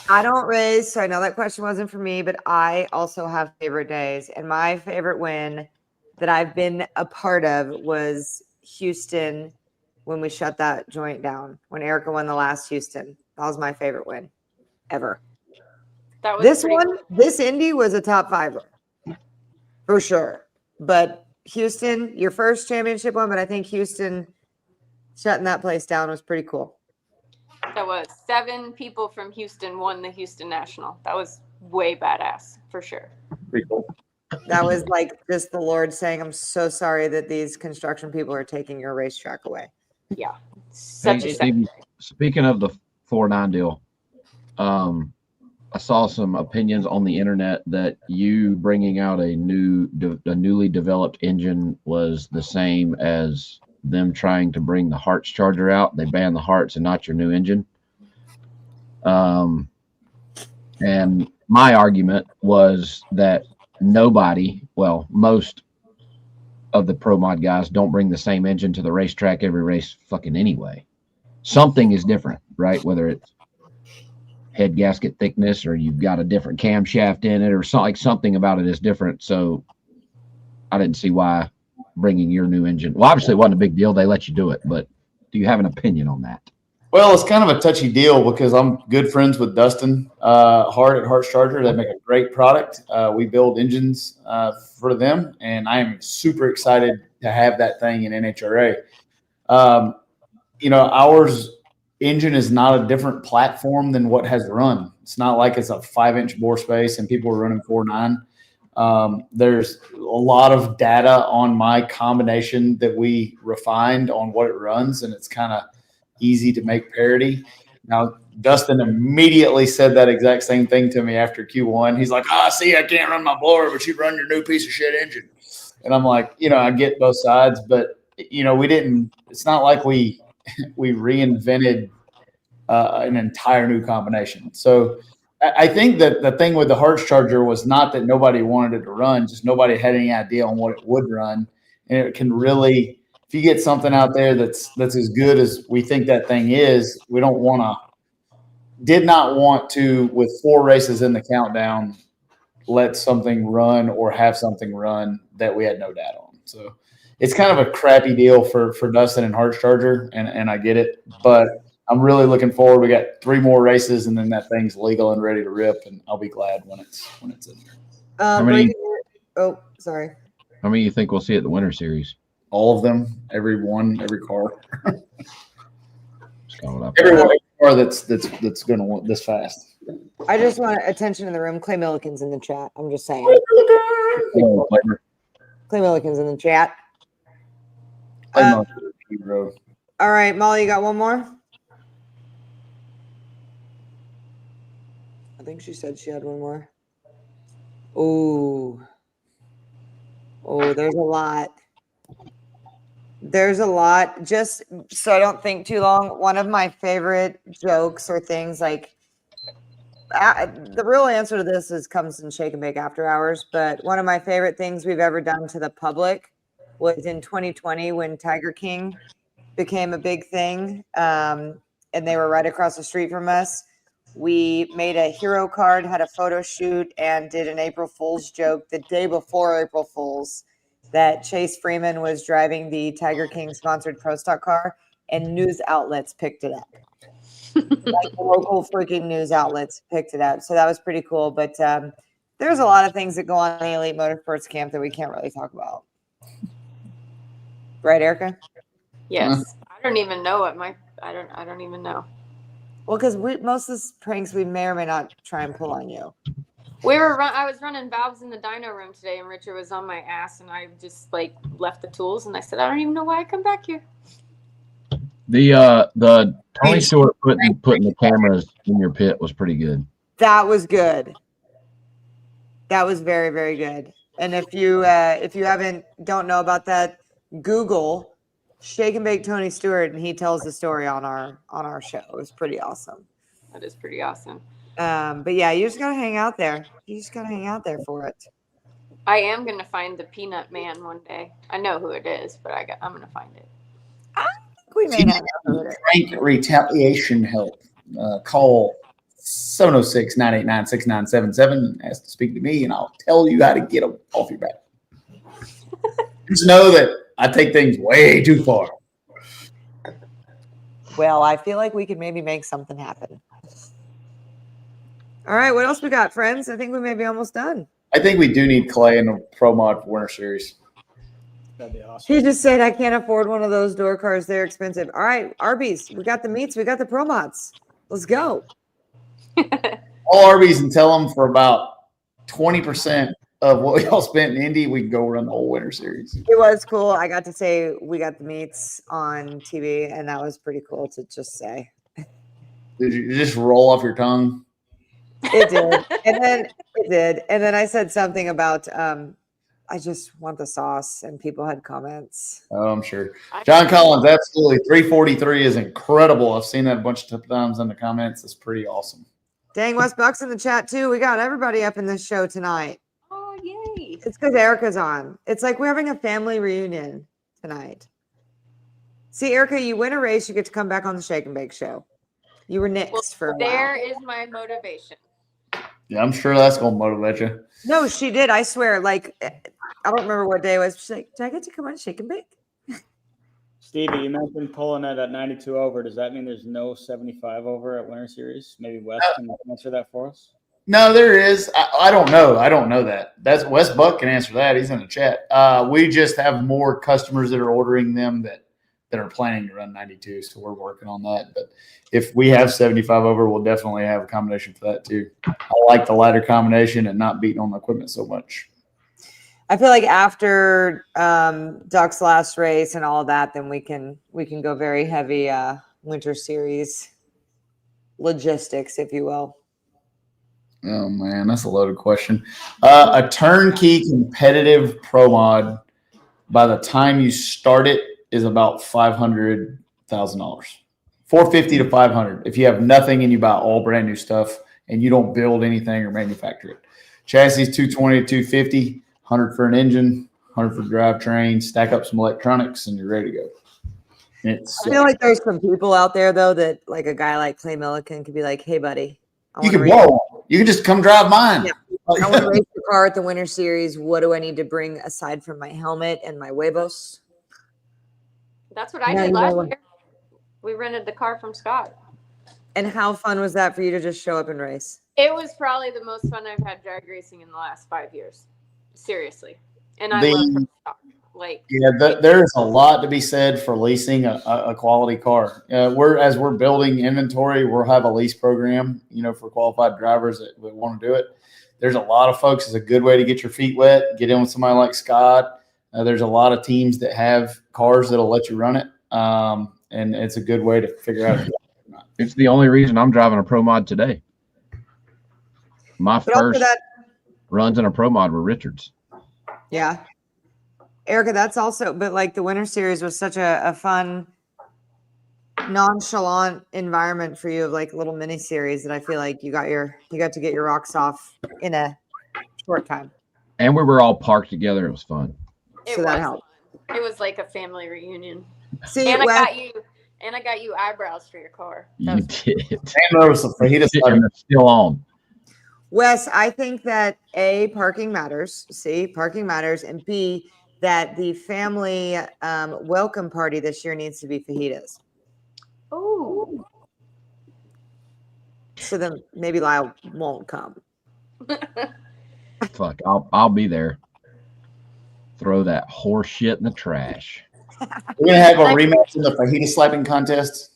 I don't race, so I know that question wasn't for me, but I also have favorite days. And my favorite win that I've been a part of was Houston when we shut that joint down. When Erica won the last Houston. That was my favorite win. ever. That was This pretty one, this Indy was a top fiver for sure. But Houston, your first championship one, but I think Houston shutting that place down was pretty cool. That was 7 people from Houston won the Houston National. That was way badass for sure. Pretty cool. That was like just the Lord saying, I'm so sorry that these construction people are taking your racetrack away. Yeah. Such Hey, a Stevie, speaking of the 4-9 deal, I saw some opinions on the internet that you bringing out a newly developed engine was the same as them trying to bring the Hearts Charger out. They banned the Hearts and not your new engine. And my argument was that most of the Pro Mod guys don't bring the same engine to the racetrack every race fucking anyway. Something is different, right? Whether it's head gasket thickness or you've got a different camshaft in it or something about it is different. So I didn't see why bringing your new engine. Well, obviously it wasn't a big deal. They let you do it, but do you have an opinion on that? Well, it's kind of a touchy deal because I'm good friends with Dustin Hart at Hearts Charger. They make a great product. We build engines for them, and I am super excited to have that thing in NHRA. Ours engine is not a different platform than what has run. It's not like it's a 5-inch bore space and people are running 4.9. There's a lot of data on my combination that we refined on what it runs, and it's kind of easy to make parity. Now, Dustin immediately said that exact same thing to me after Q1. He's like, see, I can't run my blower, but you run your new piece of shit engine. And I'm like, I get both sides, but, it's not like we reinvented an entire new combination. So I think that the thing with the Hearts Charger was not that nobody wanted it to run, just nobody had any idea on what it would run. And it can really, if you get something out there that's as good as we think that thing is, did not want to, with 4 races in the countdown, let something run or have something run that we had no data on. So it's kind of a crappy deal for Dustin and Hearts Charger, and I get it, but I'm really looking forward. We got 3 more races, and then that thing's legal and ready to rip, and I'll be glad when it's in there. Sorry. How many you think we'll see at the Winter Series? All of them, every car. Every car that's going to want this fast. I just want attention in the room. Clay Milliken's in the chat. I'm just saying. Clay Milliken's in the chat. All right, Molly, you got one more? I think she said she had one more. Oh, there's a lot. There's a lot. Just so I don't think too long, one of my favorite jokes or things like the real answer to this comes in Shake and Bake After Hours, but one of my favorite things we've ever done to the public was in 2020 when Tiger King became a big thing, and they were right across the street from us. We made a hero card, had a photo shoot, and did an April Fool's joke the day before April Fool's that Chase Freeman was driving the Tiger King sponsored Pro Stock car, and news outlets picked it up. Like local freaking news outlets picked it up. So that was pretty cool. But there's a lot of things that go on in the Elite Motorsports camp that we can't really talk about. Right, Erica? Yes. I don't even know what I don't even know. Well, because most of the pranks we may or may not try and pull on you. I was running valves in the dyno room today, and Richard was on my ass, and I just left the tools, and I said, I don't even know why I come back here. The Tony Stewart putting the cameras in your pit was pretty good. That was good. That was very, very good. And if you don't know about that, Google Shake and Bake Tony Stewart, and he tells the story on our show. It was pretty awesome. That is pretty awesome. But yeah, you just gotta hang out there. You just gotta hang out there for it. I am gonna find the Peanut Man one day. I know who it is, but I'm gonna find it. I think we may not know who it is. Frank retaliation help. Call 706-989-6977. Ask to speak to me, and I'll tell you how to get them off your back. Just know that I take things way too far. Well, I feel like we could maybe make something happen. All right, what else we got, friends? I think we may be almost done. I think we do need Clay in the Pro Mod for Winter Series. That'd be awesome. He just said, I can't afford one of those door cars. They're expensive. All right, Arby's. We got the meats. We got the Pro Mods. Let's go. All Arby's and tell them for about 20% of what y'all spent in Indy, we can go run the whole Winter Series. It was cool. I got to say we got the meats on TV, and that was pretty cool to just say. Did you just roll off your tongue? It did. And then I said something about I just want the sauce, and people had comments. Oh, I'm sure. John Collins, absolutely. 343 is incredible. I've seen that a bunch of times in the comments. It's pretty awesome. Dang, Wes Buck's in the chat too. We got everybody up in this show tonight. Oh, yay. It's because Erica's on. It's like we're having a family reunion tonight. See, Erica, you win a race, you get to come back on the Shake and Bake show. You were next for a while. There is my motivation. Yeah, I'm sure that's going to motivate you. No, she did. I swear. Like, I don't remember what day it was. She's like, did I get to come on Shake and Bake? Stevie, you mentioned pulling it at 92 over. Does that mean there's no 75 over at Winter Series? Maybe Wes can answer that for us. No, there is. I don't know. I don't know that. That's Wes Buck can answer that. He's in the chat. We just have more customers that are ordering them that are planning to run 92. So we're working on that. But if we have 75 over, we'll definitely have a combination for that too. I like the lighter combination and not beating on the equipment so much. I feel like after Duck's last race and all of that, then we can go very heavy Winter Series logistics, if you will. Oh man, that's a loaded question. A turnkey competitive pro mod, by the time you start it, is about $500,000, $450 to $500. If you have nothing and you buy all brand new stuff and you don't build anything or manufacture it, chassis 220 to 250, 100 for an engine, 100 for drivetrain. Stack up some electronics and you're ready to go. I feel like there's some people out there though that like a guy like Clay Milliken could be like, "Hey, buddy, you can borrow. You can just come drive mine." Yeah. I want to race the car at the Winter Series. What do I need to bring aside from my helmet and my huevos? That's what I did last year. We rented the car from Scott. And how fun was that for you to just show up and race? It was probably the most fun I've had drag racing in the last 5 years. Seriously. And I love from Scott. There is a lot to be said for leasing a quality car. We're building inventory. We'll have a lease program, for qualified drivers that want to do it. There's a lot of folks. It's a good way to get your feet wet. Get in with somebody like Scott. There's a lot of teams that have cars that'll let you run it, and it's a good way to figure out. It's the only reason I'm driving a Pro Mod today. My first runs in a Pro Mod were Richards. Yeah. Erica, that's also, but like the Winter Series was such a fun, nonchalant environment for you of like a little mini series that I feel like you got to get your rocks off in a short time. And we were all parked together. It was fun. That helped. It was like a family reunion. See, and I got you eyebrows for your car. You did. It's still on. Wes, I think that A, parking matters. C, parking matters. And B, that the family welcome party this year needs to be fajitas. Oh. So then maybe Lyle won't come. Fuck, I'll be there. Throw that horse shit in the trash. We're gonna have a rematch in the fajita slapping contest.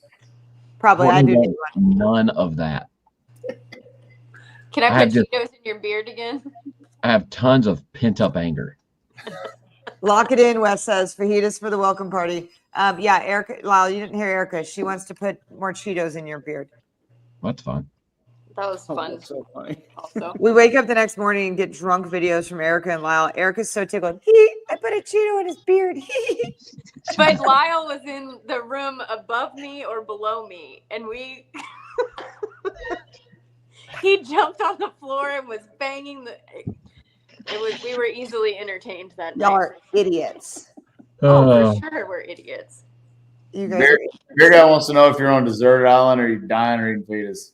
Probably. I do need one. None of that. Can I put Cheetos in your beard again? I have tons of pent up anger. Lock it in, Wes says. Fajitas for the welcome party. Yeah, Erica, Lyle, you didn't hear Erica. She wants to put more Cheetos in your beard. That's fun. That was fun. That's so funny. Also. We wake up the next morning and get drunk videos from Erica and Lyle. Erica's so tickled. I put a Cheeto in his beard. But Lyle was in the room above me or below me, and he jumped on the floor and was banging we were easily entertained that night. Y'all are idiots. Oh, for sure we're idiots. You guys Beer guy wants to know if you're on a deserted island or you're dying or eating fetus.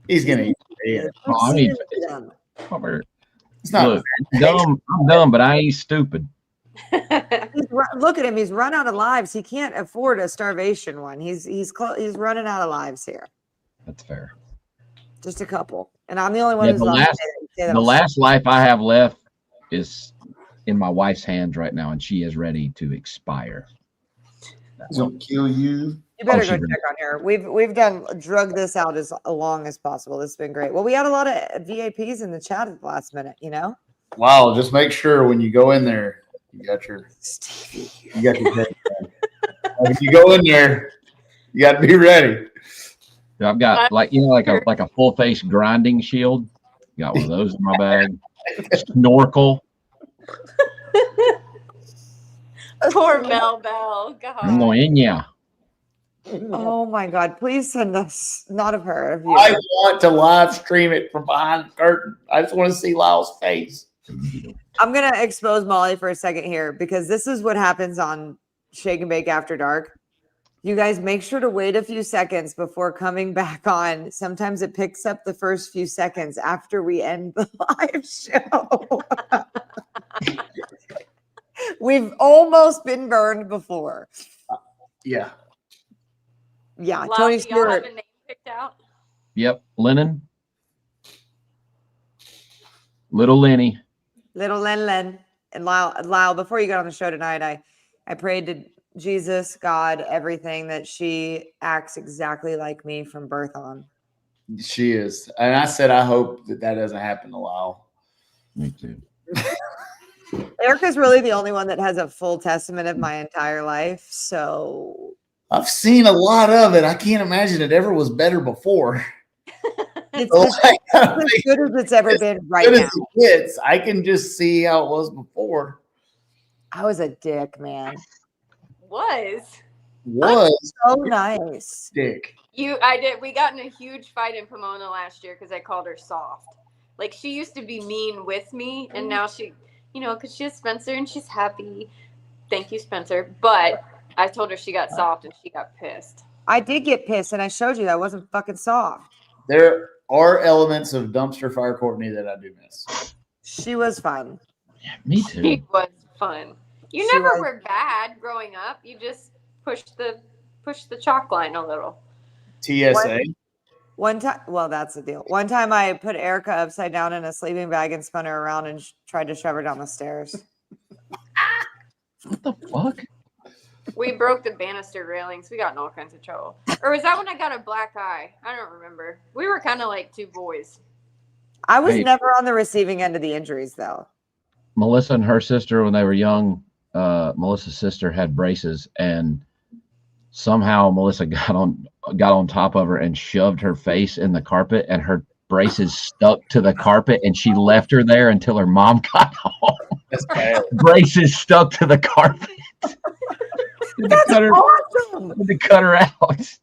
He's gonna eat it. It's not. Look, I'm dumb, but I ain't stupid. Look at him. He's run out of lives. He can't afford a starvation one. He's running out of lives here. That's fair. Just a couple. And I'm the only one Yeah, who's the allowed to last- say that. The last life I have left is in my wife's hands right now, and she is ready to expire. He's gonna kill you. You better she go really- check on her. We've drug this out as long as possible. This has been great. Well, we had a lot of VAPs in the chat at the last minute, you know? Wow, just make sure when you go in there, you got your Stevie. If you go in there, you got to be ready. I've got like a full face grinding shield. Got one of those in my bag. Snorkel. Poor Mel Bell. I'm God. going in, yeah. Oh my God. Please send us, not of her, of you. I want to live stream it from behind the curtain. I just want to see Lyle's face. I'm going to expose Molly for a second here because this is what happens on Shake and Bake After Dark. You guys make sure to wait a few seconds before coming back on. Sometimes it picks up the first few seconds after we end the live show. We've almost been burned before. Yeah. Yeah, Lyle, Tony do y'all have Stewart. a name picked out? Yep, Lennon. Little Lenny. Little Len. And Lyle, before you got on the show tonight, I prayed to Jesus, God, everything, that she acts exactly like me from birth on. She is. And I said, I hope that doesn't happen to Lyle. Me too. Erica's really the only one that has a full testament of my entire life. So I've seen a lot of it. I can't imagine it ever was better before. it's Like, as good as it's ever been right good now. as it gets. I can just see how it was before. I was a dick, man. Was So nice. dick. I did. We got in a huge fight in Pomona last year because I called her soft. Like, she used to be mean with me, and now she, because she has Spencer and she's happy. Thank you, Spencer. But I told her she got soft and she got pissed. I did get pissed, and I showed you that I wasn't fucking soft. There are elements of dumpster fire Courtney that I do miss. She was fun. Yeah, me too. She was fun. You She never was. were bad growing up. You just pushed the chalk line a little. TSA. One time, well, that's the deal. One time I put Erica upside down in a sleeping bag and spun her around and tried to shove her down the stairs. What the fuck? We broke the banister railings. We got in all kinds of trouble. Or was that when I got a black eye? I don't remember. We were kind of like two boys. I was Hey. never on the receiving end of the injuries, though. Melissa and her sister, when they were young, Melissa's sister had braces, and somehow Melissa got on top of her and shoved her face in the carpet, and her braces stuck to the carpet, and she left her there until her mom got home. That's bad. Braces stuck to the carpet. That's awesome. To cut her out.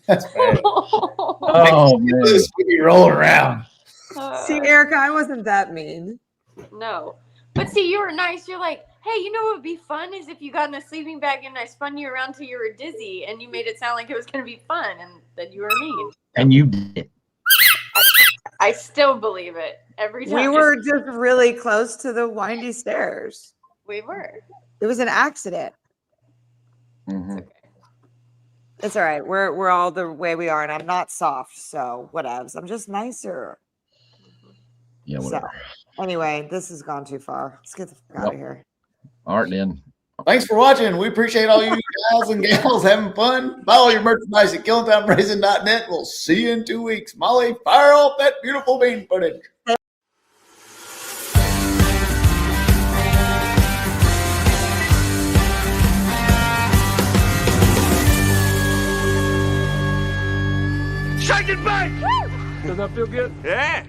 That's bad. Oh man. We be rolling around. See, Erica, I wasn't that mean. No. But see, you were nice. You're like, hey, you know what would be fun is if you got in a sleeping bag and I spun you around till you were dizzy, and you made it sound like it was going to be fun, and that you were mean. And you did it. I still believe it every time. We were just really close to the windy stairs. We were. It was an accident. Mhm. It's all right. We're all the way we are, and I'm not soft, so whatevs. I'm just nicer. Yeah, So, whatever. anyway, this has gone too far. Let's get the fuck out of here. All right, then. Thanks for watching. We appreciate all you guys and gals having fun. Buy all your merchandise at KillingTimeRacing.net. We'll see you in 2 weeks. Molly, fire off that beautiful bean footage. Shake it back! Does that feel good? Yeah.